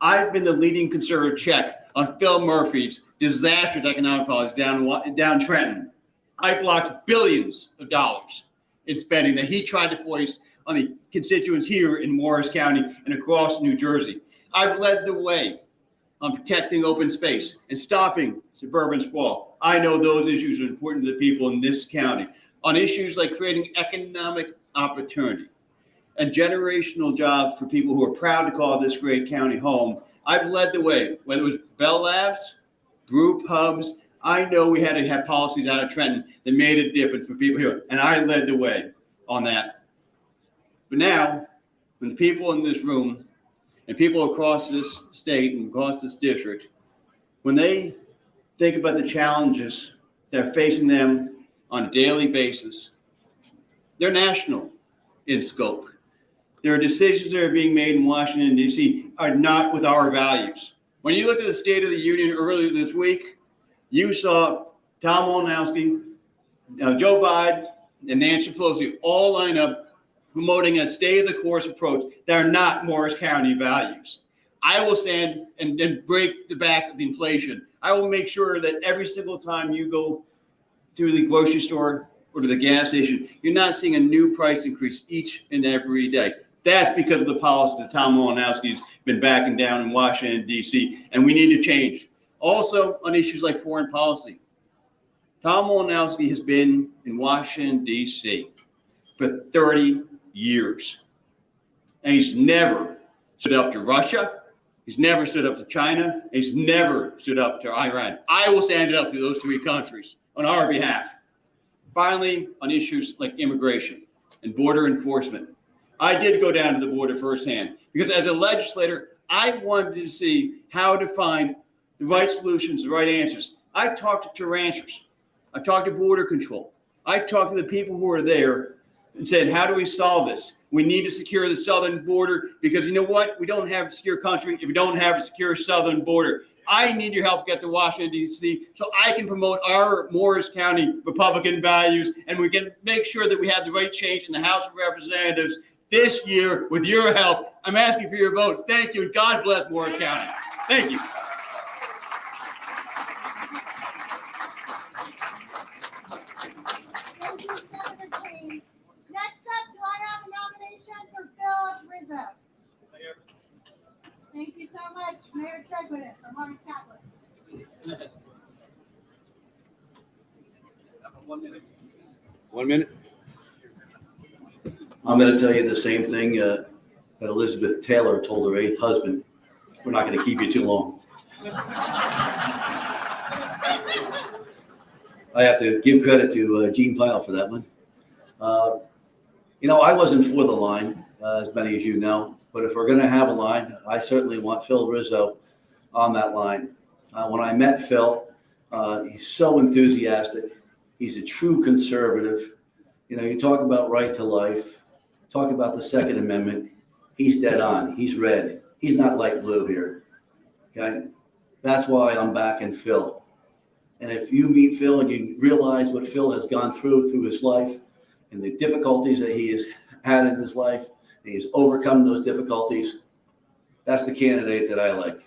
I've been the leading conservative check on Phil Murphy's disastrous economic policy down Trenton. I blocked billions of dollars in spending that he tried to foist on the constituents here in Morris County and across New Jersey. I've led the way on protecting open space and stopping suburban sprawl. I know those issues are important to the people in this county. On issues like creating economic opportunity and generational jobs for people who are proud to call this great county home, I've led the way, whether it was Bell Labs, brew pubs. I know we had to have policies out of Trenton that made a difference for people here, and I led the way on that. But now, when the people in this room and people across this state and across this district, when they think about the challenges that are facing them on a daily basis, they're national in scope. There are decisions that are being made in Washington, D.C. are not with our values. When you look at the State of the Union earlier this week, you saw Tom Malinowski, Joe Biden, and Nancy Pelosi all line up promoting a stay-the-course approach that are not Morris County values. I will stand and break the back of the inflation. I will make sure that every single time you go to the grocery store or to the gas station, you're not seeing a new price increase each and every day. That's because of the policy that Tom Malinowski's been backing down in Washington, D.C., and we need to change. Also, on issues like foreign policy, Tom Malinowski has been in Washington, D.C. for 30 years, and he's never stood up to Russia. He's never stood up to China. He's never stood up to Iran. I will stand up to those three countries on our behalf. Finally, on issues like immigration and border enforcement, I did go down to the border firsthand because as a legislator, I wanted to see how to find the right solutions, the right answers. I talked to ranchers. I talked to border control. I talked to the people who are there and said, how do we solve this? We need to secure the southern border because you know what? We don't have a secure country if we don't have a secure southern border. I need your help to get to Washington, D.C. so I can promote our Morris County Republican values and we can make sure that we have the right change in the House of Representatives this year with your help. I'm asking for your vote. Thank you, and God bless Morris County. Thank you. Thank you, Senator Kane. Next up, do I have a nomination for Phil Rizzo? Thank you so much, Mayor Chegwin from Morris Catholic. 1 minute. 1 minute. I'm going to tell you the same thing that Elizabeth Taylor told her 8th husband. We're not going to keep you too long. I have to give credit to Gene File for that one. You know, I wasn't for the line, as many of you know, but if we're going to have a line, I certainly want Phil Rizzo on that line. When I met Phil, he's so enthusiastic. He's a true conservative. You know, you talk about right to life, talk about the Second Amendment. He's dead on. He's red. He's not light blue here. Okay? That's why I'm backing Phil. And if you meet Phil and you realize what Phil has gone through his life and the difficulties that he has had in his life, and he's overcome those difficulties, that's the candidate that I like.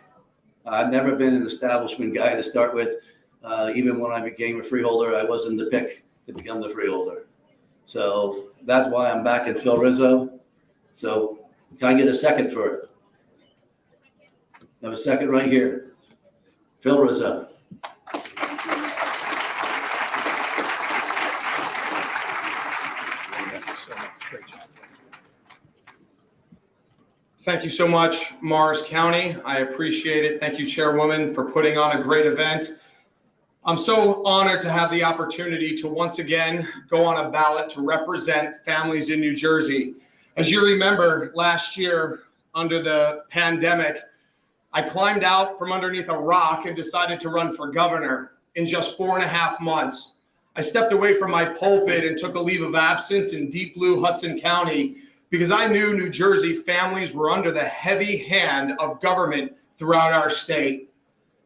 I've never been an establishment guy to start with. Even when I became a freeholder, I wasn't the pick to become the freeholder. So that's why I'm backing Phil Rizzo. So can I get a second for it? I have a second right here. Phil Rizzo. Thank you so much, Morris County. I appreciate it. Thank you, Chairwoman, for putting on a great event. I'm so honored to have the opportunity to once again go on a ballot to represent families in New Jersey. As you remember, last year under the pandemic, I climbed out from underneath a rock and decided to run for governor in just 4.5 months. I stepped away from my pulpit and took a leave of absence in deep blue Hudson County because I knew New Jersey families were under the heavy hand of government throughout our state.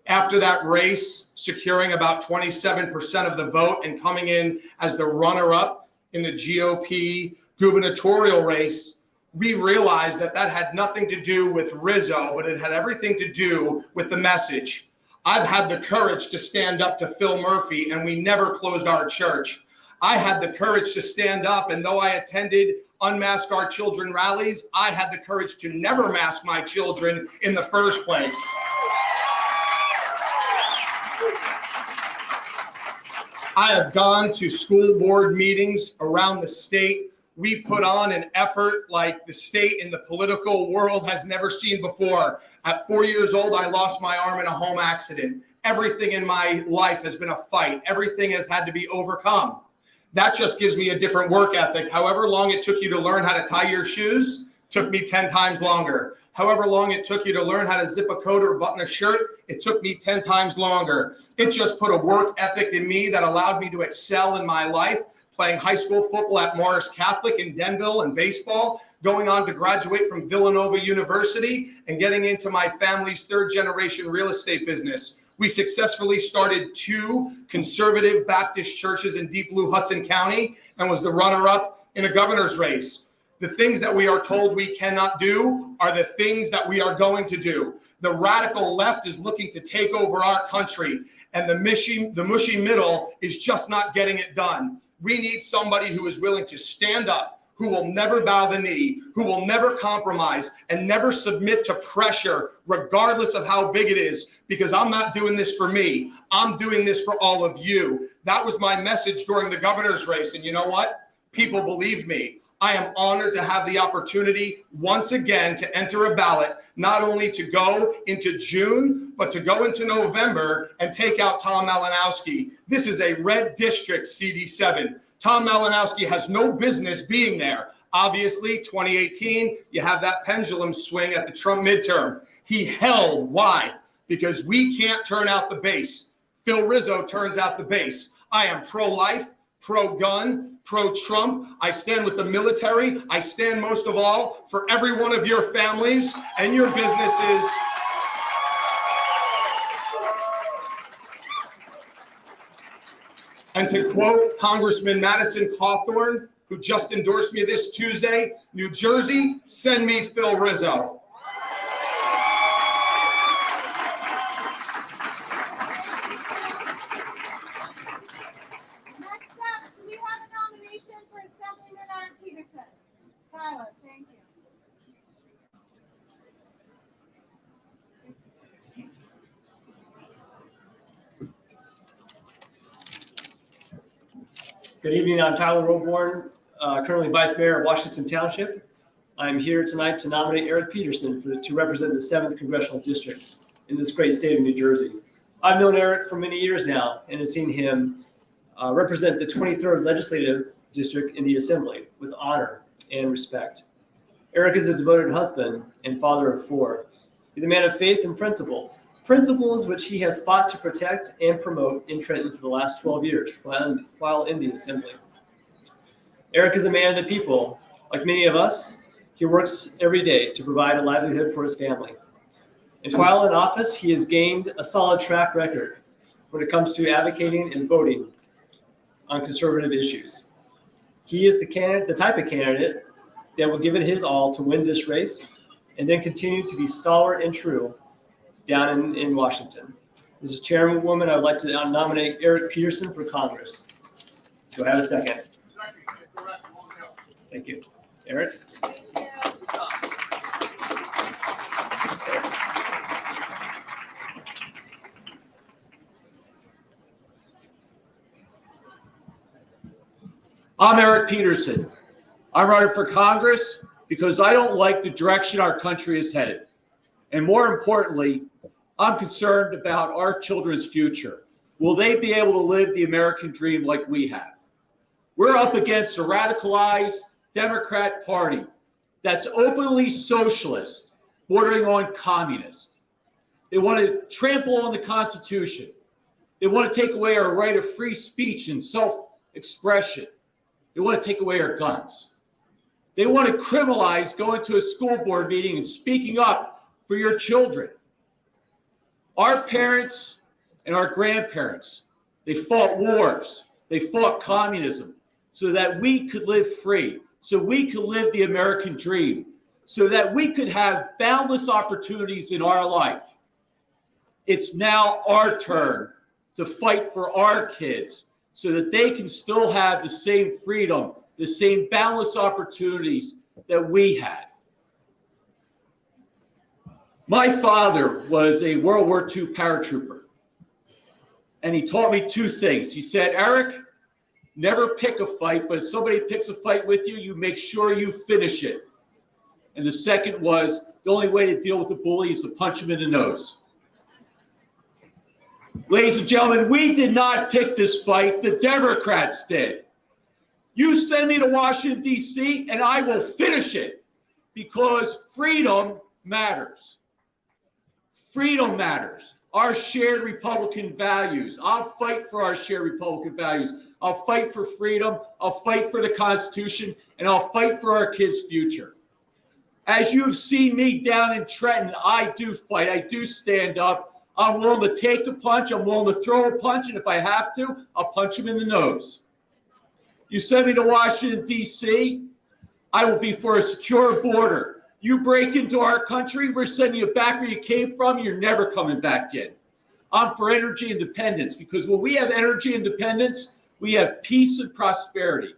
After that race, securing about 27% of the vote and coming in as the runner-up in the GOP gubernatorial race, we realized that that had nothing to do with Rizzo, but it had everything to do with the message. I've had the courage to stand up to Phil Murphy, and we never closed our church. I had the courage to stand up, and though I attended Unmask Our Children rallies, I had the courage to never mask my children in the first place. I have gone to school board meetings around the state We put on an effort like the state and the political world has never seen before. At 4 years old, I lost my arm in a home accident. Everything in my life has been a fight. Everything has had to be overcome. That just gives me a different work ethic. However long it took you to learn how to tie your shoes, took me 10 times longer. However long it took you to learn how to zip a coat or button a shirt, it took me 10 times longer. It just put a work ethic in me that allowed me to excel in my life, playing high school football at Morris Catholic in Denville and baseball, going on to graduate from Villanova University and getting into my family's third generation real estate business. We successfully started 2 conservative Baptist churches in Deep Blue Hudson County and was the runner-up in a governor's race. The things that we are told we cannot do are the things that we are going to do. The radical left is looking to take over our country, and the mushy middle is just not getting it done. We need somebody who is willing to stand up, who will never bow the knee, who will never compromise, and never submit to pressure, regardless of how big it is, because I'm not doing this for me. I'm doing this for all of you. That was my message during the governor's race, and you know what? People believe me. I am honored to have the opportunity once again to enter a ballot, not only to go into June, but to go into November and take out Tom Malinowski. This is a red district, CD7. Tom Malinowski has no business being there. Obviously, 2018, you have that pendulum swing at the Trump midterm. He held. Why? Because we can't turn out the base. Phil Rizzo turns out the base. I am pro-life, pro-gun, pro-Trump. I stand with the military. I stand most of all for every one of your families and your businesses. And to quote Congressman Madison Cawthorn, who just endorsed me this Tuesday, New Jersey, send me Phil Rizzo. Good evening, I'm Tyler Roborn, currently Vice Mayor of Washington Township. I'm here tonight to nominate Eric Peterson to represent the 7th Congressional District in this great state of New Jersey. I've known Eric for many years now and have seen him represent the 23rd Legislative District in the Assembly with honor and respect. Eric is a devoted husband and father of 4. He's a man of faith and principles which he has fought to protect and promote in Trenton for the last 12 years while in the Assembly. Eric is a man of the people. Like many of us, he works every day to provide a livelihood for his family. And while in office, he has gained a solid track record when it comes to advocating and voting on conservative issues. He is the type of candidate that will give it his all to win this race and then continue to be stalwart and true down in Washington. Mrs. Chairwoman, I would like to nominate Eric Peterson for Congress. Do I have a second? Thank you. Eric? I'm Eric Peterson. I'm running for Congress because I don't like the direction our country is headed. And more importantly, I'm concerned about our children's future. Will they be able to live the American dream like we have? We're up against a radicalized Democrat Party that's openly socialist, bordering on communist. They want to trample on the Constitution. They want to take away our right of free speech and self-expression. They want to take away our guns. They want to criminalize going to a school board meeting and speaking up for your children. Our parents and our grandparents, they fought wars. They fought communism so that we could live free, so we could live the American dream, so that we could have boundless opportunities in our life. It's now our turn to fight for our kids so that they can still have the same freedom, the same boundless opportunities that we had. My father was a World War II paratrooper, and he taught me 2 things. He said, Eric, Never pick a fight, but if somebody picks a fight with you, you make sure you finish it. And the second was, the only way to deal with a bully is to punch him in the nose. Ladies and gentlemen, we did not pick this fight. The Democrats did. You send me to Washington, D.C., and I will finish it because freedom matters. Freedom matters. Our shared Republican values. I'll fight for our shared Republican values. I'll fight for freedom. I'll fight for the Constitution, and I'll fight for our kids' future. As you've seen me down in Trenton, I do fight. I do stand up. I'm willing to take a punch. I'm willing to throw a punch, and if I have to, I'll punch him in the nose. You send me to Washington, D.C., I will be for a secure border. You break into our country, we're sending you back where you came from. You're never coming back in. I'm for energy independence because when we have energy independence, we have peace and prosperity.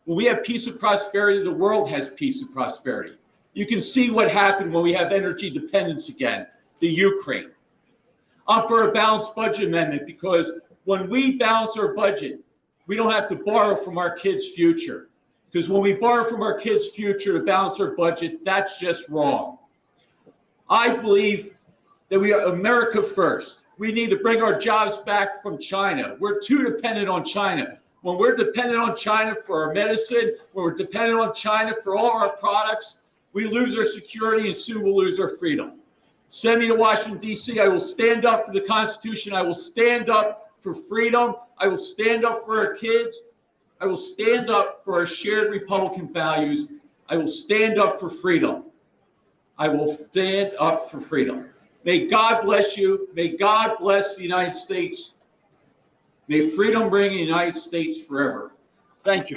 When we have peace and prosperity, the world has peace and prosperity. You can see what happened when we have energy dependence again, the Ukraine. I'm for a balanced budget amendment because when we balance our budget, we don't have to borrow from our kids' future. Because when we borrow from our kids' future to balance our budget, that's just wrong. I believe that we are America first. We need to bring our jobs back from China. We're too dependent on China. When we're dependent on China for our medicine, when we're dependent on China for all our products, we lose our security and soon we'll lose our freedom. Send me to Washington, D.C. I will stand up for the Constitution. I will stand up for freedom. I will stand up for our kids. I will stand up for our shared Republican values. I will stand up for freedom. I will stand up for freedom. May God bless you. May God bless the United States. May freedom reign in the United States forever. Thank you.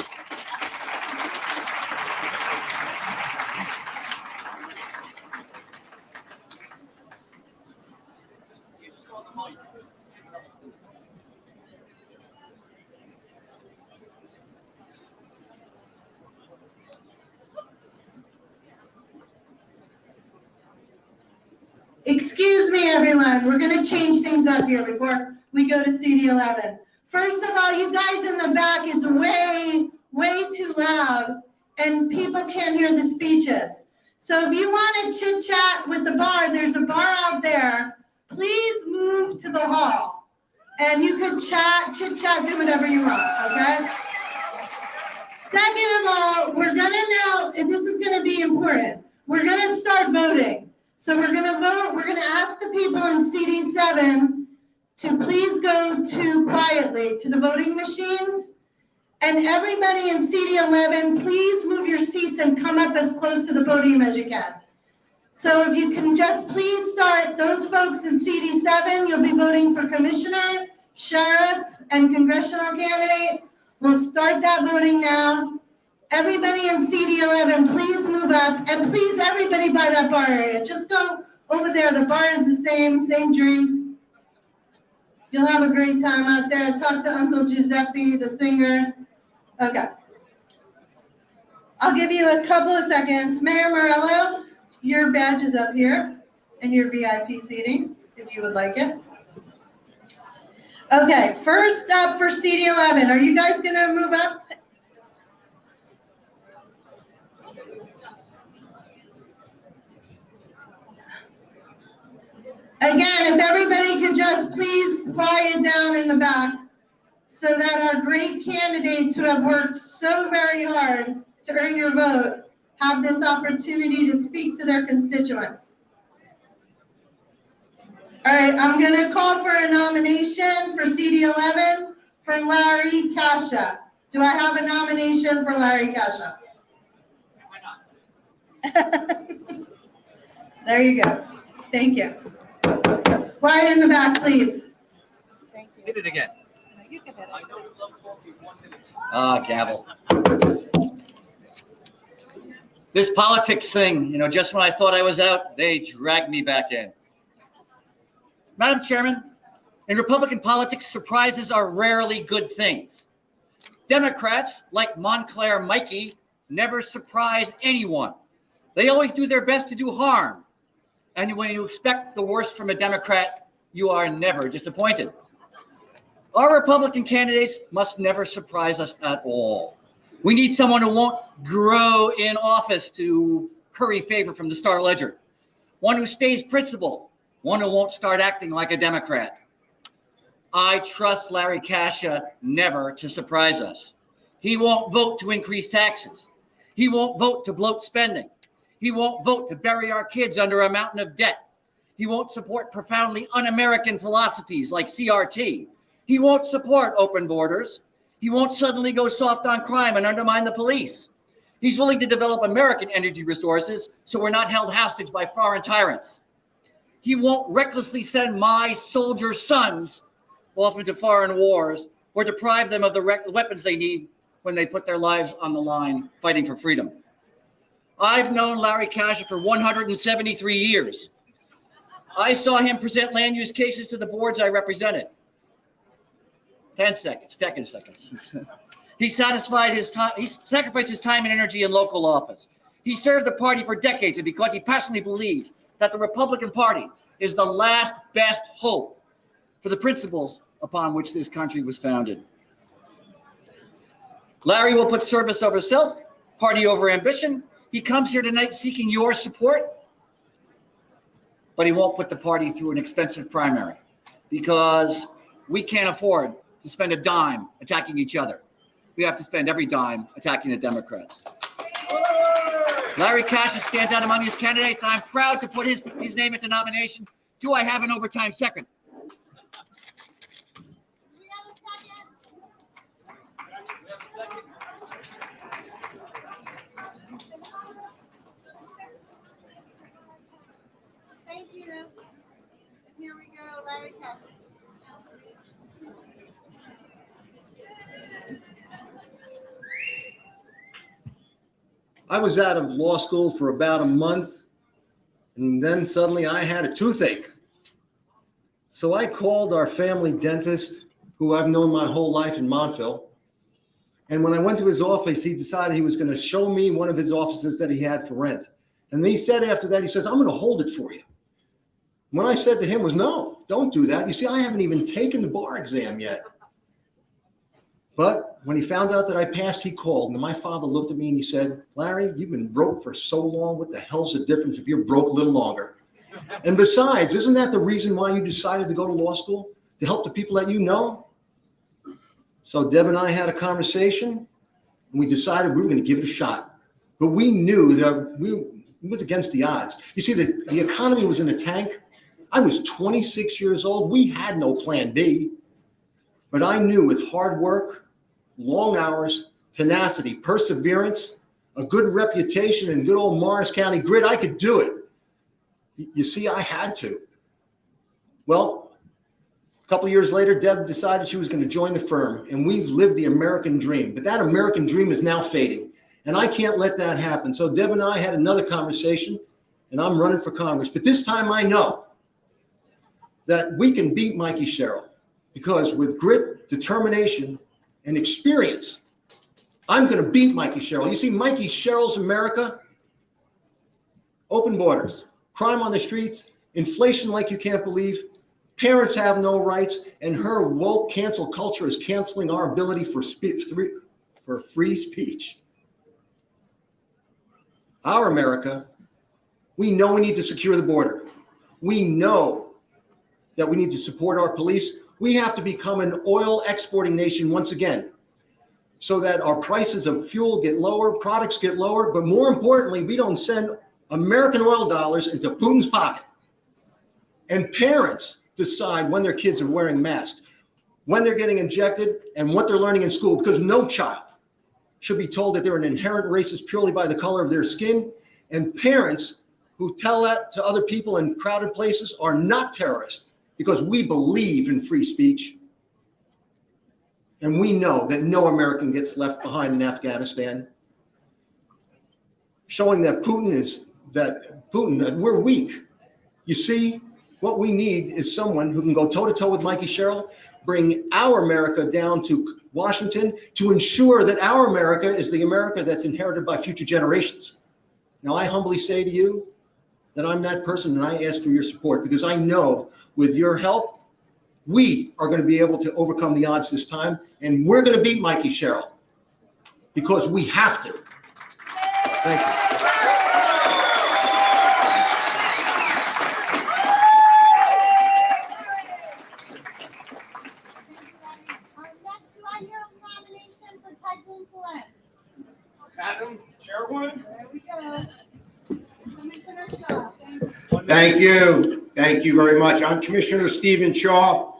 Excuse me, everyone. We're going to change things up here before we go to CD11. First of all, you guys in the back, it's way, way too loud, and people can't hear the speeches. So if you want to chit-chat with the bar, there's a bar out there. Please move to the hall, and you can chit-chat, do whatever you want, okay? Second of all, we're going to now, and this is going to be important, we're going to start voting. So we're going to vote. We're going to ask the people in CD7 to please go quietly to the voting machines. And everybody in CD11, please move your seats and come up as close to the podium as you can. So if you can just please start, those folks in CD7, you'll be voting for commissioner, sheriff, and congressional candidate. We'll start that voting now. Everybody in CD11, please move up, and please, everybody by that bar area, just go over there. The bar is the same drinks. You'll have a great time out there. Talk to Uncle Giuseppe, the singer. Okay. I'll give you a couple of seconds. Mayor Morello, your badge is up here, and your VIP seating, if you would like it. Okay, first up for CD11, are you guys gonna move up? Again, if everybody could just please quiet down in the back so that our great candidates who have worked so very hard to earn your vote have this opportunity to speak to their constituents. All right, I'm going to call for a nomination for CD11 for Larry Kasha. Do I have a nomination for Larry Kasha? Why not? There you go. Thank you. Quiet in the back, please. Thank you. Hit it again. No, you can hit it. Gavel. This politics thing, just when I thought I was out, they dragged me back in. Madam Chairman, in Republican politics, surprises are rarely good things. Democrats, like Montclair Mikey, never surprise anyone. They always do their best to do harm. And when you expect the worst from a Democrat, you are never disappointed. Our Republican candidates must never surprise us at all. We need someone who won't grow in office to curry favor from the Star Ledger. One who stays principled. One who won't start acting like a Democrat. I trust Larry Kasha never to surprise us. He won't vote to increase taxes. He won't vote to bloat spending. He won't vote to bury our kids under a mountain of debt. He won't support profoundly un-American philosophies like CRT. He won't support open borders. He won't suddenly go soft on crime and undermine the police. He's willing to develop American energy resources so we're not held hostage by foreign tyrants. He won't recklessly send my soldier sons off into foreign wars or deprive them of the weapons they need when they put their lives on the line fighting for freedom. I've known Larry Kasha for 173 years. I saw him present land use cases to the boards I represented. 10 seconds. He sacrificed his time and energy in local office. He served the party for decades, and because he passionately believes that the Republican Party is the last best hope for the principles upon which this country was founded. Larry will put service over self, party over ambition. He comes here tonight seeking your support, but he won't put the party through an expensive primary because we can't afford to spend a dime attacking each other. We have to spend every dime attacking the Democrats. Larry Kasha stands out among his candidates, and I'm proud to put his name into nomination. Do I have an overtime second? Thank you. And here we go, Larry Kasha. I was out of law school for about a month, and then suddenly I had a toothache. So I called our family dentist, who I've known my whole life in Montville. And when I went to his office, he decided he was going to show me one of his offices that he had for rent. And he said after that, he says, I'm going to hold it for you. What I said to him was, no, don't do that. You see, I haven't even taken the bar exam yet. But when he found out that I passed, he called. And my father looked at me and he said, Larry, you've been broke for so long. What the hell's the difference if you're broke a little longer? And besides, isn't that the reason why you decided to go to law school? To help the people that you know? So Deb and I had a conversation, and we decided we were going to give it a shot. But we knew that it was against the odds. You see, the economy was in a tank. I was 26 years old. We had no plan B. But I knew with hard work, long hours, tenacity, perseverance, a good reputation, and good old Morris County grit, I could do it. You see, I had to. Well, a couple of years later, Deb decided she was going to join the firm, and we've lived the American dream. But that American dream is now fading, and I can't let that happen. So Deb and I had another conversation, and I'm running for Congress. But this time I know that we can beat Mikey Sherrill, because with grit, determination, and experience, I'm going to beat Mikey Sherrill. You see, Mikey Sherrill's America, open borders, crime on the streets, inflation like you can't believe, parents have no rights, and her woke cancel culture is canceling our ability for free speech. Our America, we know we need to secure the border. We know that we need to support our police. We have to become an oil exporting nation once again, so that our prices of fuel get lower, products get lower, but more importantly, we don't send American oil dollars into Putin's pocket. And parents decide when their kids are wearing masks, when they're getting injected, and what they're learning in school, because no child should be told that they're an inherent racist purely by the color of their skin. And parents who tell that to other people in crowded places are not terrorists, because we believe in free speech. And we know that no American gets left behind in Afghanistan. Showing that we're weak. You see, what we need is someone who can go toe-to-toe with Mikey Sherrill, bring our America down to Washington to ensure that our America is the America that's inherited by future generations. Now, I humbly say to you that I'm that person, and I ask for your support, because I know with your help we are going to be able to overcome the odds this time, and we're going to beat Mikey Sherrill because we have to. Thank you. Madam Chairwoman. There we go. Commissioner Shaw, thank you. Thank you. Thank you very much. I'm Commissioner Stephen Shaw.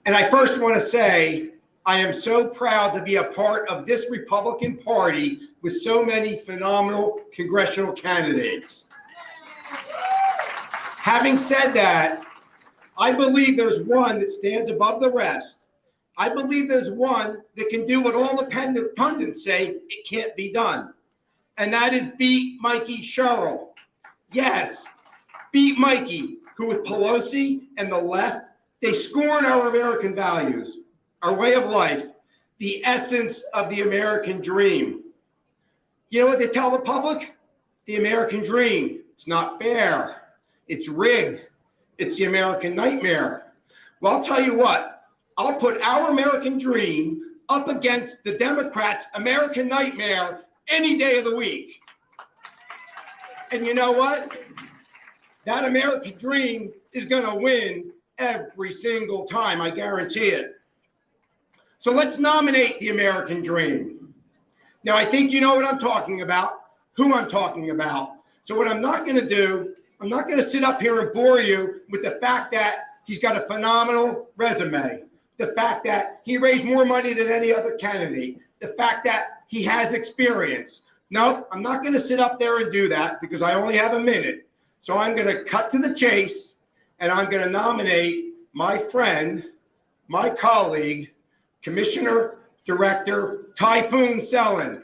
And I first want to say, I am so proud to be a part of this Republican Party with so many phenomenal congressional candidates. Having said that, I believe there's one that stands above the rest. I believe there's one that can do what all the pundits say it can't be done. And that is beat Mikey Sherrill. Yes, beat Mikey, who with Pelosi and the left, they scorn our American values, our way of life, the essence of the American dream. You know what they tell the public? The American dream. It's not fair. It's rigged. It's the American nightmare. Well, I'll tell you what. I'll put our American dream up against the Democrats' American nightmare any day of the week. And you know what? That American dream is going to win every single time, I guarantee it. So let's nominate the American dream. Now, I think you know what I'm talking about, who I'm talking about. So what I'm not going to do, I'm not going to sit up here and bore you with the fact that he's got a phenomenal resume, the fact that he raised more money than any other candidate, the fact that he has experience. No, I'm not going to sit up there and do that because I only have a minute. So I'm going to cut to the chase, and I'm going to nominate my friend, my colleague, Commissioner Director Typhoon Selin.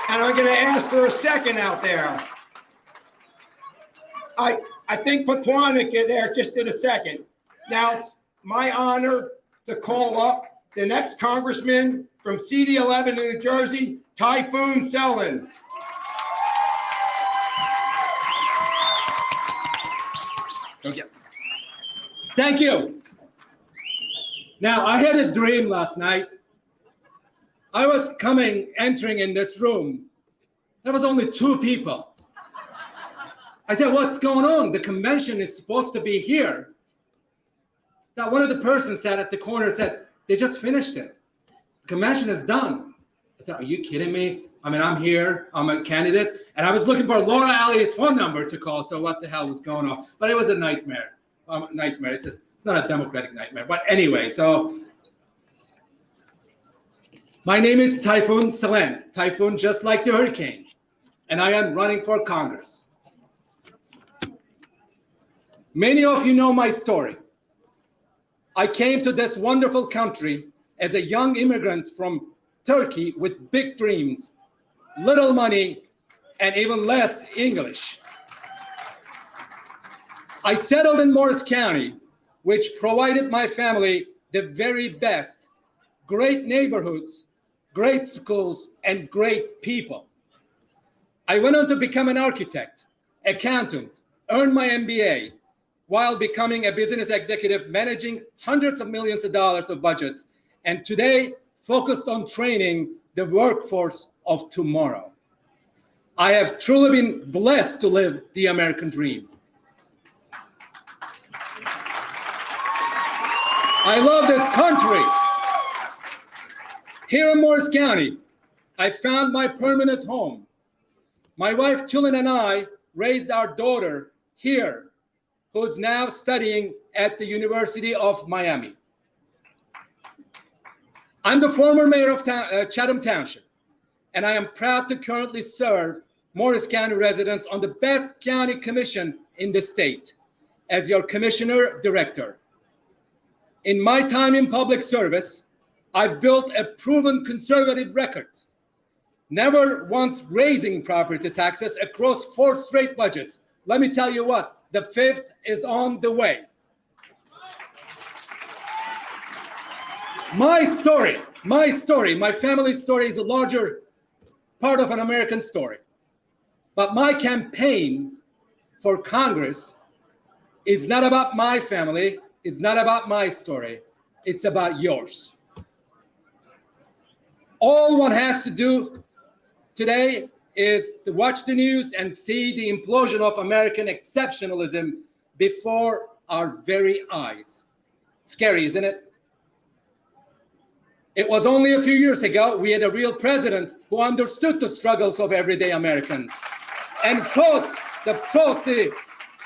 And I'm going to ask for a second out there. I think Paquonic there just did a second. Now it's my honor to call up the next congressman from CD11 New Jersey, Typhoon Selin. Okay. Thank you. Now, I had a dream last night. I was entering in this room. There was only 2 people. I said, what's going on? The convention is supposed to be here. Now, one of the persons sat at the corner and said, they just finished it. The convention is done. I said, are you kidding me? I mean, I'm here, I'm a candidate, and I was looking for Laura Alley's phone number to call, so what the hell was going on? But it was a nightmare. Nightmare. It's not a democratic nightmare. But anyway, so my name is Typhoon Selin. Typhoon just like the hurricane. And I am running for Congress. Many of you know my story. I came to this wonderful country as a young immigrant from Turkey with big dreams, little money, and even less English. I settled in Morris County, which provided my family the very best, great neighborhoods, great schools, and great people. I went on to become an architect, accountant, earned my MBA, while becoming a business executive, managing hundreds of millions of dollars of budgets, and today focused on training the workforce of tomorrow. I have truly been blessed to live the American dream. I love this country. Here in Morris County, I found my permanent home. My wife, Tulin, and I raised our daughter here, who's now studying at the University of Miami. I'm the former mayor of Chatham Township, and I am proud to currently serve Morris County residents on the best county commission in the state as your commissioner director. In my time in public service, I've built a proven conservative record, never once raising property taxes across 4 straight budgets. Let me tell you what, the 5th is on the way. My story, my family's story is a larger part of an American story. But my campaign for Congress It's not about my family. It's not about my story. It's about yours. All one has to do today is to watch the news and see the implosion of American exceptionalism before our very eyes. Scary, isn't it? It was only a few years ago we had a real president who understood the struggles of everyday Americans and fought the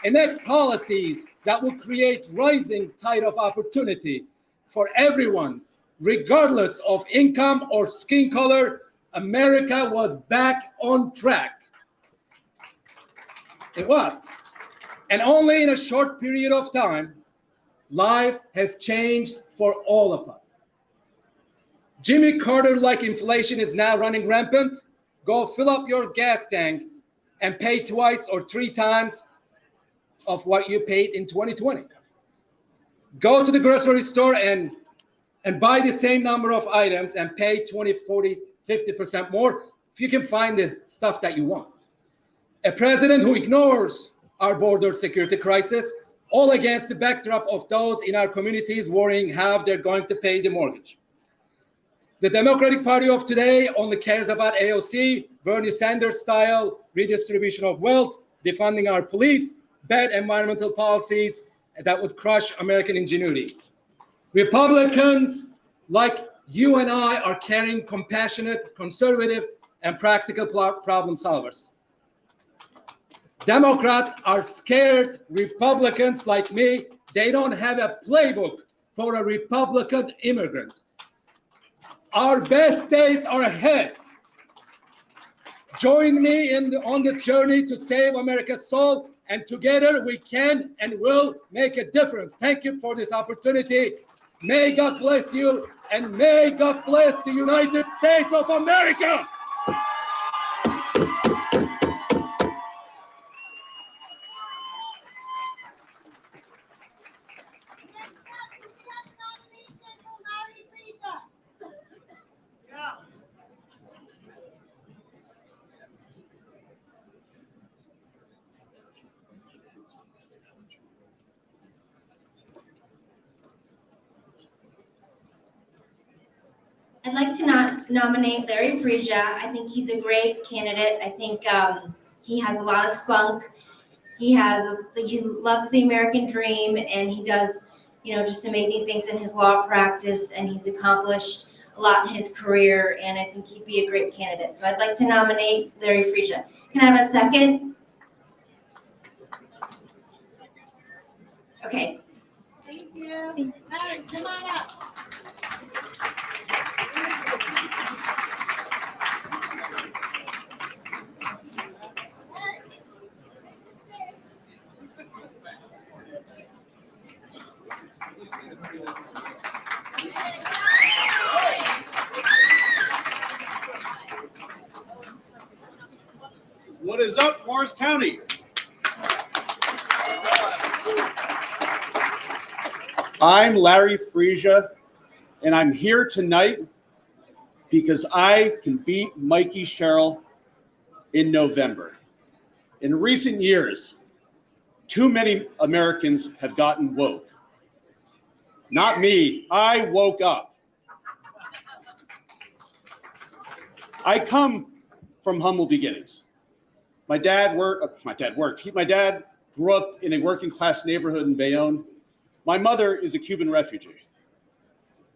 enact policies that will create rising tide of opportunity for everyone, regardless of income or skin color. America was back on track. It was. And only in a short period of time, life has changed for all of us. Jimmy Carter-like inflation is now running rampant. Go fill up your gas tank and pay twice or three times of what you paid in 2020. Go to the grocery store and buy the same number of items and pay 20, 40, 50% more if you can find the stuff that you want. A president who ignores our border security crisis, all against the backdrop of those in our communities worrying how they're going to pay the mortgage. The Democratic Party of today only cares about AOC, Bernie Sanders style redistribution of wealth, defunding our police, bad environmental policies that would crush American ingenuity. Republicans like you and I are carrying compassionate, conservative, and practical problem solvers. Democrats are scared Republicans like me. They don't have a playbook for a Republican immigrant. Our best days are ahead. Join me on this journey to save America's soul, and together we can and will make a difference. Thank you for this opportunity. May God bless you, and may God bless the United States of America. I'd like to nominate Larry Frisia. I think he's a great candidate. I think he has a lot of spunk. He loves the American dream, and he does, just amazing things in his law practice, and he's accomplished a lot in his career, and I think he'd be a great candidate. So I'd like to nominate Larry Frisia. Can I have a second? Okay. Thank you. Thanks. Larry, come on up. What is up, Morris County? I'm Larry Frisia, and I'm here tonight because I can beat Mikey Sherrill in November. In recent years, too many Americans have gotten woke. Not me, I woke up. I come from humble beginnings. My dad grew up in a working class neighborhood in Bayonne. My mother is a Cuban refugee.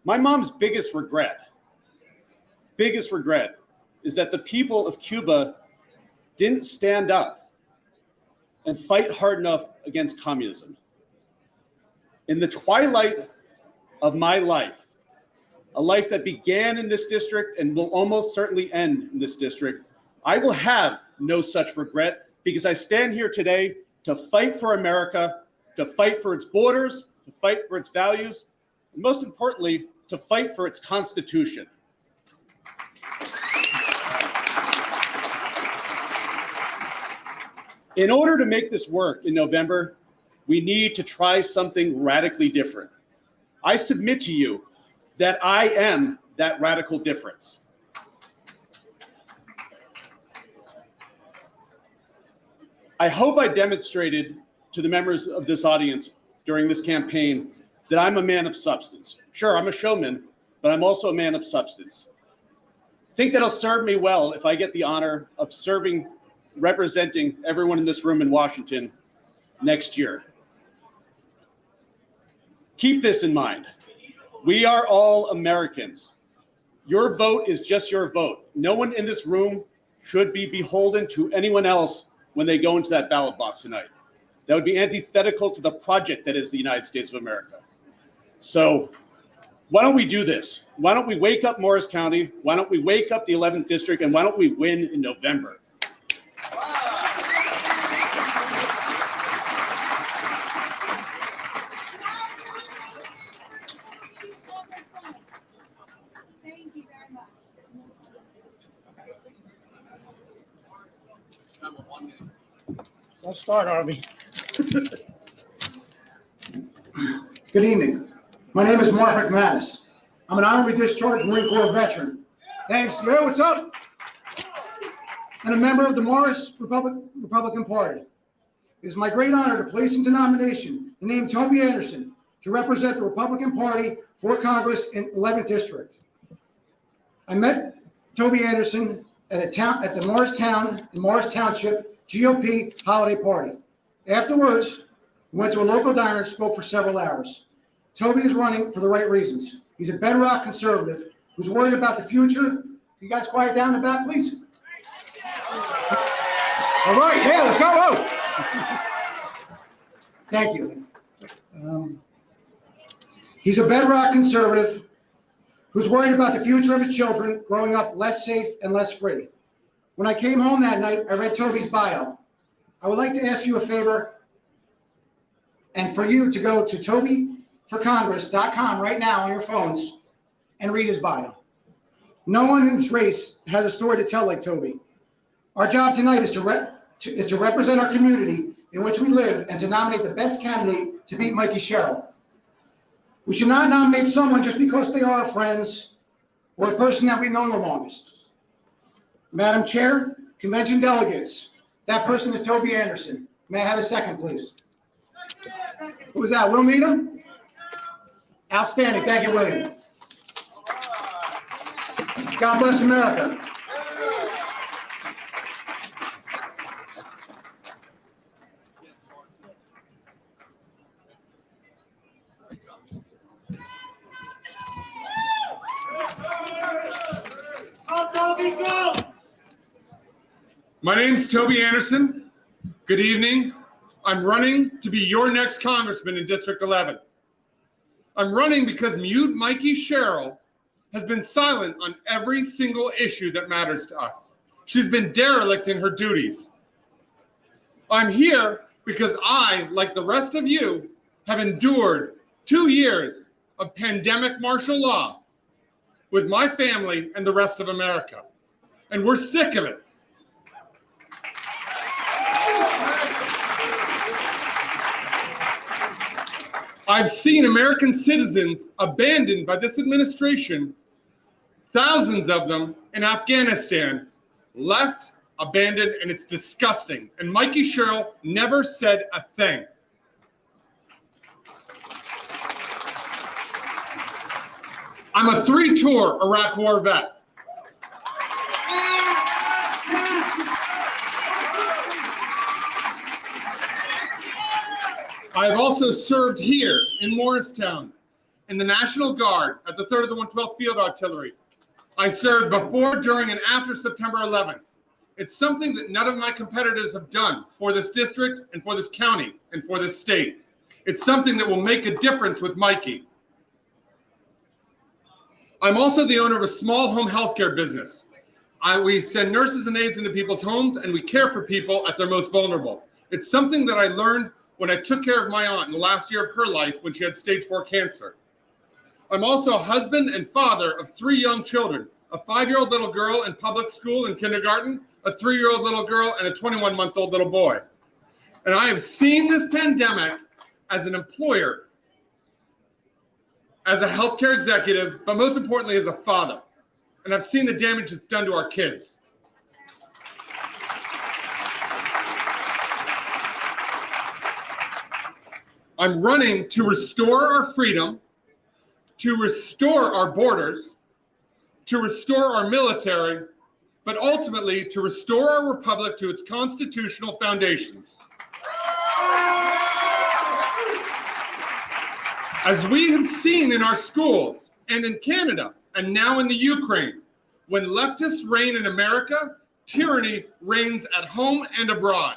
My mom's biggest regret is that the people of Cuba didn't stand up and fight hard enough against communism. In the twilight of my life, a life that began in this district and will almost certainly end in this district, I will have no such regret, because I stand here today to fight for America, to fight for its borders, to fight for its values, and most importantly, to fight for its Constitution. In order to make this work in November, we need to try something radically different. I submit to you that I am that radical difference. I hope I demonstrated to the members of this audience during this campaign that I'm a man of substance. Sure, I'm a showman, but I'm also a man of substance. I think that'll serve me well if I get the honor of representing everyone in this room in Washington next year. Keep this in mind. We are all Americans. Your vote is just your vote. No one in this room should be beholden to anyone else when they go into that ballot box tonight. That would be antithetical to the project that is the United States of America. So why don't we do this? Why don't we wake up Morris County? Why don't we wake up the 11th district? And why don't we win in November? Thank you very much. Don't start, Arby. Good evening. My name is Mark McManus. I'm an honorary discharged Marine Corps veteran. Thanks. Yo, what's up? And a member of the Morris Republican Party. It is my great honor to place into nomination the name Toby Anderson to represent the Republican Party for Congress in 11th District. I met Toby Anderson at the Morris Township GOP holiday party. Afterwards, we went to a local diner and spoke for several hours. Toby is running for the right reasons. He's a bedrock conservative who's worried about the future. Can you guys quiet down in the back, please? All right, yeah, let's go. Thank you. He's a bedrock conservative who's worried about the future of his children growing up less safe and less free. When I came home that night, I read Toby's bio. I would like to ask you a favor and for you to go to tobyforcongress.com right now on your phones and read his bio. No one in this race has a story to tell like Toby. Our job tonight is to represent our community in which we live and to nominate the best candidate to beat Mikey Sherrill. We should not nominate someone just because they are our friends or a person that we've known the longest. Madam Chair, convention delegates, that person is Toby Anderson. May I have a second, please? Who's that? Will Needham? Outstanding. Thank you, William. God bless America. My name's Toby Anderson. Good evening. I'm running to be your next congressman in District 11. I'm running because mute Mikey Sherrill has been silent on every single issue that matters to us. She's been derelict in her duties. I'm here because I, like the rest of you, have endured 2 years of pandemic martial law with my family and the rest of America. And we're sick of it. I've seen American citizens abandoned by this administration, thousands of them in Afghanistan, left, abandoned, and it's disgusting. And Mikey Sherrill never said a thing. I'm a 3-tour Iraq War vet. I have also served here in Morristown in the National Guard at the 3rd of the 112th Field Artillery. I served before, during, and after September 11th. It's something that none of my competitors have done for this district and for this county and for this state. It's something that will make a difference with Mikey. I'm also the owner of a small home healthcare business. We send nurses and aides into people's homes and we care for people at their most vulnerable. It's something that I learned when I took care of my aunt in the last year of her life when she had stage 4 cancer. I'm also a husband and father of 3 young children, a 5-year-old little girl in public school in kindergarten, a 3-year-old little girl, and a 21-month-old little boy. And I have seen this pandemic as an employer, as a healthcare executive, but most importantly as a father. And I've seen the damage it's done to our kids. I'm running to restore our freedom, to restore our borders, to restore our military, but ultimately to restore our republic to its constitutional foundations. As we have seen in our schools and in Canada and now in the Ukraine, when leftists reign in America, tyranny reigns at home and abroad.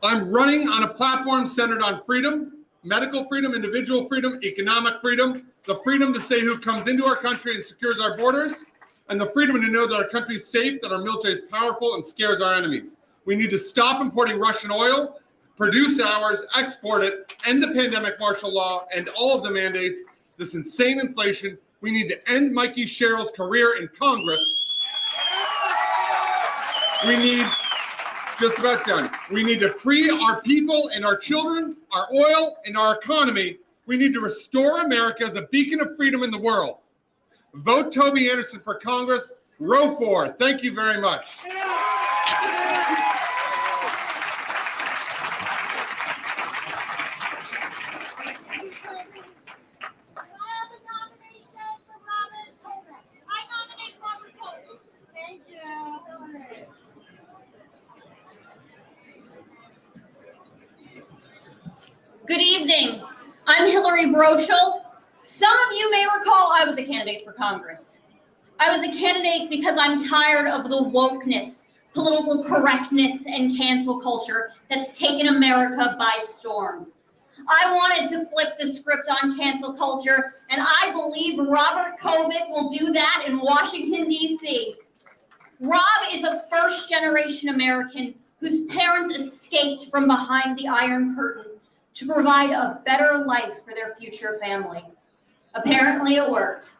I'm running on a platform centered on freedom, medical freedom, individual freedom, economic freedom, the freedom to say who comes into our country and secures our borders, and the freedom to know that our country is safe, that our military is powerful and scares our enemies. We need to stop importing Russian oil, produce ours, export it, end the pandemic martial law, and all of the mandates, this insane inflation. We need to end Mikey Sherrill's career in Congress. We need, just about done, we need to free our people and our children, our oil, and our economy. We need to restore America as a beacon of freedom in the world. Vote Toby Anderson for Congress, row 4. Thank you very much. Good evening. I'm Hillary Brochel. Some of you may recall I was a candidate for Congress. I was a candidate because I'm tired of the wokeness, political correctness, and cancel culture that's taken America by storm. I wanted to flip the script on cancel culture, and I believe Robert Kovic will do that in Washington, D.C. Rob is a first-generation American whose parents escaped from behind the Iron Curtain to provide a better life for their future family. Apparently it worked.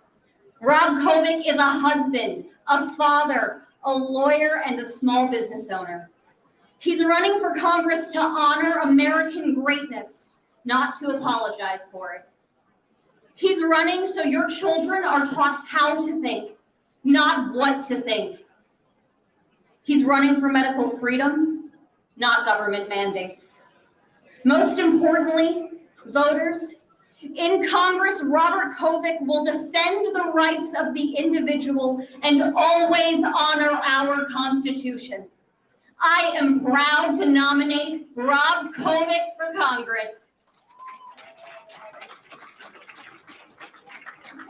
Rob Kovic is a husband, a father, a lawyer, and a small business owner. He's running for Congress to honor American greatness, not to apologize for it. He's running so your children are taught how to think, not what to think. He's running for medical freedom, not government mandates. Most importantly, voters, in Congress, Robert Kovic will defend the rights of the individual and always honor our Constitution. I am proud to nominate Rob Kovic for Congress.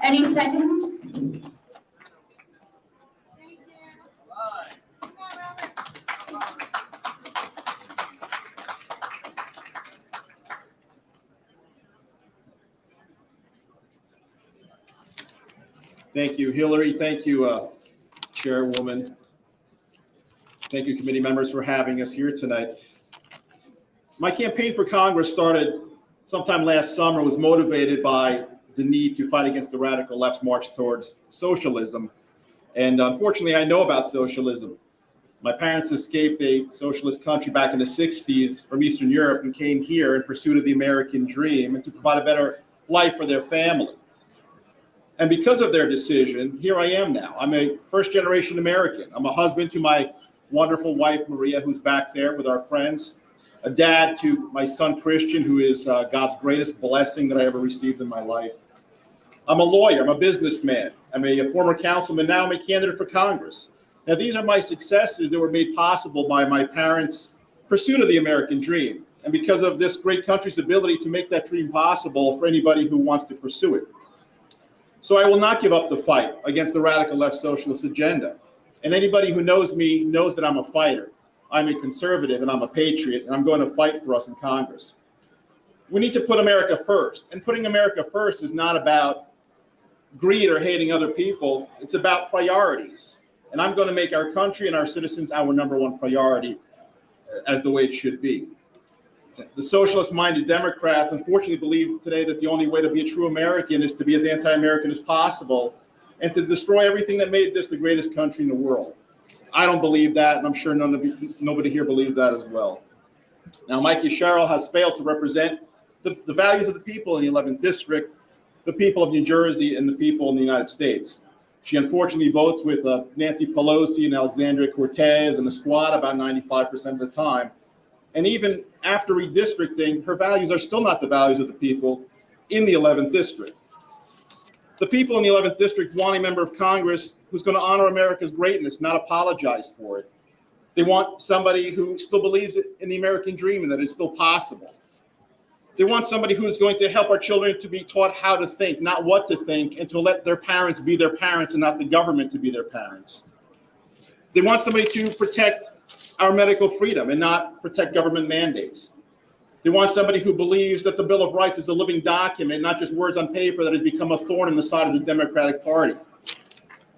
Any seconds? Thank you, Hillary. Thank you, Chairwoman. Thank you, committee members, for having us here tonight. My campaign for Congress started sometime last summer, was motivated by the need to fight against the radical left's march towards socialism. And unfortunately, I know about socialism. My parents escaped a socialist country back in the 60s from Eastern Europe and came here in pursuit of the American dream and to provide a better life for their family. And because of their decision, here I am now. I'm a first-generation American. I'm a husband to my wonderful wife, Maria, who's back there with our friends, a dad to my son, Christian, who is God's greatest blessing that I ever received in my life. I'm a lawyer. I'm a businessman. I'm a former councilman. Now I'm a candidate for Congress. Now, these are my successes that were made possible by my parents' pursuit of the American dream, and because of this great country's ability to make that dream possible for anybody who wants to pursue it. So I will not give up the fight against the radical left socialist agenda. And anybody who knows me knows that I'm a fighter. I'm a conservative and I'm a patriot, and I'm going to fight for us in Congress. We need to put America first. And putting America first is not about greed or hating other people. It's about priorities. And I'm going to make our country and our citizens our #1 priority as the way it should be. The socialist-minded Democrats unfortunately believe today that the only way to be a true American is to be as anti-American as possible and to destroy everything that made this the greatest country in the world. I don't believe that, and I'm sure nobody here believes that as well. Now, Mikey Sherrill has failed to represent the values of the people in the 11th District, the people of New Jersey, and the people in the United States. She unfortunately votes with Nancy Pelosi and Alexandria Cortez and the squad about 95% of the time. And even after redistricting, her values are still not the values of the people in the 11th district. The people in the 11th district want a member of Congress who's going to honor America's greatness, not apologize for it. They want somebody who still believes in the American dream and that it's still possible. They want somebody who is going to help our children to be taught how to think, not what to think, and to let their parents be their parents and not the government to be their parents. They want somebody to protect our medical freedom and not protect government mandates. They want somebody who believes that the Bill of Rights is a living document, not just words on paper that has become a thorn in the side of the Democratic Party.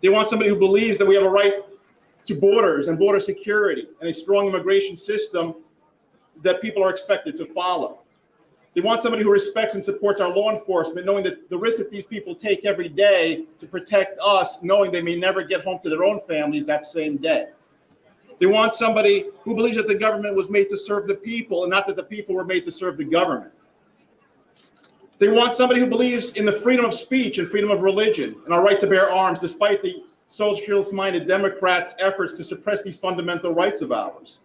They want somebody who believes that we have a right to borders and border security and a strong immigration system that people are expected to follow. They want somebody who respects and supports our law enforcement, knowing that the risk that these people take every day to protect us, knowing they may never get home to their own families that same day. They want somebody who believes that the government was made to serve the people and not that the people were made to serve the government. They want somebody who believes in the freedom of speech and freedom of religion and our right to bear arms, despite the socialist-minded Democrats' efforts to suppress these fundamental rights of ours.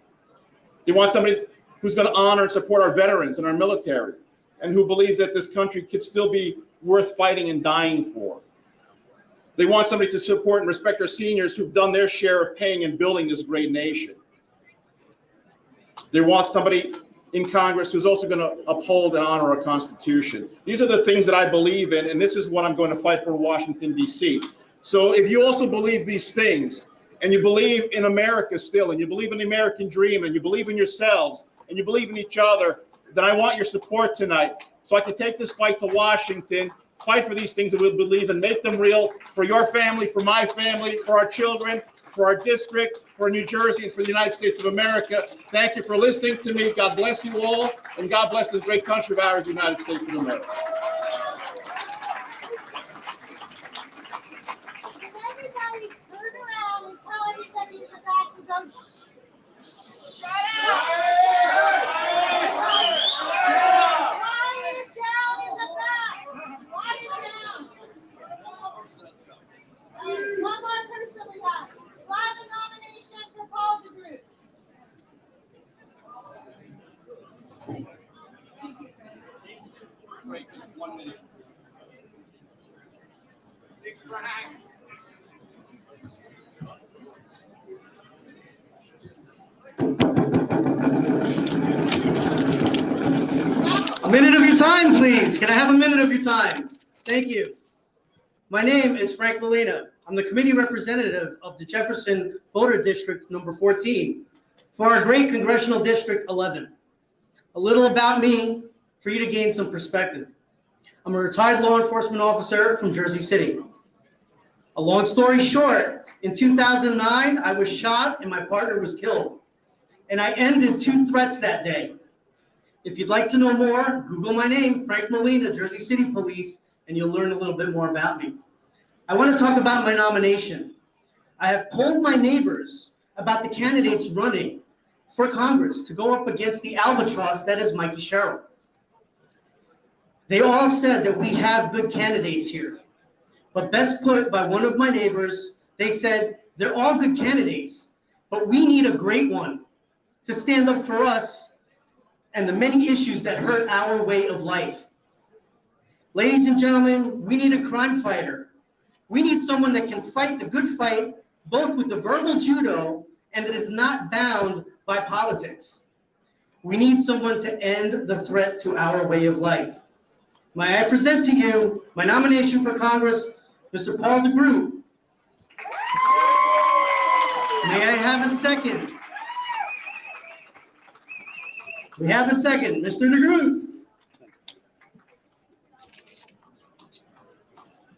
They want somebody who's going to honor and support our veterans and our military, and who believes that this country could still be worth fighting and dying for. They want somebody to support and respect our seniors who've done their share of paying and building this great nation. They want somebody in Congress who's also going to uphold and honor our Constitution. These are the things that I believe in, and this is what I'm going to fight for in Washington, D.C. So if you also believe these things, and you believe in America still, and you believe in the American dream, and you believe in yourselves, and you believe in each other, then I want your support tonight so I can take this fight to Washington, fight for these things that we believe in, make them real for your family, for my family, for our children, for our district, for New Jersey, and for the United States of America. Thank you for listening to me. God bless you all, and God bless this great country of ours, the United States of America. Can everybody turn around and tell everybody in the back to go shh? Shut up! Quiet down in the back. Quiet down. One more person we got. Do I have a nomination for Paul DeGroot? Thank you, Chris. Wait, just 1 minute. Big Frank. A minute of your time, please. Can I have a minute of your time? Thank you. My name is Frank Molina. I'm the committee representative of the Jefferson Voter District number 14 for our great Congressional District 11. A little about me for you to gain some perspective. I'm a retired law enforcement officer from Jersey City. A long story short, in 2009, I was shot and my partner was killed. And I ended 2 threats that day. If you'd like to know more, Google my name, Frank Molina, Jersey City Police, and you'll learn a little bit more about me. I want to talk about my nomination. I have polled my neighbors about the candidates running for Congress to go up against the albatross that is Mikey Sherrill. They all said that we have good candidates here. But best put by one of my neighbors, they said, they're all good candidates, but we need a great one to stand up for us and the many issues that hurt our way of life. Ladies and gentlemen, we need a crime fighter. We need someone that can fight the good fight, both with the verbal judo and that is not bound by politics. We need someone to end the threat to our way of life. May I present to you my nomination for Congress, Mr. Paul DeGroot. May I have a second? We have a second, Mr. DeGroot.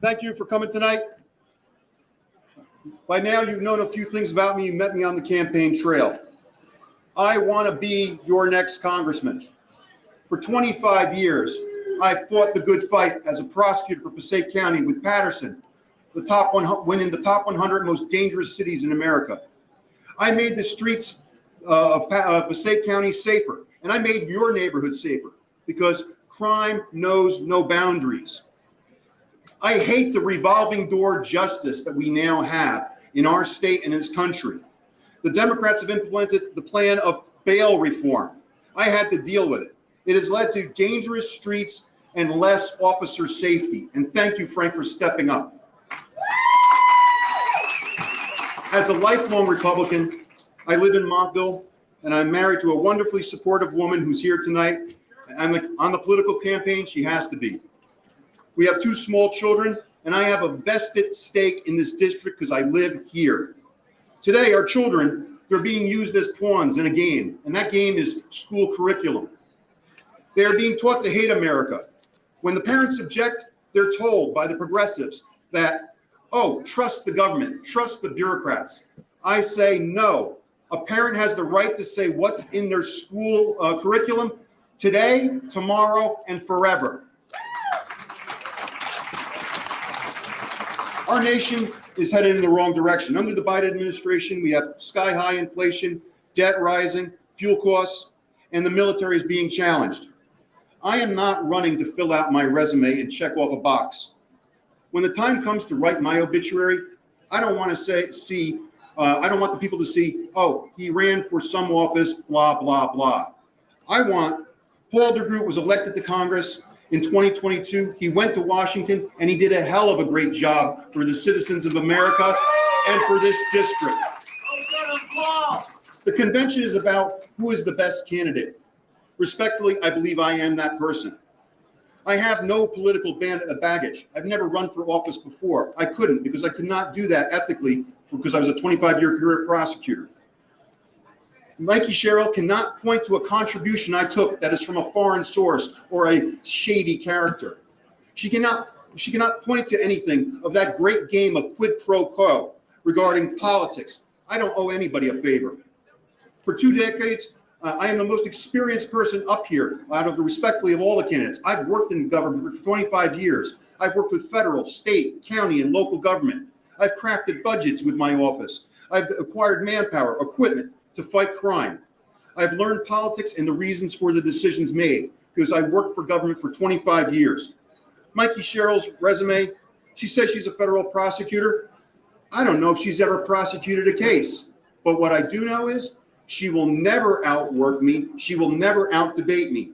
Thank you for coming tonight. By now, you've known a few things about me. You met me on the campaign trail. I want to be your next congressman. For 25 years, I fought the good fight as a prosecutor for Passaic County with Patterson, winning the top 100 most dangerous cities in America. I made the streets of Passaic County safer, and I made your neighborhood safer because crime knows no boundaries. I hate the revolving door justice that we now have in our state and in this country. The Democrats have implemented the plan of bail reform. I had to deal with it. It has led to dangerous streets and less officer safety. And thank you, Frank, for stepping up. As a lifelong Republican, I live in Montville, and I'm married to a wonderfully supportive woman who's here tonight. And on the political campaign, she has to be. We have 2 small children, and I have a vested stake in this district because I live here. Today, our children, they're being used as pawns in a game, and that game is school curriculum. They are being taught to hate America. When the parents object, they're told by the progressives that, oh, trust the government, trust the bureaucrats. I say no. A parent has the right to say what's in their school curriculum today, tomorrow, and forever. Our nation is headed in the wrong direction. Under the Biden administration, we have sky-high inflation, debt rising, fuel costs, and the military is being challenged. I am not running to fill out my resume and check off a box. When the time comes to write my obituary, I don't want to I don't want the people to see, oh, he ran for some office, blah, blah, blah. I want Paul DeGroot was elected to Congress in 2022. He went to Washington and he did a hell of a great job for the citizens of America and for this district. The convention is about who is the best candidate. Respectfully, I believe I am that person. I have no political baggage. I've never run for office before. I couldn't because I could not do that ethically because I was a 25-year career prosecutor. Mikey Sherrill cannot point to a contribution I took that is from a foreign source or a shady character. She cannot point to anything of that great game of quid pro quo regarding politics. I don't owe anybody a favor. For 2 decades, I am the most experienced person up here out of respectfully of all the candidates. I've worked in government for 25 years. I've worked with federal, state, county, and local government. I've crafted budgets with my office. I've acquired manpower, equipment to fight crime. I've learned politics and the reasons for the decisions made because I worked for government for 25 years. Mikey Sherrill's resume, she says she's a federal prosecutor. I don't know if she's ever prosecuted a case, but what I do know is she will never outwork me. She will never outdebate me.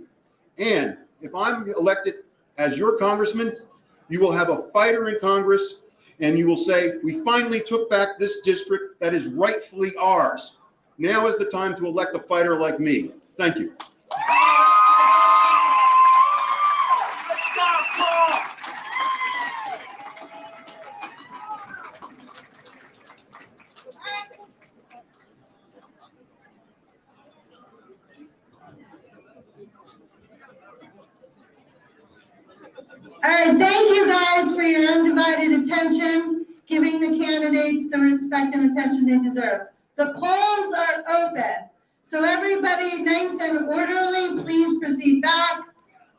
And if I'm elected as your congressman, you will have a fighter in Congress and you will say, we finally took back this district that is rightfully ours. Now is the time to elect a fighter like me. Thank you. All right, thank you guys for your undivided attention, giving the candidates the respect and attention they deserve. The polls are open, so everybody nice and orderly, please proceed back.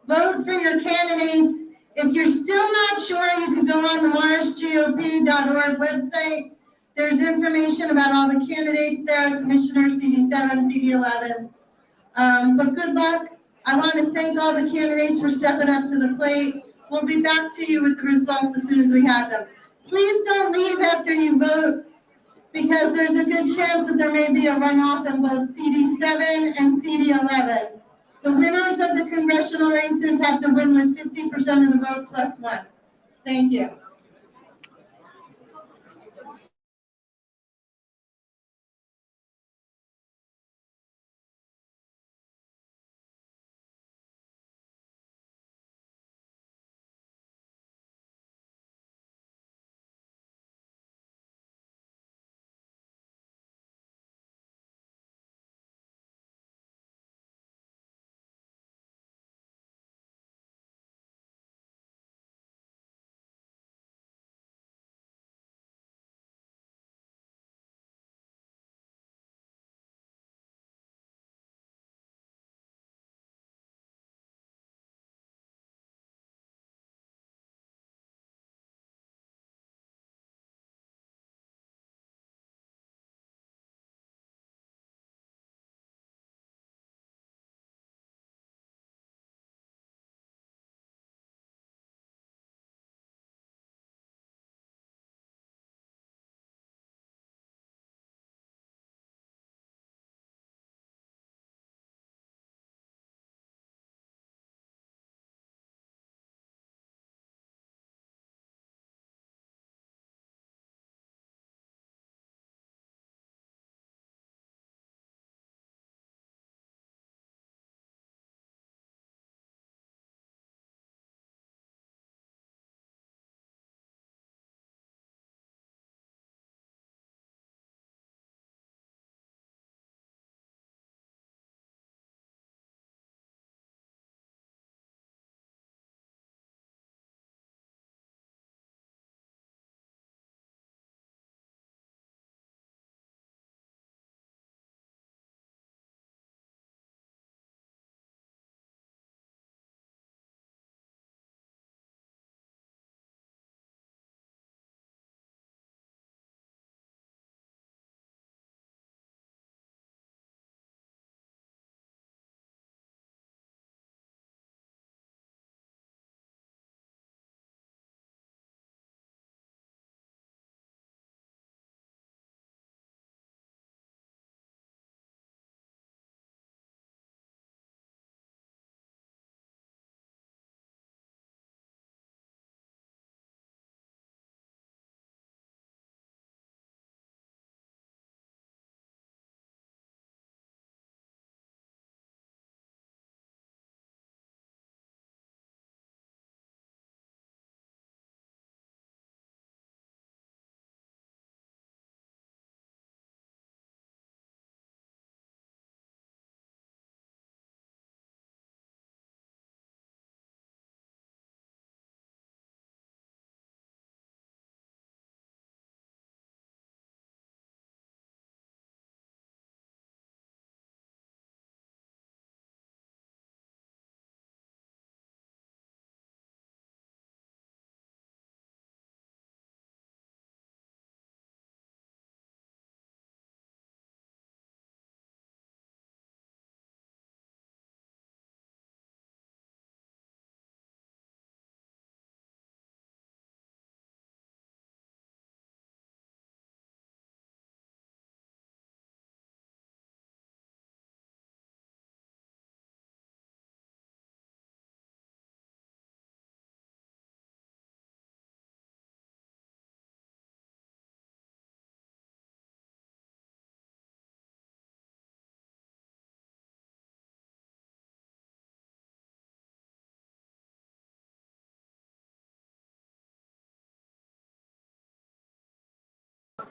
Vote for your candidates. If you're still not sure, you can go on the marshgop.org website. There's information about all the candidates there, Commissioner, CD7, CD11. But good luck. I want to thank all the candidates for stepping up to the plate. We'll be back to you with the results as soon as we have them. Please don't leave after you vote because there's a good chance that there may be a runoff in both CD7 and CD11. The winners of the congressional races have to win with 50% of the vote plus 1. Thank you.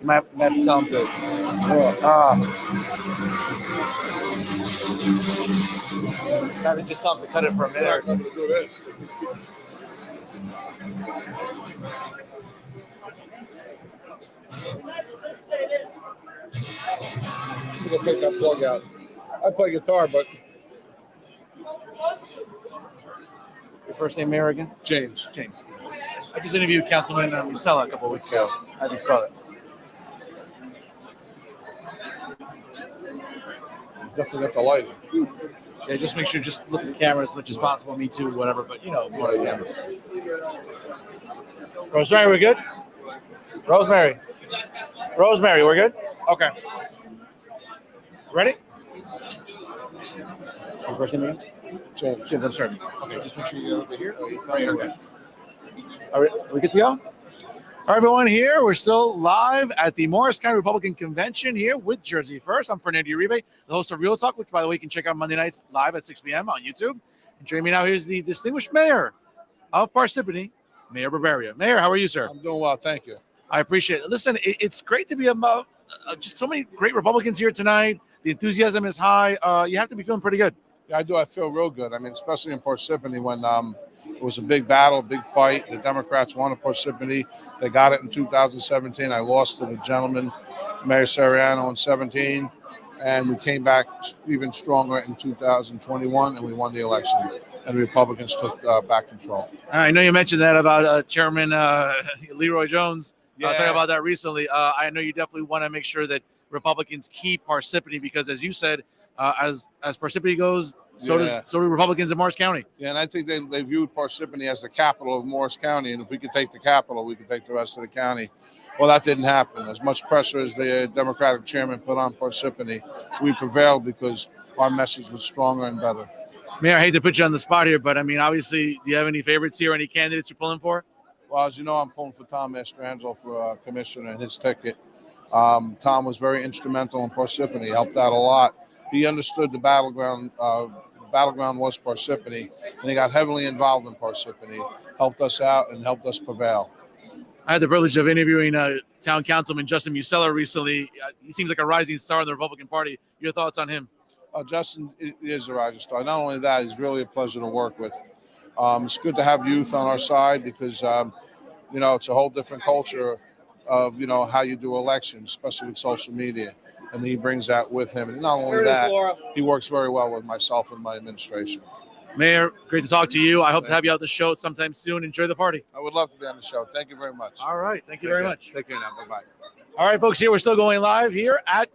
You might have to tell him to. Maybe just tell him to cut it for a minute or two. Do this. I'm gonna take that plug out. I play guitar, but Your first name, Mayor, again? James. James. I just interviewed Councilman Musella a couple of weeks ago. How you saw that? Definitely got the light. Yeah, just make sure just look at the camera as much as possible. Me too, whatever. But you know, more the camera. Rosemary, we're good. Rosemary, we're good. Okay. Ready? Your first name again? James. James, I'm sorry. Okay, just make sure you go over here. Right here. Okay. All right, are we good to go? All right, everyone, here we're still live at the Morris County Republican Convention here with Jersey First. I'm Fernando Uribe, the host of Real Talk, which, by the way, you can check out Monday nights live at 6 p.m. on YouTube. And joining me now here is the distinguished mayor of Parsippany, Mayor Barbaria. Mayor, how are you, sir? I'm doing well, thank you. I appreciate it. Listen, it's great to be just so many great Republicans here tonight. The enthusiasm is high. You have to be feeling pretty good. Yeah, I do. I feel real good. I mean, especially in Parsippany when it was a big battle, big fight. The Democrats won Parsippany. They got it in 2017. I lost to the gentleman, Mayor Sariano, in 17. And we came back even stronger in 2021, and we won the election. And the Republicans took back control. I know you mentioned that about Chairman Leroy Jones. Yeah. Talking about that recently. I know you definitely want to make sure that Republicans keep Parsippany because, as you said, as Parsippany goes, so do Republicans in Morris County. Yeah, and I think they viewed Parsippany as the capital of Morris County, and if we could take the capital, we could take the rest of the county. Well, that didn't happen. As much pressure as the Democratic chairman put on Parsippany, we prevailed because our message was stronger and better. Mayor, I hate to put you on the spot here, but I mean, obviously, do you have any favorites here? Any candidates you're pulling for? Well, as you know, I'm pulling for Tom Mastrangelo for commissioner and his ticket. Tom was very instrumental in Parsippany, helped out a lot. He understood the battleground. Battleground was Parsippany, and he got heavily involved in Parsippany, helped us out and helped us prevail. I had the privilege of interviewing Town Councilman Justin Musella recently. He seems like a rising star in the Republican Party. Your thoughts on him? Justin is a rising star. Not only that, he's really a pleasure to work with. It's good to have youth on our side because, it's a whole different culture of, how you do elections, especially with social media. And he brings that with him. And not only that, he works very well with myself and my administration. Mayor, great to talk to you. I hope to have you out the show sometime soon. Enjoy the party. I would love to be on the show. Thank you very much. All right. Thank you very much. Take care now. Bye-bye. All right, folks, here we're still going live here at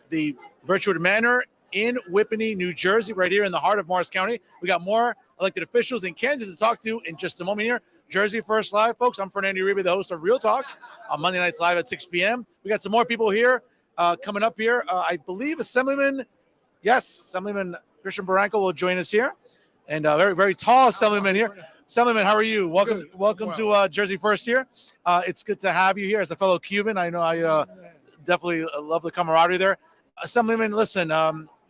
the Birchwood Manor in Whippany, New Jersey, right here in the heart of Morris County. We got more elected officials and candidates to talk to in just a moment here. Jersey First Live, folks. I'm Fernando Uribe, the host of Real Talk on Monday nights live at 6 p.m. We got some more people here coming up here. I believe Assemblyman Christian Barranco will join us here. And very, very tall Assemblyman here. Assemblyman, how are you? Welcome to Jersey First here. It's good to have you here as a fellow Cuban. I know I definitely love the camaraderie there. Assemblyman, listen,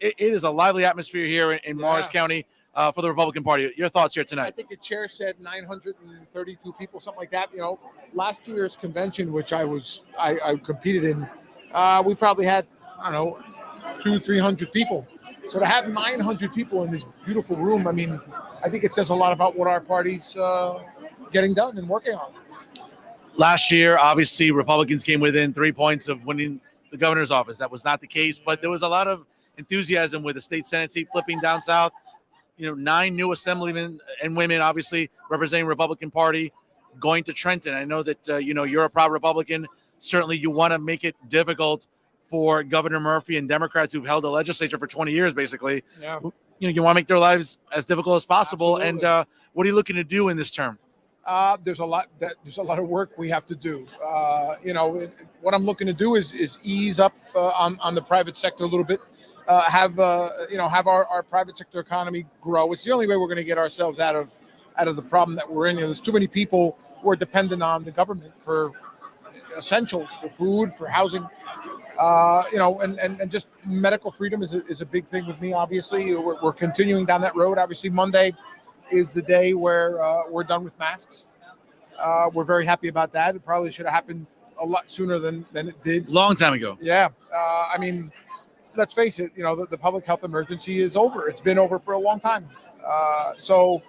it is a lively atmosphere here in Morris County for the Republican Party. Your thoughts here tonight? I think the chair said 932 people, something like that. Last year's convention, which I competed in, we probably had, 200-300 people. So to have 900 people in this beautiful room, I think it says a lot about what our party's getting done and working on. Last year, obviously, Republicans came within 3 points of winning the governor's office. That was not the case, but there was a lot of enthusiasm with the state Senate seat flipping down south. 9 new assemblymen and women, obviously, representing Republican Party, going to Trenton. I know that, you're a proud Republican. Certainly, you want to make it difficult for Governor Murphy and Democrats who've held the legislature for 20 years, basically. Yeah. You want to make their lives as difficult as possible. Absolutely. And what are you looking to do in this term? There's a lot of work we have to do. What I'm looking to do is ease up on the private sector a little bit. Have our private sector economy grow. It's the only way we're going to get ourselves out of the problem that we're in. There's too many people who are dependent on the government for essentials, for food, for housing. And just medical freedom is a big thing with me. Obviously, we're continuing down that road. Obviously, Monday is the day where we're done with masks. We're very happy about that. It probably should have happened a lot sooner than it did. Long time ago. Yeah. I mean, let's face it, the public health emergency is over. It's been over for a long time. I can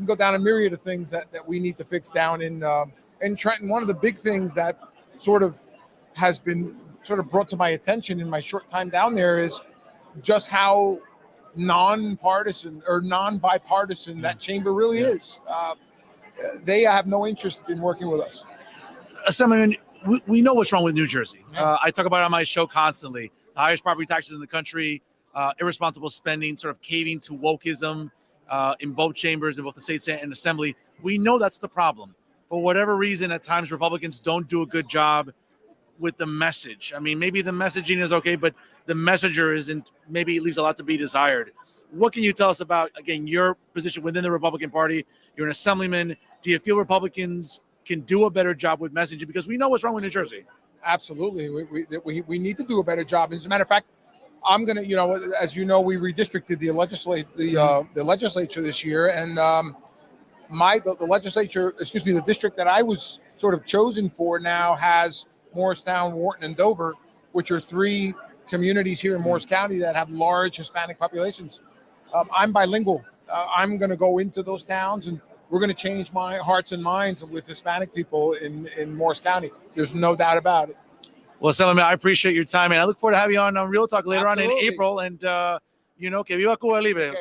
go down a myriad of things that we need to fix down in Trenton. One of the big things that sort of has been sort of brought to my attention in my short time down there is just how non-partisan or non-bipartisan that chamber really is. They have no interest in working with us. Assemblyman, we know what's wrong with New Jersey. I talk about it on my show constantly. The highest property taxes in the country, irresponsible spending, sort of caving to wokeism in both chambers, in both the state Senate and Assembly. We know that's the problem. For whatever reason, at times Republicans don't do a good job with the message. I mean, maybe the messaging is okay, but the messenger isn't. Maybe it leaves a lot to be desired. What can you tell us about, again, your position within the Republican Party? You're an assemblyman. Do you feel Republicans can do a better job with messaging? Because we know what's wrong with New Jersey. Absolutely. We need to do a better job. As a matter of fact, I'm going to, as you know, we redistricted the legislature this year. And the district that I was sort of chosen for now has Morristown, Wharton, and Dover, which are three communities here in Morris County that have large Hispanic populations. I'm bilingual. I'm going to go into those towns and we're going to change my hearts and minds with Hispanic people in Morris County. There's no doubt about it. Well, Assemblyman, I appreciate your time, and I look forward to having you on Real Talk later on in April. And, que viva Cuba Libre.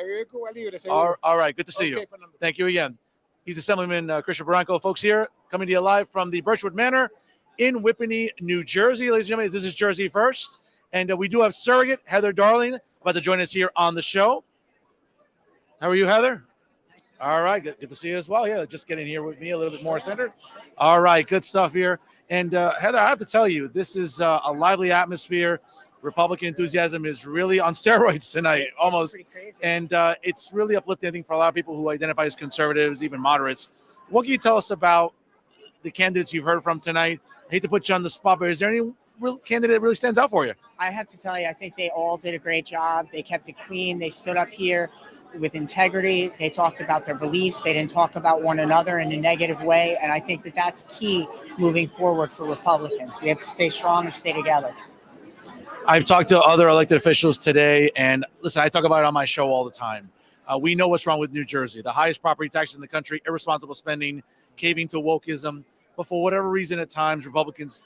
All right, good to see you. Thank you again. He's Assemblyman Christian Barranco. Folks, here coming to you live from the Birchwood Manor in Whippany, New Jersey. Ladies and gentlemen, this is Jersey First. And we do have surrogate Heather Darling about to join us here on the show. How are you, Heather? All right, good to see you as well. Yeah, just getting here with me a little bit more centered. All right, good stuff here. And Heather, I have to tell you, this is a lively atmosphere. Republican enthusiasm is really on steroids tonight, almost. And it's really uplifting, I think, for a lot of people who identify as conservatives, even moderates. What can you tell us about the candidates you've heard from tonight? I hate to put you on the spot, but is there any real candidate that really stands out for you? I have to tell you, I think they all did a great job. They kept it clean. They stood up here with integrity. They talked about their beliefs. They didn't talk about one another in a negative way. And I think that that's key moving forward for Republicans. We have to stay strong and stay together. I've talked to other elected officials today, and listen, I talk about it on my show all the time. We know what's wrong with New Jersey. The highest property taxes in the country, irresponsible spending, caving to wokeism. But for whatever reason, at times, Republicans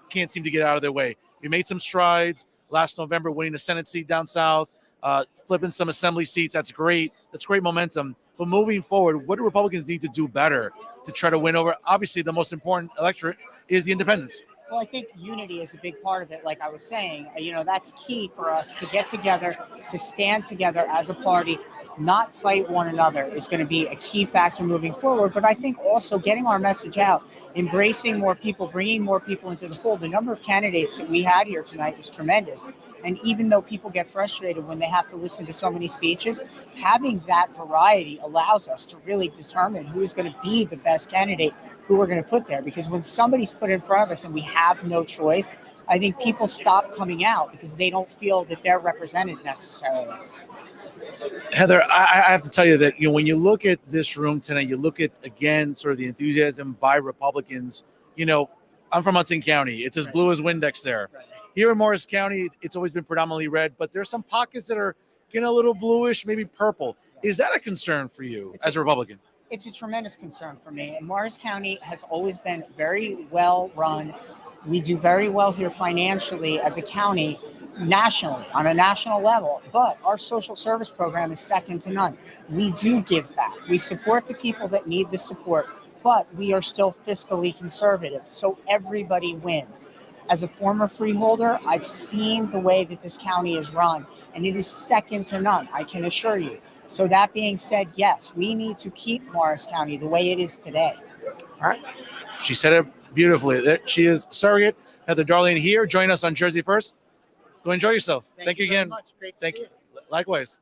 can't seem to get out of their way. We made some strides last November, winning a Senate seat down south, flipping some assembly seats. That's great. That's great momentum. But moving forward, what do Republicans need to do better to try to win over? Obviously, the most important electorate is the independents. Well, I think unity is a big part of it. Like I was saying, that's key for us to get together, to stand together as a party, not fight one another is going to be a key factor moving forward. But I think also getting our message out, embracing more people, bringing more people into the fold. The number of candidates that we had here tonight was tremendous. And even though people get frustrated when they have to listen to so many speeches, having that variety allows us to really determine who is going to be the best candidate, who we're going to put there. Because when somebody's put in front of us and we have no choice, I think people stop coming out because they don't feel that they're represented necessarily. Heather, I have to tell you that when you look at this room tonight, you look at, again, sort of the enthusiasm by Republicans. I'm from Hudson County. It's as blue as Windex there. Here in Morris County, it's always been predominantly red, but there's some pockets that are getting a little bluish, maybe purple. Is that a concern for you as a Republican? It's a tremendous concern for me. And Morris County has always been very well run. We do very well here financially as a county, nationally, on a national level. But our social service program is second to none. We do give back. We support the people that need the support, but we are still fiscally conservative. So everybody wins. As a former freeholder, I've seen the way that this county is run, and it is second to none, I can assure you. So that being said, yes, we need to keep Morris County the way it is today. All right. She said it beautifully. She is surrogate Heather Darling here. Join us on Jersey First. Go enjoy yourself. Thank you again. Much. Great to Thank see you. Likewise.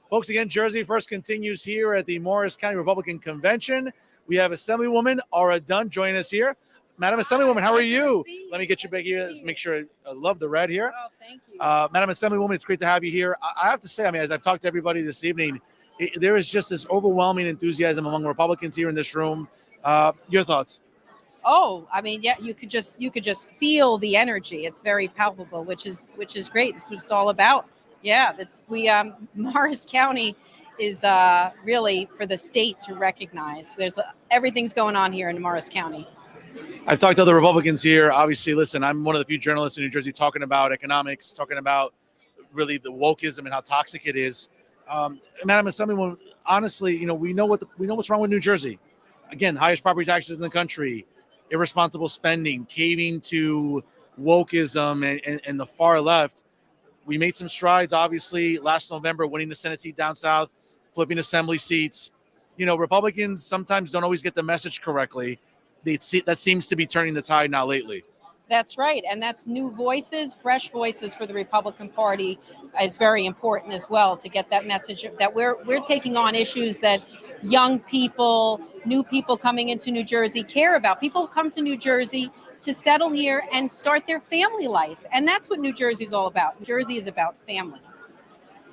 Folks, again, Jersey First continues here at the Morris County Republican Convention. We have Assemblywoman Aura Dunn joining us here. Madam Assemblywoman, how are you? Let me get you back here. Let's make sure I love the red here. Oh, thank you. Madam Assemblywoman, it's great to have you here. I have to say, as I've talked to everybody this evening, there is just this overwhelming enthusiasm among Republicans here in this room. Your thoughts? Oh, I mean, yeah, you could just feel the energy. It's very palpable, which is great. That's what it's all about. Yeah, Morris County is really for the state to recognize. Everything's going on here in Morris County. I've talked to other Republicans here. Obviously, listen, I'm one of the few journalists in New Jersey talking about economics, talking about really the wokeism and how toxic it is. Madam Assemblywoman, honestly, we know what's wrong with New Jersey. Again, highest property taxes in the country, irresponsible spending, caving to wokeism and the far left. We made some strides, obviously, last November, winning the Senate seat down south, flipping assembly seats. Republicans sometimes don't always get the message correctly. That seems to be turning the tide now lately. That's right. And that's new voices, fresh voices for the Republican Party is very important as well, to get that message that we're taking on issues that young people, new people coming into New Jersey care about. People come to New Jersey to settle here and start their family life. And that's what New Jersey is all about. New Jersey is about family.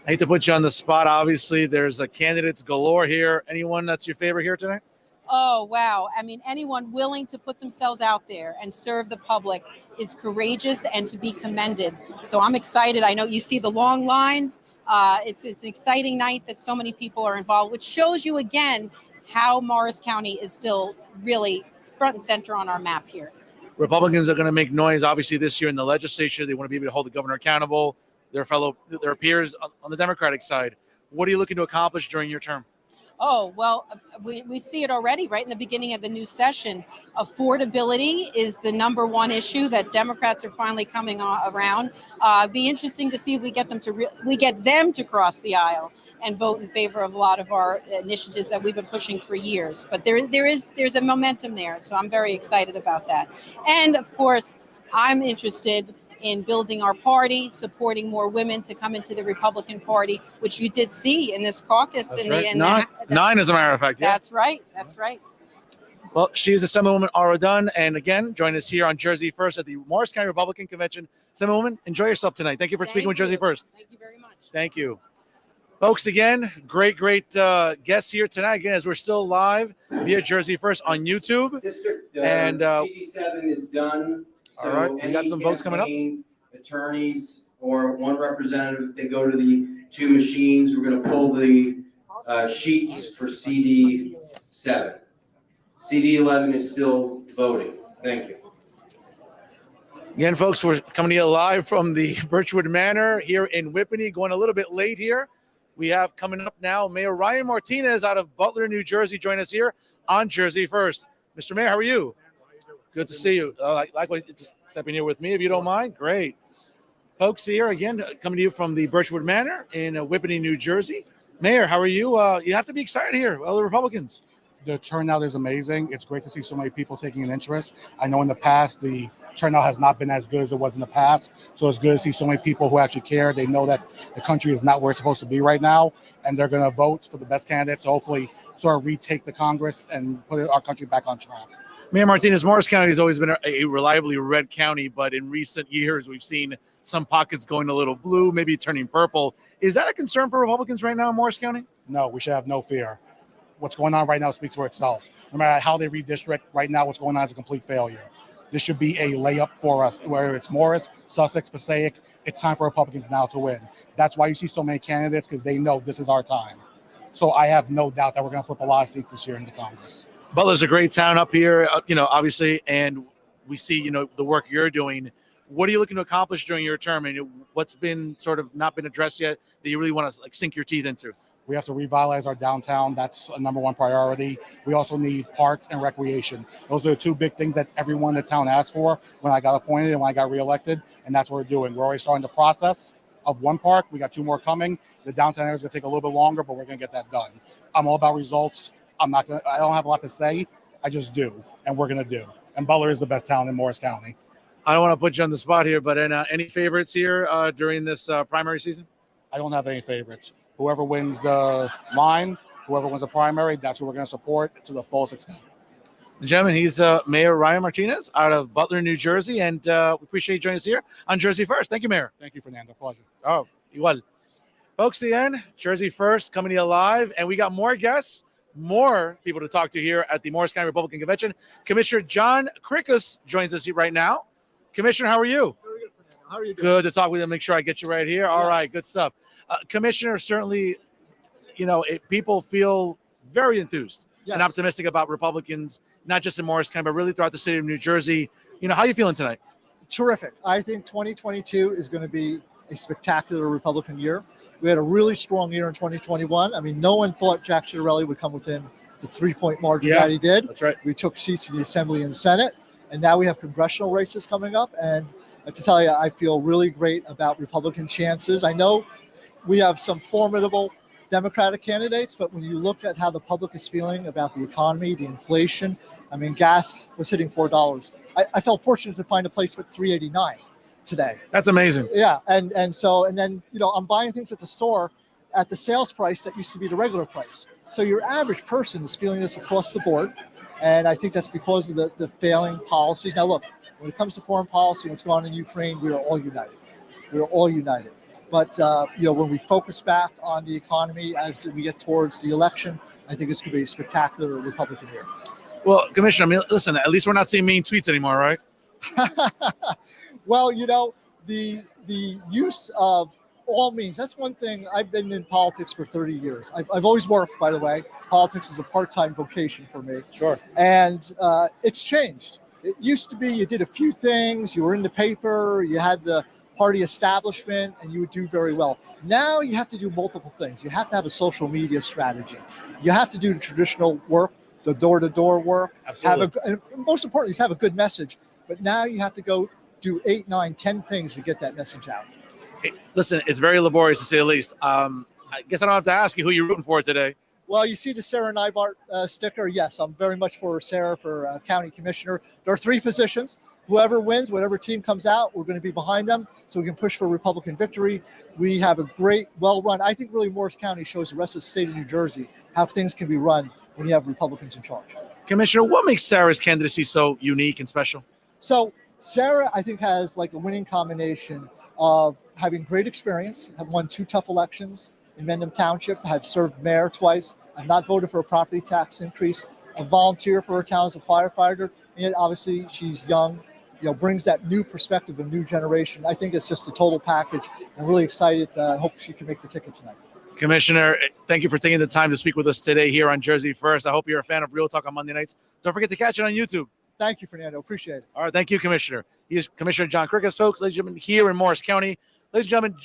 I hate to put you on the spot. Obviously, there's candidates galore here. Anyone that's your favorite here tonight? Oh, wow. I mean, anyone willing to put themselves out there and serve the public is courageous and to be commended. So I'm excited. I know you see the long lines. It's an exciting night that so many people are involved, which shows you again how Morris County is still really front and center on our map here. Republicans are going to make noise, obviously, this year in the legislature. They want to be able to hold the governor accountable, their peers on the Democratic side. What are you looking to accomplish during your term? Oh, well, we see it already right in the beginning of the new session. Affordability is the number one issue that Democrats are finally coming around. Be interesting to see if we get them to cross the aisle and vote in favor of a lot of our initiatives that we've been pushing for years. But there's a momentum there, so I'm very excited about that. And of course, I'm interested in building our party, supporting more women to come into the Republican Party, which you did see in this caucus. That's right. Nine, as a matter of fact. Yeah. That's right. That's right. Well, she is Assemblywoman Aura Dunn, and again, join us here on Jersey First at the Morris County Republican Convention. Assemblywoman, enjoy yourself tonight. Thank you for speaking with Jersey First. Thank you very much. Thank you. Folks, again, great guests here tonight. Again, as we're still live via Jersey First on YouTube. District and CD7 is done. So all right, we got some votes coming up. Attorneys or one representative, if they go to the two machines, we're going to pull the sheets for CD7. CD11 is still voting. Thank you. Again, folks, we're coming to you live from the Birchwood Manor here in Whippany, going a little bit late here. We have coming up now Mayor Ryan Martinez out of Butler, New Jersey, join us here on Jersey First. Mr. Mayor, how are you? Good to see you. Likewise, just stepping here with me, if you don't mind. Great. Folks here, again, coming to you from the Birchwood Manor in Whippany, New Jersey. Mayor, how are you? You have to be excited here, other Republicans. The turnout is amazing. It's great to see so many people taking an interest. I know in the past, the turnout has not been as good as it was in the past. So it's good to see so many people who actually care. They know that the country is not where it's supposed to be right now, and they're going to vote for the best candidates to hopefully sort of retake the Congress and put our country back on track. Mayor Martinez, Morris County has always been a reliably red county, but in recent years, we've seen some pockets going a little blue, maybe turning purple. Is that a concern for Republicans right now in Morris County? No, we should have no fear. What's going on right now speaks for itself. No matter how they redistrict, right now what's going on is a complete failure. This should be a layup for us, whether it's Morris, Sussex, Passaic. It's time for Republicans now to win. That's why you see so many candidates, because they know this is our time. So I have no doubt that we're going to flip a lot of seats this year in the Congress. Butler's a great town up here, obviously, and we see, the work you're doing. What are you looking to accomplish during your term? And what's been sort of not been addressed yet that you really want to sink your teeth into? We have to revitalize our downtown. That's a number one priority. We also need parks and recreation. Those are the two big things that everyone in the town asked for when I got appointed and when I got reelected, and that's what we're doing. We're already starting the process of one park. We got two more coming. The downtown area is going to take a little bit longer, but we're going to get that done. I'm all about results. I don't have a lot to say. I just do, and we're going to do. And Butler is the best town in Morris County. I don't want to put you on the spot here, but any favorites here during this primary season? I don't have any favorites. Whoever wins the line, whoever wins the primary, that's who we're going to support to the fullest extent. Gentlemen, he's Mayor Ryan Martinez out of Butler, New Jersey, and we appreciate you joining us here on Jersey First. Thank you, Mayor. Thank you, Fernando. Pleasure. Oh, igual. Folks, again, Jersey First coming to you live, and we got more guests, more people to talk to here at the Morris County Republican Convention. Commissioner John Krickus joins us right now. Commissioner, how are you? How are you doing? Good to talk with you. Make sure I get you right here. All right, good stuff. Commissioner, certainly, people feel very enthused and optimistic about Republicans, not just in Morris County, but really throughout the state of New Jersey. How are you feeling tonight? Terrific. I think 2022 is going to be a spectacular Republican year. We had a really strong year in 2021. I mean, no one thought Jack Ciattarelli would come within the 3-point margin that he did. That's right. We took seats in the Assembly and Senate, and now we have congressional races coming up. And I have to tell you, I feel really great about Republican chances. I know we have some formidable Democratic candidates, but when you look at how the public is feeling about the economy, the inflation, I mean, gas was hitting $4. I felt fortunate to find a place for $3.89 today. That's amazing. Yeah, and then I'm buying things at the store at the sales price that used to be the regular price. So your average person is feeling this across the board, and I think that's because of the failing policies. Now look, when it comes to foreign policy, what's going on in Ukraine, we are all united. We are all united. But when we focus back on the economy as we get towards the election, I think it's going to be a spectacular Republican year. Well, Commissioner, I mean, listen, at least we're not seeing mean tweets anymore, right? Well, the use of all means, that's one thing. I've been in politics for 30 years. I've always worked, by the way. Politics is a part-time vocation for me. Sure. And it's changed. It used to be you did a few things, you were in the paper, you had the party establishment, and you would do very well. Now you have to do multiple things. You have to have a social media strategy. You have to do the traditional work, the door-to-door work. Absolutely. And most importantly, have a good message. But now you have to go do 8, 9, 10 things to get that message out. Listen, it's very laborious to say the least. I guess I don't have to ask you who you're rooting for today. Well, you see the Sarah Nybart sticker. Yes, I'm very much for Sarah for county commissioner. There are 3 positions. Whoever wins, whatever team comes out, we're going to be behind them so we can push for Republican victory. We have a great, well-run. I think really Morris County shows the rest of the state of New Jersey how things can be run when you have Republicans in charge. Commissioner, what makes Sarah's candidacy so unique and special? So Sarah, I think, has like a winning combination of having great experience, have won 2 tough elections in Mendham Township, have served mayor twice, have not voted for a property tax increase, a volunteer for her town as a firefighter, and obviously she's young, brings that new perspective, a new generation. I think it's just a total package. I'm really excited. Hope she can make the ticket tonight. Commissioner, thank you for taking the time to speak with us today here on Jersey First. I hope you're a fan of Real Talk on Monday nights. Don't forget to catch it on YouTube. Thank you, Fernando. Appreciate it. All right. Thank you, Commissioner. He is Commissioner John Krickus, folks. Ladies and gentlemen, here in Morris County. Ladies and gentlemen,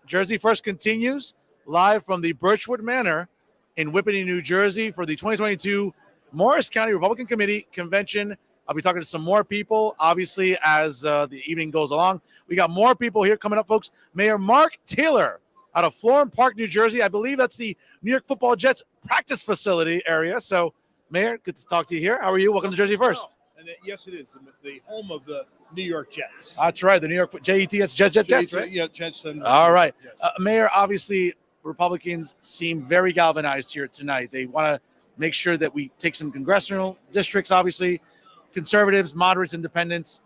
Jersey First continues live from the Birchwood Manor in Whippany, New Jersey for the 2022 Morris County Republican Committee Convention. I'll be talking to some more people, obviously, as the evening goes along. We got more people here coming up, folks. Mayor Mark Taylor out of Florence Park, New Jersey. I believe that's the New York Football Jets practice facility area. So, Mayor, good to talk to you here. How are you? Welcome to Jersey First. And yes, it is the home of the New York Jets. That's right. The New York Jets, Jets, right? Yeah, Jets. All right. Yes. Mayor, obviously, Republicans seem very galvanized here tonight. They want to make sure that we take some congressional districts, obviously. Conservatives, moderates, independents.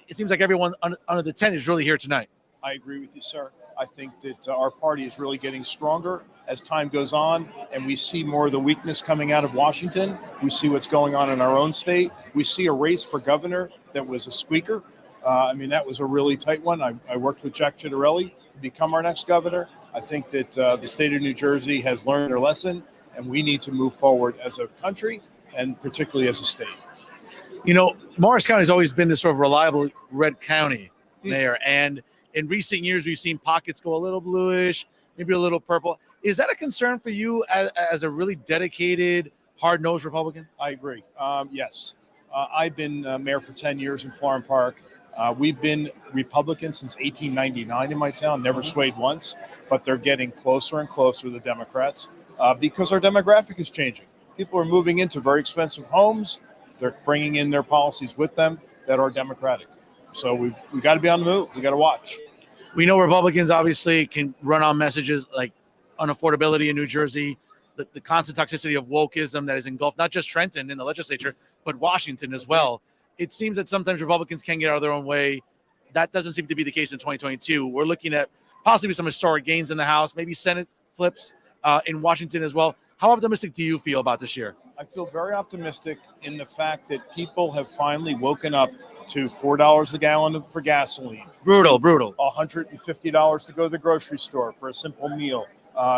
It seems like everyone under the tent is really here tonight. I agree with you, sir. I think that our party is really getting stronger as time goes on, and we see more of the weakness coming out of Washington. We see what's going on in our own state. We see a race for governor that was a squeaker. That was a really tight one. I worked with Jack Ciattarelli to become our next governor. I think that the state of New Jersey has learned their lesson, and we need to move forward as a country and particularly as a state. Morris County has always been this sort of reliable red county, Mayor, and in recent years, we've seen pockets go a little bluish, maybe a little purple. Is that a concern for you as a really dedicated, hard-nosed Republican? I agree. Yes. I've been mayor for 10 years in Florence Park. We've been Republican since 1899 in my town, never swayed once, but they're getting closer and closer to the Democrats because our demographic is changing. People are moving into very expensive homes. They're bringing in their policies with them that are Democratic. So we got to be on the move. We got to watch. We know Republicans obviously can run on messages like unaffordability in New Jersey, the constant toxicity of wokeism that has engulfed not just Trenton in the legislature, but Washington as well. It seems that sometimes Republicans can get out of their own way. That doesn't seem to be the case in 2022. We're looking at possibly some historic gains in the House, maybe Senate flips. in Washington as well. How optimistic do you feel about this year? I feel very optimistic in the fact that people have finally woken up to $4 a gallon for gasoline. Brutal. $150 to go to the grocery store for a simple meal.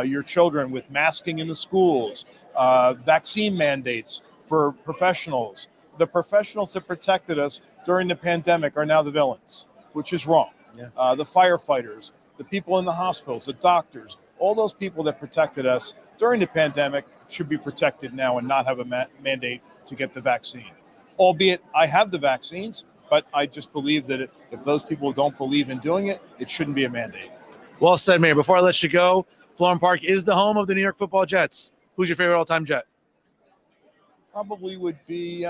Your children with masking in the schools, vaccine mandates for professionals. The professionals that protected us during the pandemic are now the villains, which is wrong. The firefighters, the people in the hospitals, the doctors, all those people that protected us during the pandemic should be protected now and not have a mandate to get the vaccine. Albeit I have the vaccines, but I just believe that if those people don't believe in doing it, it shouldn't be a mandate. Well said, Mayor. Before I let you go, Florence Park is the home of the New York Football Jets. Who's your favorite all-time Jet? Probably would be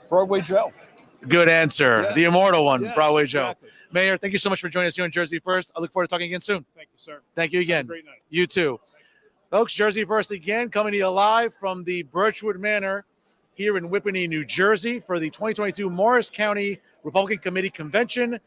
Broadway Joe. Good answer. Yeah. The immortal one, Yes, Broadway exactly. Joe. Mayor, thank you so much for joining us here in Jersey First. I look forward to talking again soon. Thank you, sir. Thank you again. Have a great night. You too. Folks, Jersey First again, coming to you live from the Birchwood Manor here in Whippany, New Jersey for the 2022 Morris County Republican Committee Convention.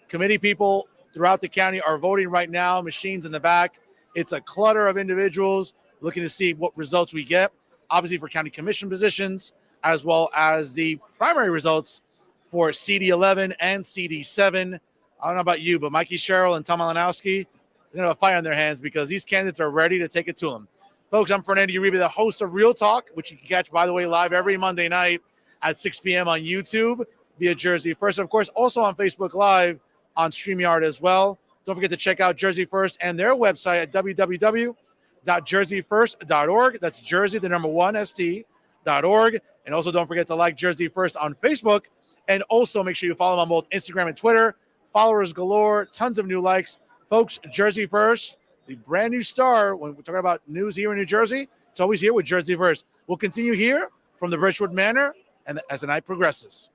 Committee people throughout the county are voting right now, machines in the back. It's a clutter of individuals looking to see what results we get, obviously for county commission positions, as well as the primary results for CD11 and CD7. I don't know about you, but Mikey Sherrill and Tom Malinowski, they're going to have a fight on their hands because these candidates are ready to take it to them. Folks, I'm Fernando Uribe, the host of Real Talk, which you can catch, by the way, live every Monday night at 6 p.m. on YouTube via Jersey First. Of course, also on Facebook Live on StreamYard as well. Don't forget to check out Jersey First and their website at www.jerseyfirst.org. That's Jersey, the number 1, ST.org. And also don't forget to like Jersey First on Facebook. And also make sure you follow them on both Instagram and Twitter. Followers galore, tons of new likes. Folks, Jersey First, the brand new star, when we're talking about news here in New Jersey, it's always here with Jersey First. We'll continue here from the Birchwood Manor and as the night progresses.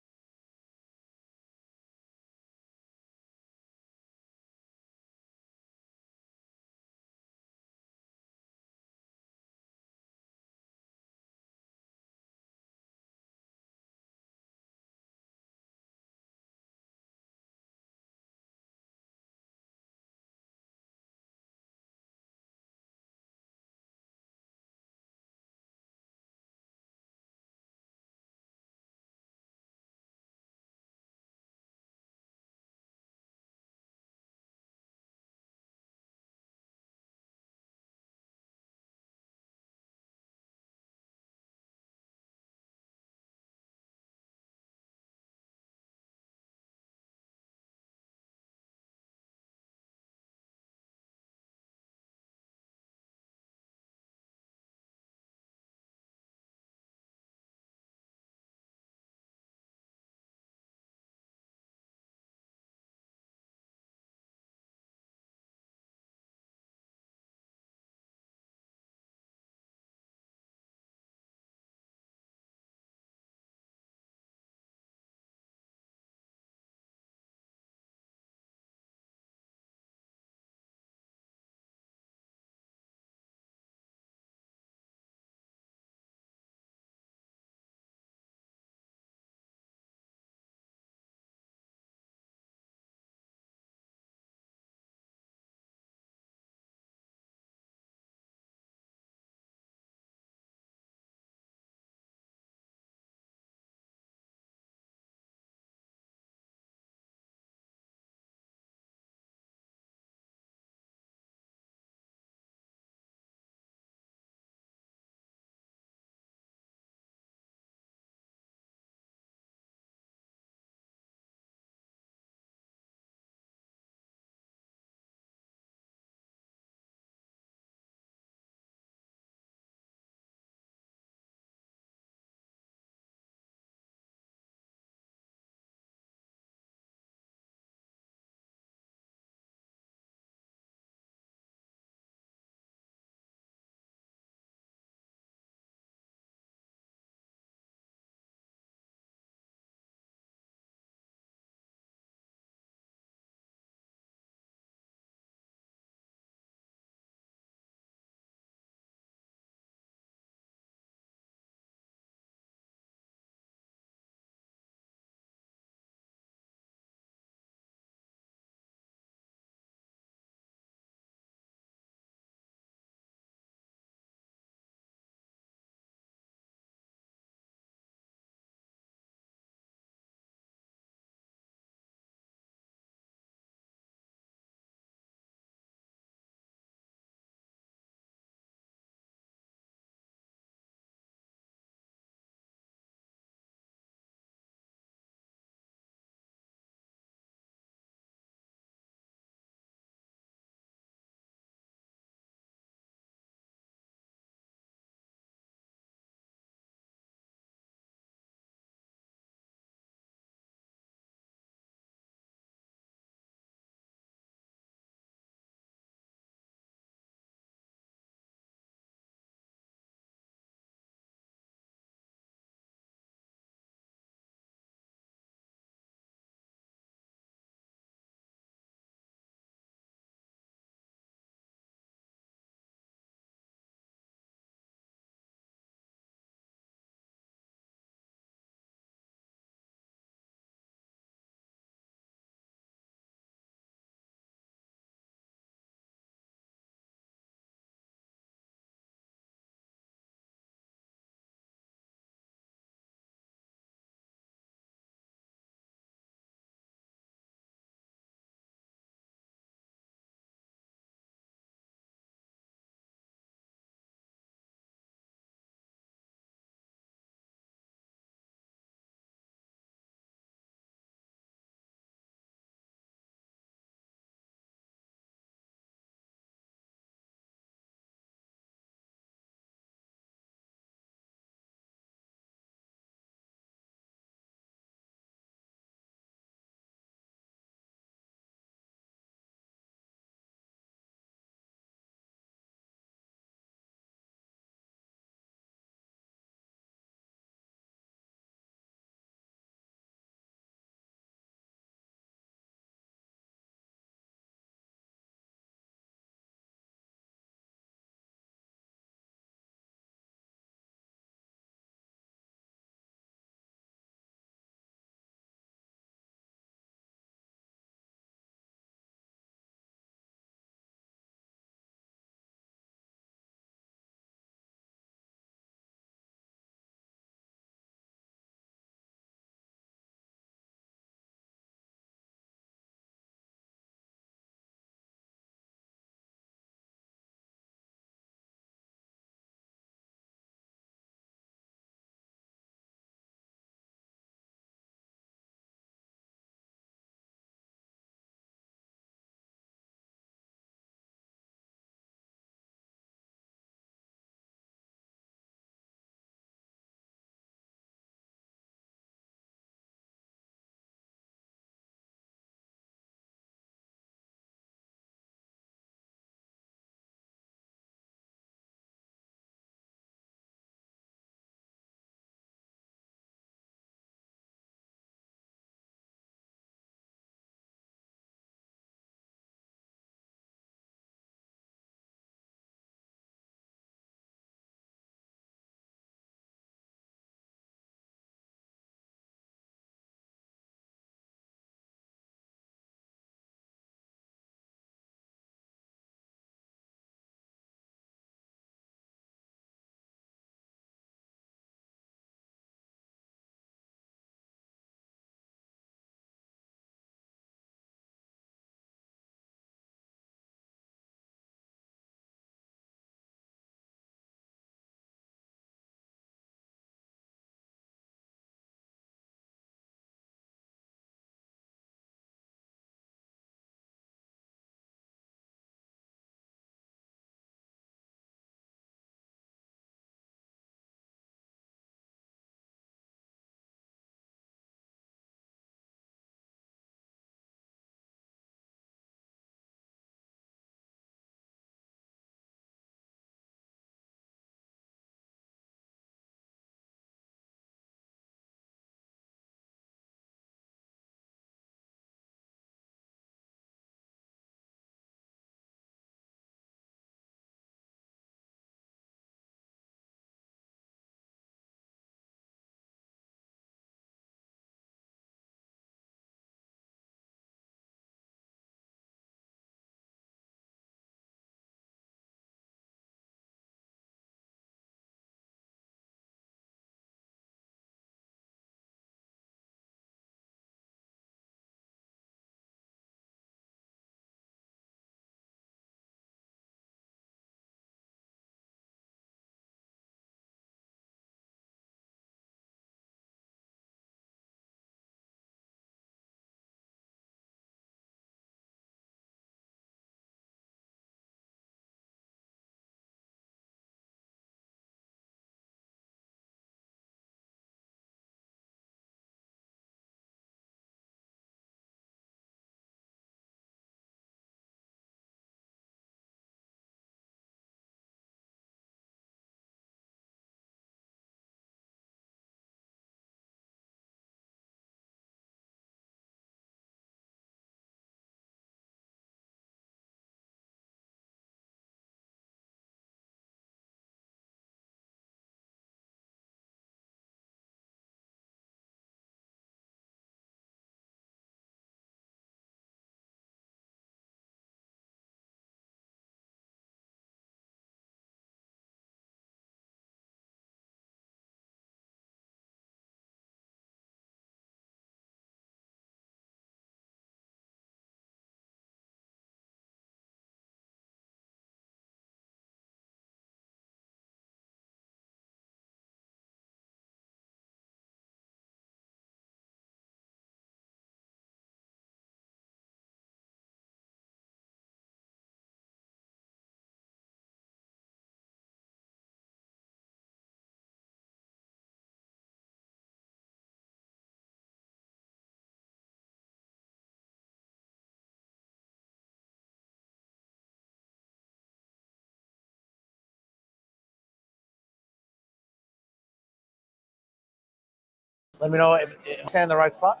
Let me know if I'm standing in the right spot.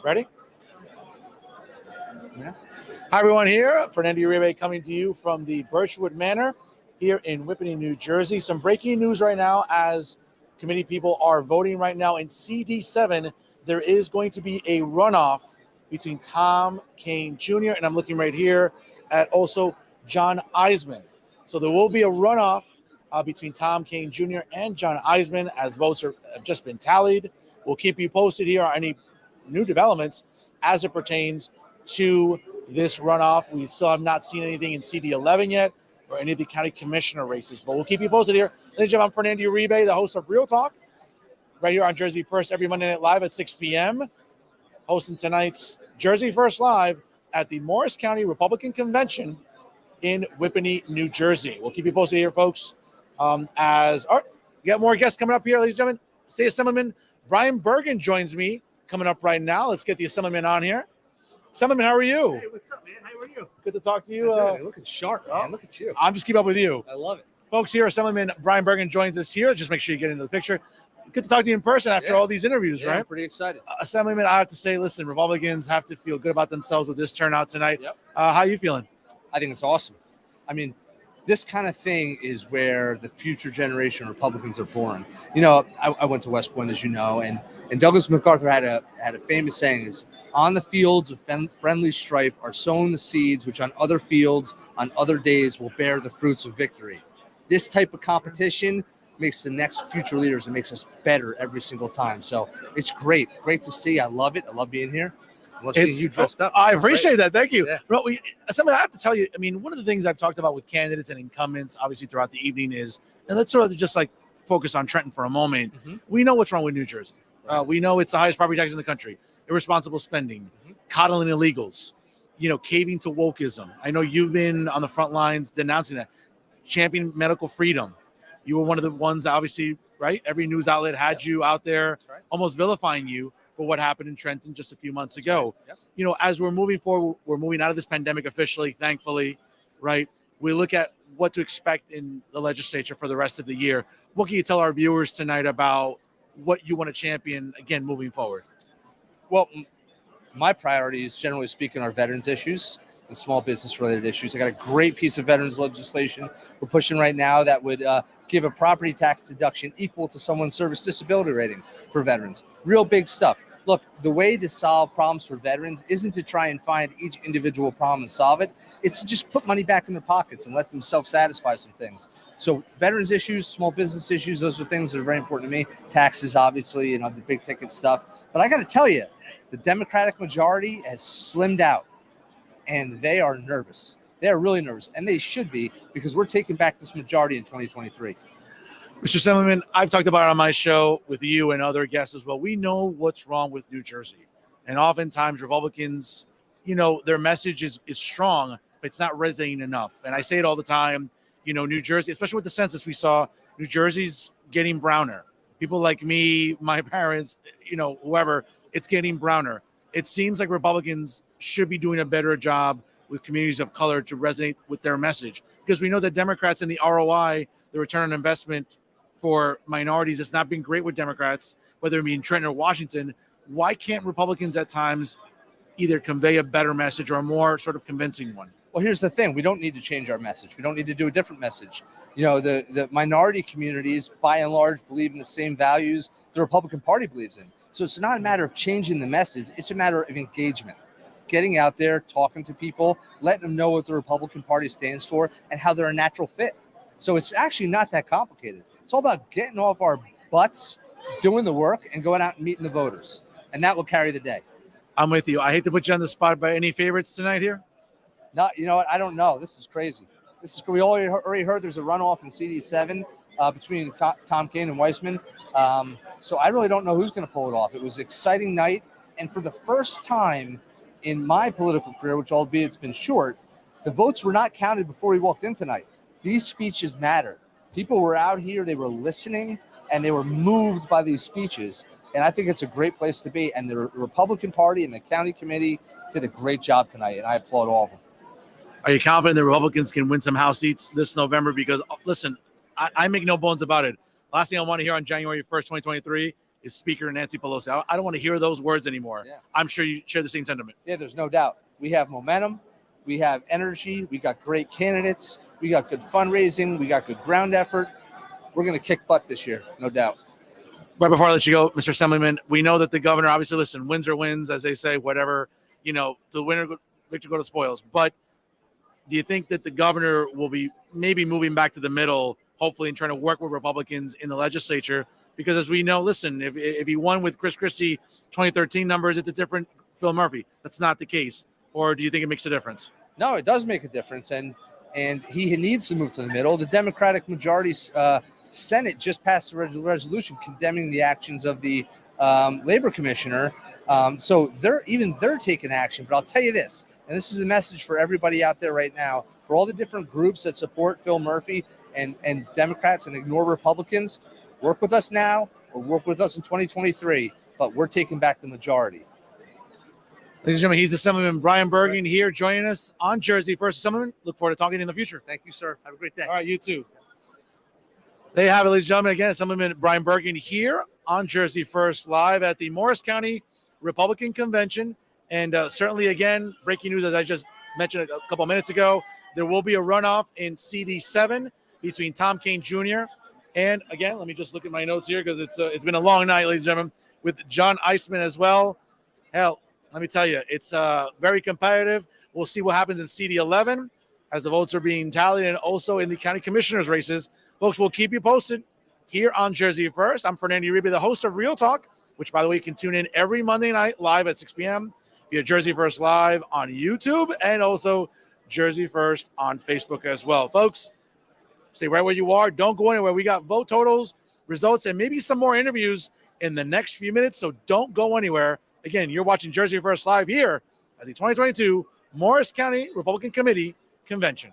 Ready? Yeah. Hi, everyone. Here, Fernando Uribe coming to you from the Birchwood Manor here in Whippany, New Jersey. Some breaking news right now as committee people are voting right now. In CD7, there is going to be a runoff between Tom Kane Jr. and I'm looking right here at also John Eisman. So there will be a runoff between Tom Kane Jr. and John Eisman as votes have just been tallied. We'll keep you posted here on any new developments as it pertains to this runoff. We still have not seen anything in CD11 yet or any of the county commissioner races, but we'll keep you posted here. Ladies and gentlemen, I'm Fernando Uribe, the host of Real Talk, right here on Jersey First every Monday night live at 6 p.m., hosting tonight's Jersey First Live at the Morris County Republican Convention in Whippany, New Jersey. We'll keep you posted here, folks. We got more guests coming up here, ladies and gentlemen. State Assemblyman Brian Bergen joins me coming up right now. Let's get the Assemblyman on here. Assemblyman, how are you? Hey, what's up, man? How are you? Good to talk to you. You're looking sharp, man. Look at you. I'm just keeping up with you. I love it. Folks, here, Assemblyman Brian Bergen joins us here. Just make sure you get into the picture. Good to talk to you in person after all these interviews, right? I'm pretty excited. Assemblyman, I have to say, listen, Republicans have to feel good about themselves with this turnout tonight. How are you feeling? I think it's awesome. I mean, this kind of thing is where the future generation of Republicans are born. You know, I went to West Point, as you know, and Douglas MacArthur had a famous saying: "Is on the fields of friendly strife are sown the seeds, which on other fields, on other days, will bear the fruits of victory." This type of competition makes the next future leaders and makes us better every single time. So it's great to see. I love it. I love being here. I love seeing you dressed up. I appreciate that. Thank you. Yeah. Bro, Assemblyman, I have to tell you, I mean, one of the things I've talked about with candidates and incumbents, obviously throughout the evening is, and let's sort of just like focus on Trenton for a moment. We know what's wrong with New Jersey. We know it's the highest property tax in the country, irresponsible spending, coddling illegals, caving to wokeism. I know you've been on the front lines denouncing that, championing medical freedom. You were one of the ones, obviously, right? Every news outlet had you out there almost vilifying you for what happened in Trenton just a few months ago. As we're moving forward, we're moving out of this pandemic officially, thankfully, right? We look at what to expect in the legislature for the rest of the year. What can you tell our viewers tonight about what you want to champion, again, moving forward? Well, my priorities, generally speaking, are veterans issues and small business related issues. I got a great piece of veterans legislation we're pushing right now that would give a property tax deduction equal to someone's service disability rating for veterans. Real big stuff. Look, the way to solve problems for veterans isn't to try and find each individual problem and solve it. It's to just put money back in their pockets and let them self-satisfy some things. So veterans issues, small business issues, those are things that are very important to me. Taxes, obviously, the big ticket stuff. But I got to tell you, the Democratic majority has slimmed out. And they are nervous. They are really nervous, and they should be, because we're taking back this majority in 2023. Mr. Assemblyman, I've talked about it on my show with you and other guests as well. We know what's wrong with New Jersey. And oftentimes Republicans, their message is strong, but it's not resonating enough. And I say it all the time, New Jersey, especially with the census we saw, New Jersey's getting browner. People like me, my parents, whoever, it's getting browner. It seems like Republicans should be doing a better job with communities of color to resonate with their message, because we know that Democrats and the ROI, the return on investment for minorities, has not been great with Democrats, whether it be in Trenton or Washington. Why can't Republicans at times either convey a better message or a more sort of convincing one? Well, here's the thing. We don't need to change our message. We don't need to do a different message. The minority communities, by and large, believe in the same values the Republican Party believes in. So it's not a matter of changing the message. It's a matter of engagement, getting out there, talking to people, letting them know what the Republican Party stands for and how they're a natural fit. So it's actually not that complicated. It's all about getting off our butts, doing the work, and going out and meeting the voters. And that will carry the day. I'm with you. I hate to put you on the spot, but any favorites tonight here? No, you know what? I don't know. This is crazy. We already heard there's a runoff in CD7 between Tom Kane and Weissman. So I really don't know who's going to pull it off. It was an exciting night. And for the first time in my political career, which albeit it's been short, the votes were not counted before we walked in tonight. These speeches mattered. People were out here, they were listening, and they were moved by these speeches. And I think it's a great place to be. And the Republican Party and the county committee did a great job tonight, and I applaud all of them. Are you confident the Republicans can win some House seats this November? Because, listen, I make no bones about it. Last thing I want to hear on January 1st, 2023 is Speaker Nancy Pelosi. I don't want to hear those words anymore. Yeah. I'm sure you share the same sentiment. Yeah, there's no doubt. We have momentum. We have energy. We got great candidates. We got good fundraising. We got good ground effort. We're going to kick butt this year, no doubt. Right before I let you go, Mr. Assemblyman, we know that the governor, obviously, listen, wins or wins, as they say, whatever, the winner, victor go to spoils. But do you think that the governor will be maybe moving back to the middle, hopefully, and trying to work with Republicans in the legislature? Because as we know, listen, if he won with Chris Christie 2013 numbers, it's a different Phil Murphy. That's not the case. Or do you think it makes a difference? No, it does make a difference, and he needs to move to the middle. The Democratic majority Senate just passed a resolution condemning the actions of the labor commissioner. So they're taking action. But I'll tell you this, and this is a message for everybody out there right now, for all the different groups that support Phil Murphy and Democrats and ignore Republicans, work with us now or work with us in 2023, but we're taking back the majority. Ladies and gentlemen, he's Assemblyman Brian Bergen here joining us on Jersey First. Assemblyman, look forward to talking to you in the future. Thank you, sir. Have a great day. All right, you too. There you have it, ladies and gentlemen. Again, Assemblyman Brian Bergen here on Jersey First, live at the Morris County Republican Convention. And certainly, again, breaking news, as I just mentioned a couple minutes ago, there will be a runoff in CD7 between Tom Kean Jr. and, again, let me just look at my notes here because it's been a long night, ladies and gentlemen, with John Eisman as well. Hell, let me tell you, it's very competitive. We'll see what happens in CD11 as the votes are being tallied and also in the county commissioners races. Folks, we'll keep you posted here on Jersey First. I'm Fernando Uribe, the host of Real Talk, which, by the way, you can tune in every Monday night live at 6 p.m. via Jersey First Live on YouTube and also Jersey First on Facebook as well. Folks, stay right where you are. Don't go anywhere. We got vote totals, results, and maybe some more interviews in the next few minutes, so don't go anywhere. Again, you're watching Jersey First Live here at the 2022 Morris County Republican Committee Convention.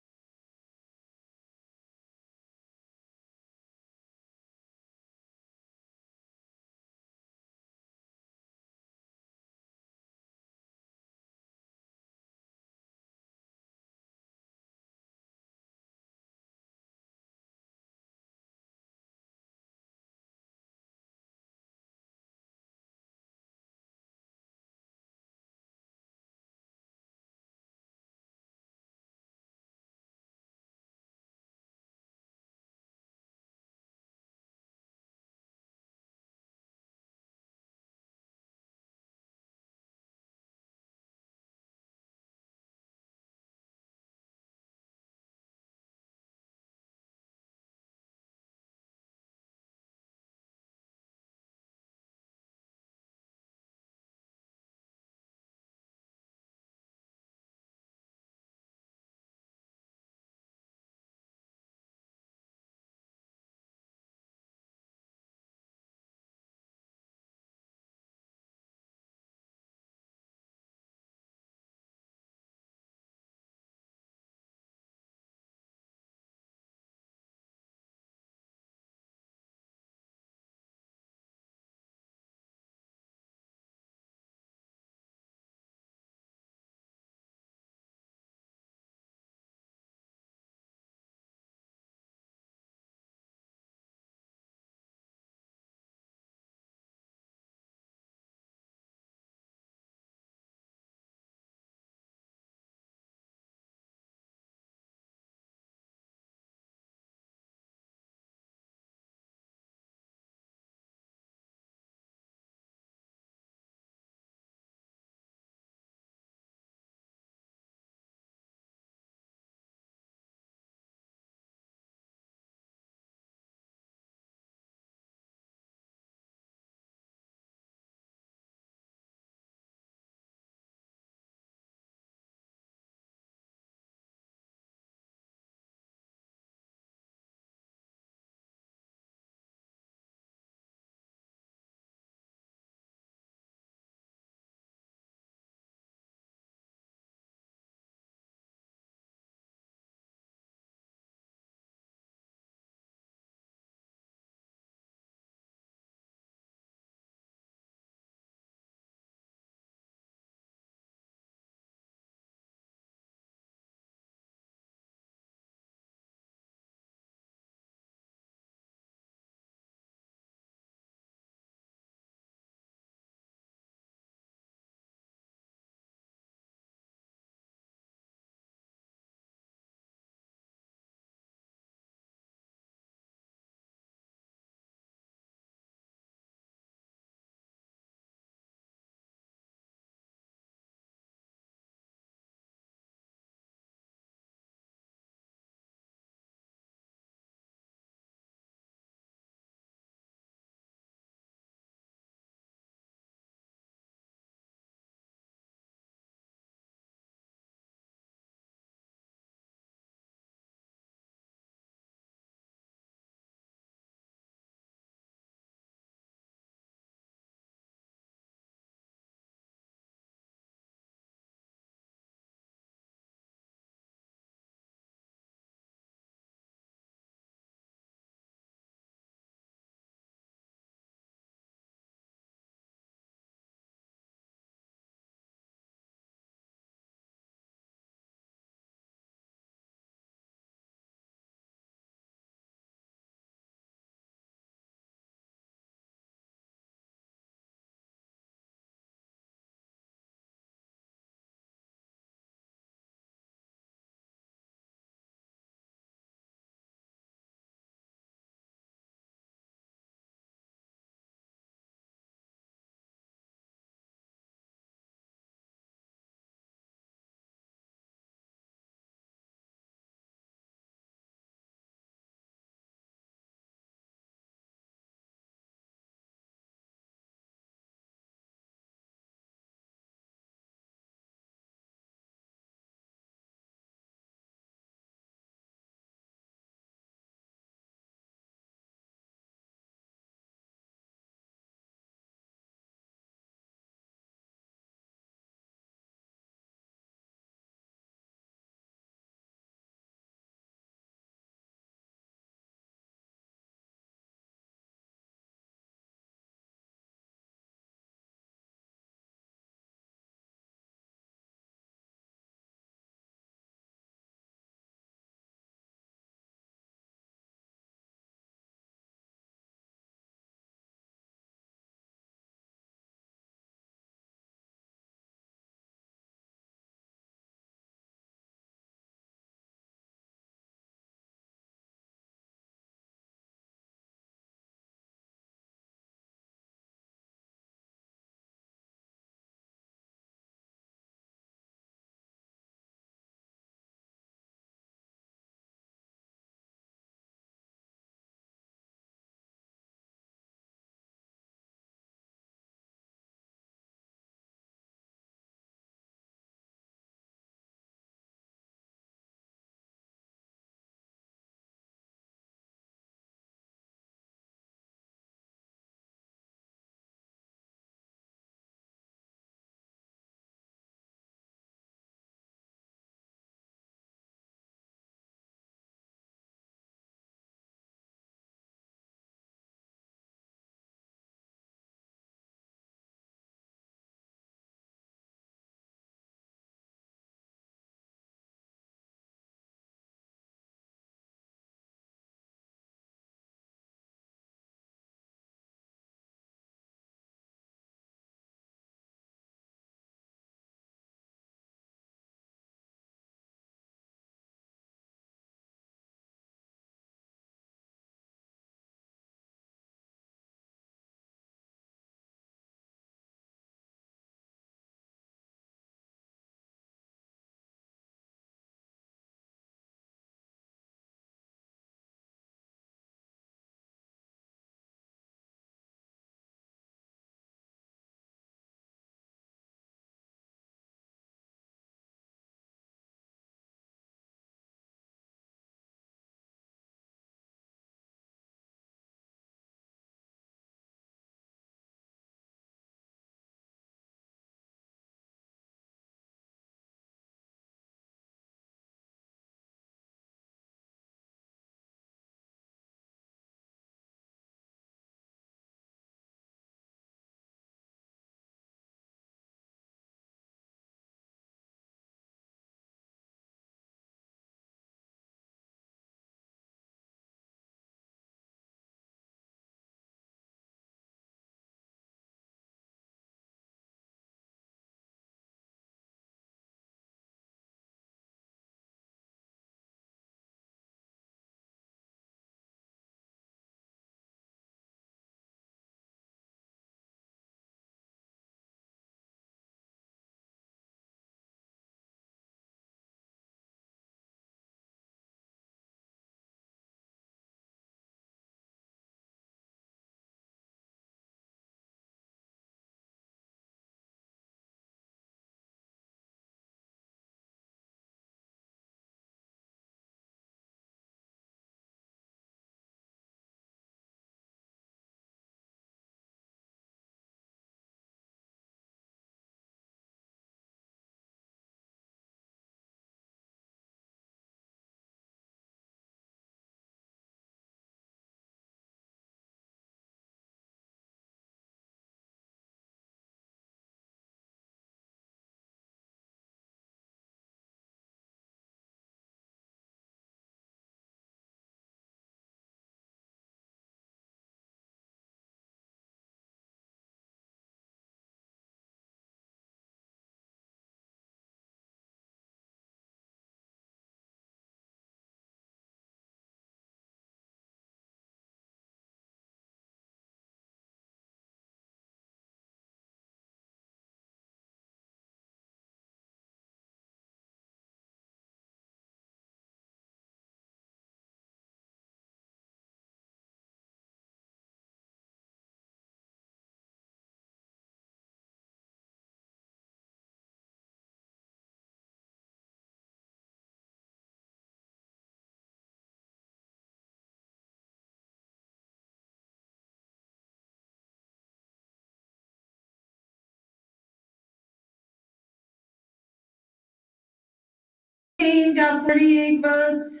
Kane got 48 votes.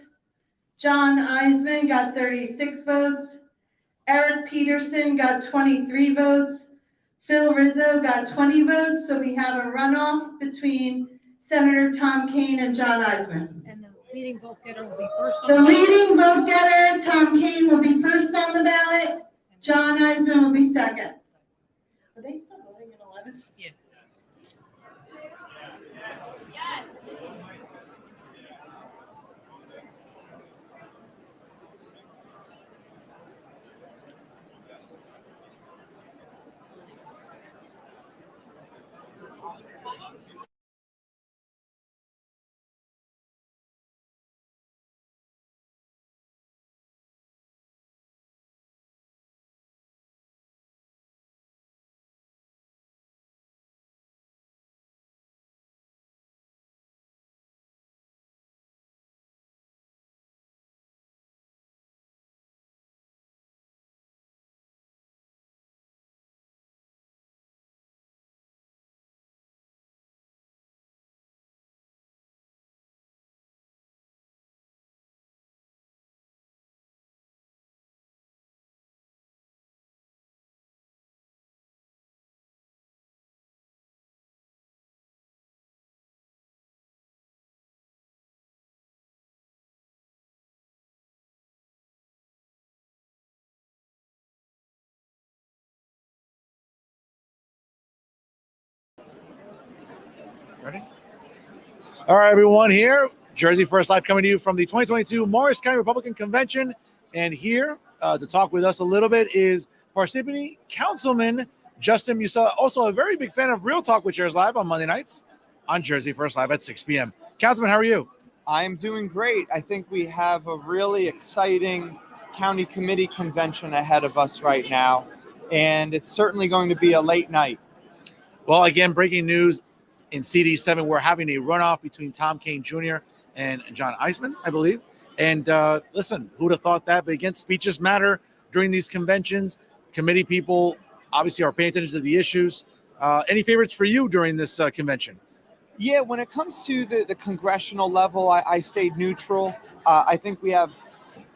John Eisman got 36 votes. Eric Peterson got 23 votes. Phil Rizzo got 20 votes. So we have a runoff between Senator Tom Kane and John Eisman. And the leading vote getter will be first on The the ballot. leading vote getter, Tom Kane, will be first on the ballot. John Eisman will be second. Are they still voting in 11? Yeah. Ready? All right, everyone, here, Jersey First Live coming to you from the 2022 Morris County Republican Convention. And here to talk with us a little bit is Parsippany Councilman Justin Musella, also a very big fan of Real Talk with Chairs Live on Monday nights on Jersey First Live at 6 p.m. Councilman, how are you? I'm doing great. I think we have a really exciting county committee convention ahead of us right now, and it's certainly going to be a late night. Well, again, breaking news in CD7, we're having a runoff between Tom Kane Jr. and John Eisman, I believe. And listen, who'd have thought that? But again, speeches matter during these conventions. Committee people obviously are paying attention to the issues. Any favorites for you during this convention? Yeah, when it comes to the congressional level, I stayed neutral. I think we have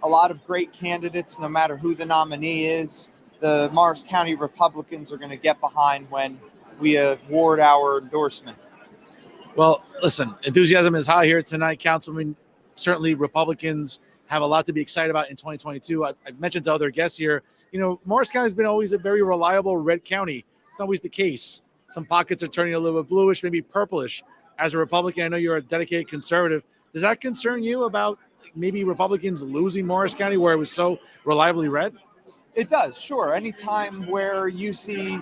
a lot of great candidates, no matter who the nominee is. The Morris County Republicans are going to get behind when we award our endorsement. Well, listen, enthusiasm is high here tonight, Councilman. Certainly Republicans have a lot to be excited about in 2022. I mentioned to other guests here, Morris County has been always a very reliable red county. It's always the case. Some pockets are turning a little bit bluish, maybe purplish. As a Republican, I know you're a dedicated conservative. Does that concern you about maybe Republicans losing Morris County where it was so reliably red? It does, sure. Anytime where you see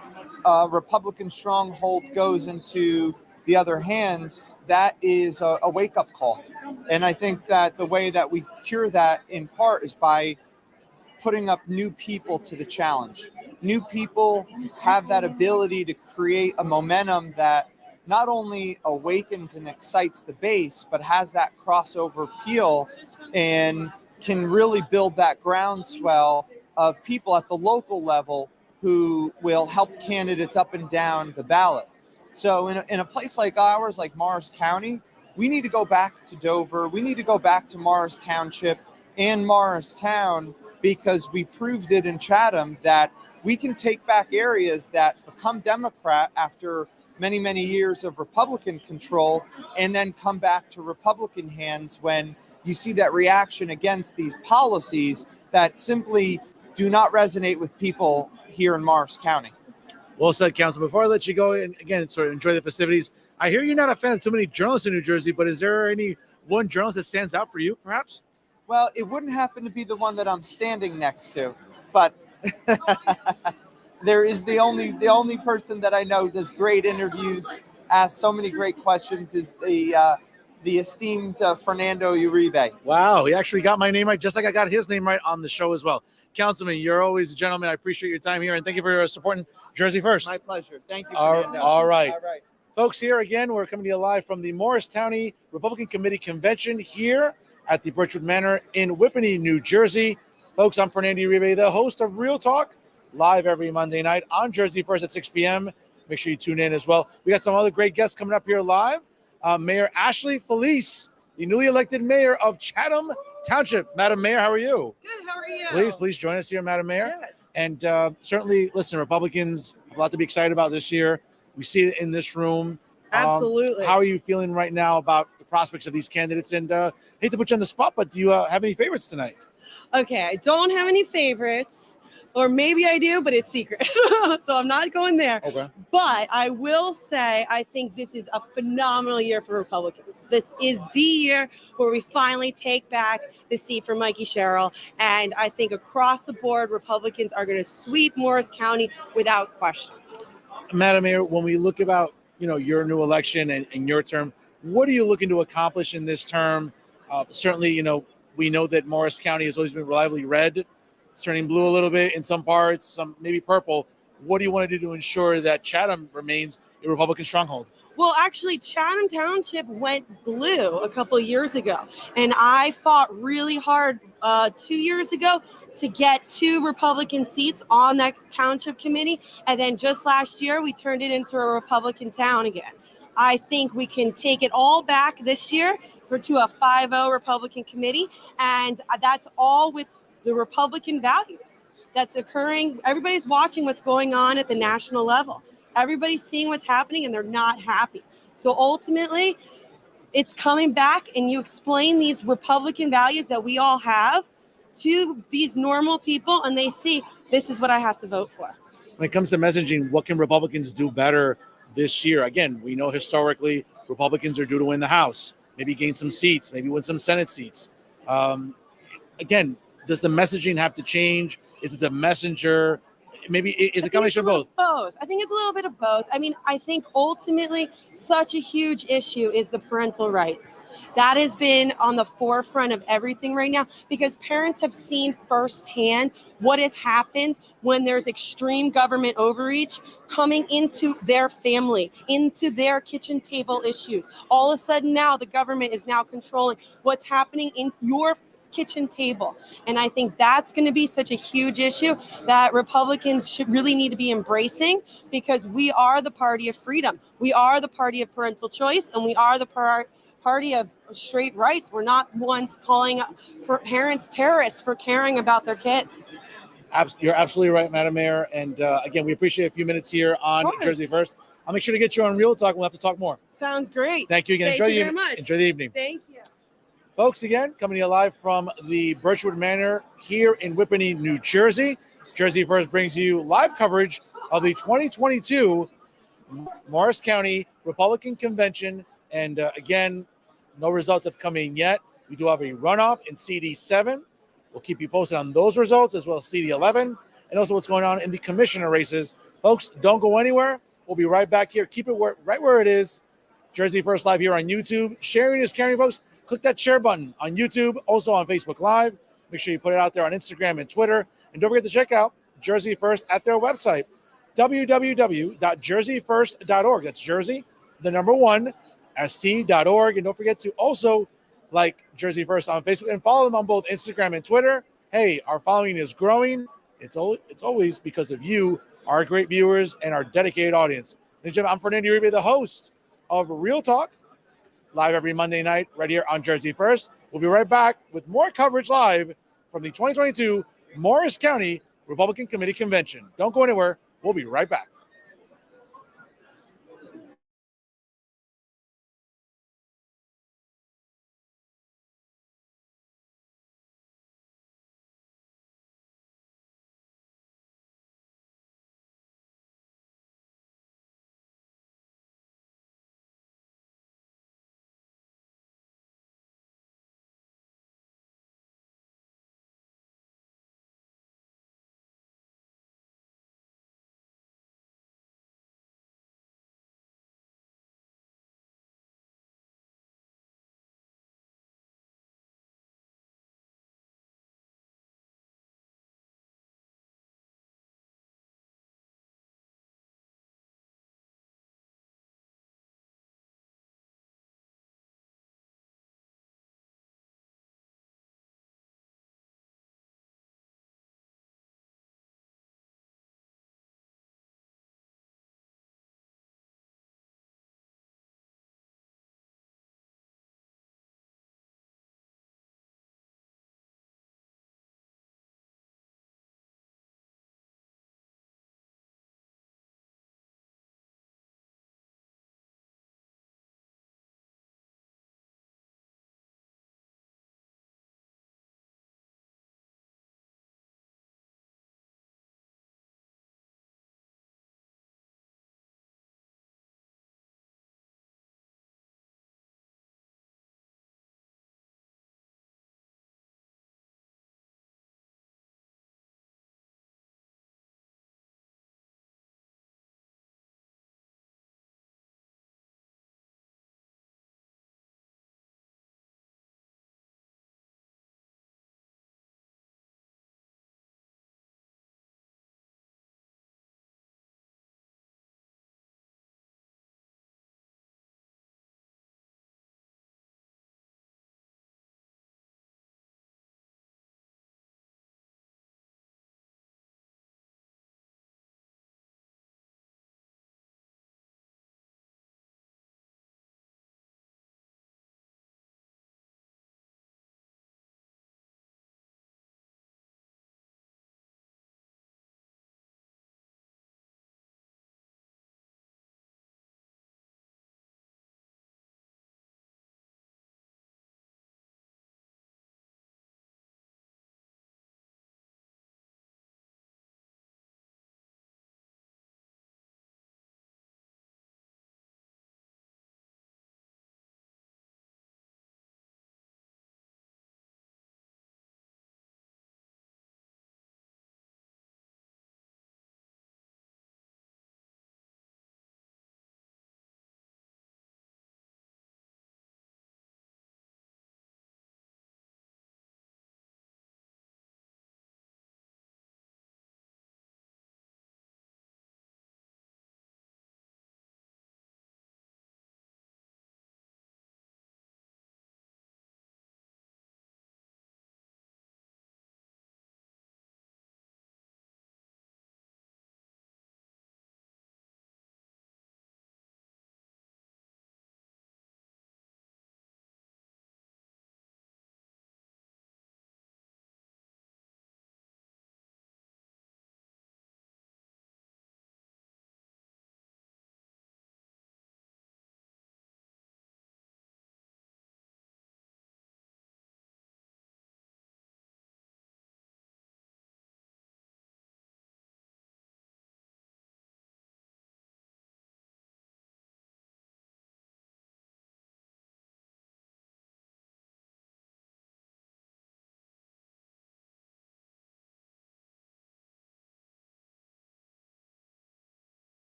Republican stronghold goes into the other hands, that is a wake-up call. And I think that the way that we cure that in part is by putting up new people to the challenge. New people have that ability to create a momentum that not only awakens and excites the base, but has that crossover appeal and can really build that groundswell of people at the local level who will help candidates up and down the ballot. So in a place like ours, like Morris County, we need to go back to Dover. We need to go back to Morris Township and Morristown, because we proved it in Chatham that we can take back areas that become Democrat after many, many years of Republican control and then come back to Republican hands when you see that reaction against these policies that simply do not resonate with people here in Morris County. Well said, Council. Before I let you go, and again, sort of enjoy the festivities, I hear you're not a fan of too many journalists in New Jersey, but is there any one journalist that stands out for you, perhaps? Well, it wouldn't happen to be the one that I'm standing next to, but there is the only person that I know does great interviews, asks so many great questions, is the esteemed Fernando Uribe. Wow, he actually got my name right, just like I got his name right on the show as well. Councilman, you're always a gentleman. I appreciate your time here, and thank you for supporting Jersey First. My pleasure. Thank you, All Fernando. right. All right. Folks, here again, we're coming to you live from the Morris County Republican Committee Convention here at the Birchwood Manor in Whippany, New Jersey. Folks, I'm Fernando Uribe, the host of Real Talk, live every Monday night on Jersey First at 6 p.m. Make sure you tune in as well. We got some other great guests coming up here live. Mayor Ashley Felice the newly elected mayor of Chatham Township. Madam Mayor, how are you? Good, how are you? Please join us here, Madam Mayor. Yes. And certainly, listen, Republicans have a lot to be excited about this year. We see it in this room. Absolutely. How are you feeling right now about the prospects of these candidates? And hate to put you on the spot, but do you have any favorites tonight? Okay, I don't have any favorites, or maybe I do, but it's secret. So I'm not going there. Okay. But I will say, I think this is a phenomenal year for Republicans. This is the year where we finally take back the seat for Mikey Sherrill. And I think across the board, Republicans are going to sweep Morris County without question. Madam Mayor, when we look about your new election and your term, what are you looking to accomplish in this term? Certainly, we know that Morris County has always been reliably red. It's turning blue a little bit in some parts, some maybe purple. What do you want to do to ensure that Chatham remains a Republican stronghold? Well, actually, Chatham Township went blue a couple of years ago, and I fought really hard 2 years ago to get 2 Republican seats on that township committee, and then just last year, we turned it into a Republican town again. I think we can take it all back this year to a 5-0 Republican committee, and that's all with the Republican values that's occurring. Everybody's watching what's going on at the national level. Everybody's seeing what's happening and they're not happy. So ultimately, it's coming back, and you explain these Republican values that we all have to these normal people, and they see this is what I have to vote for. When it comes to messaging, what can Republicans do better this year? Again, we know historically Republicans are due to win the House, maybe gain some seats, maybe win some Senate seats. Again, does the messaging have to change? Is it the messenger? Maybe is a combination of both? Both. I think it's a little bit of both. I mean, I think ultimately such a huge issue is the parental rights. That has been on the forefront of everything right now because parents have seen firsthand what has happened when there's extreme government overreach coming into their family, into their kitchen table issues. All of a sudden now the government is now controlling what's happening in your kitchen table. And I think that's going to be such a huge issue that Republicans should really need to be embracing, because we are the party of freedom. We are the party of parental choice, and we are the party of straight rights. We're not ones calling parents terrorists for caring about their kids. You're absolutely right, Madam Mayor. And again, we appreciate a few minutes here on Jersey First. I'll make sure to get you on Real Talk. We'll have to talk more. Sounds great. Thank you again. Thank you very much. Enjoy the evening. Thank you. Folks, again, coming to you live from the Birchwood Manor here in Whippany, New Jersey. Jersey First brings you live coverage of the 2022 Morris County Republican Convention. And again, no results have come in yet. We do have a runoff in CD7. We'll keep you posted on those results, as well as CD11, and also what's going on in the commissioner races. Folks, don't go anywhere. We'll be right back here. Keep it right where it is. Jersey First Live here on YouTube. Sharing is caring, folks. Click that share button on YouTube, also on Facebook Live. Make sure you put it out there on Instagram and Twitter. And don't forget to check out Jersey First at their website, www.jerseyfirst.org. That's Jersey, the number 1, st.org. And don't forget to also like Jersey First on Facebook and follow them on both Instagram and Twitter. Hey, our following is growing. It's always because of you, our great viewers, and our dedicated audience. Ladies and gentlemen, I'm Fernando Uribe, the host of Real Talk, live every Monday night right here on Jersey First. We'll be right back with more coverage live from the 2022 Morris County Republican Committee Convention. Don't go anywhere. We'll be right back.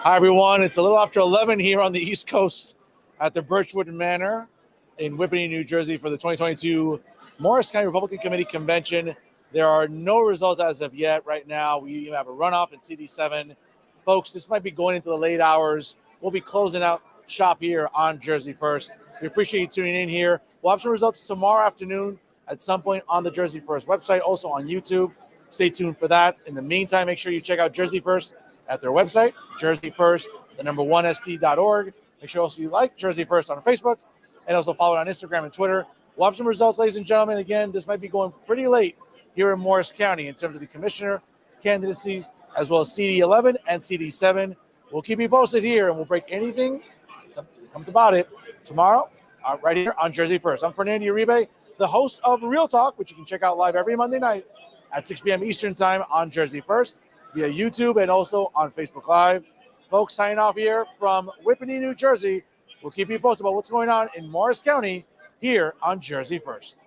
Hi, everyone. It's a little after 11 here on the East Coast at the Birchwood Manor in Whippany, New Jersey for the 2022 Morris County Republican Committee Convention. There are no results as of yet. Right now, we even have a runoff in CD7. Folks, this might be going into the late hours. We'll be closing out shop here on Jersey First. We appreciate you tuning in here. We'll have some results tomorrow afternoon at some point on the Jersey First website, also on YouTube. Stay tuned for that. In the meantime, make sure you check out Jersey First at their website, jerseyfirst1st.org. Make sure also you like Jersey First on Facebook and also follow it on Instagram and Twitter. We'll have some results, ladies and gentlemen. Again, this might be going pretty late here in Morris County in terms of the commissioner candidacies, as well as CD11 and CD7. We'll keep you posted here, and we'll break anything that comes about it tomorrow right here on Jersey First. I'm Fernando Uribe, the host of Real Talk, which you can check out live every Monday night at 6 p.m. Eastern Time on Jersey First via YouTube and also on Facebook Live. Folks, signing off here from Whippany, New Jersey. We'll keep you posted about what's going on in Morris County here on Jersey First.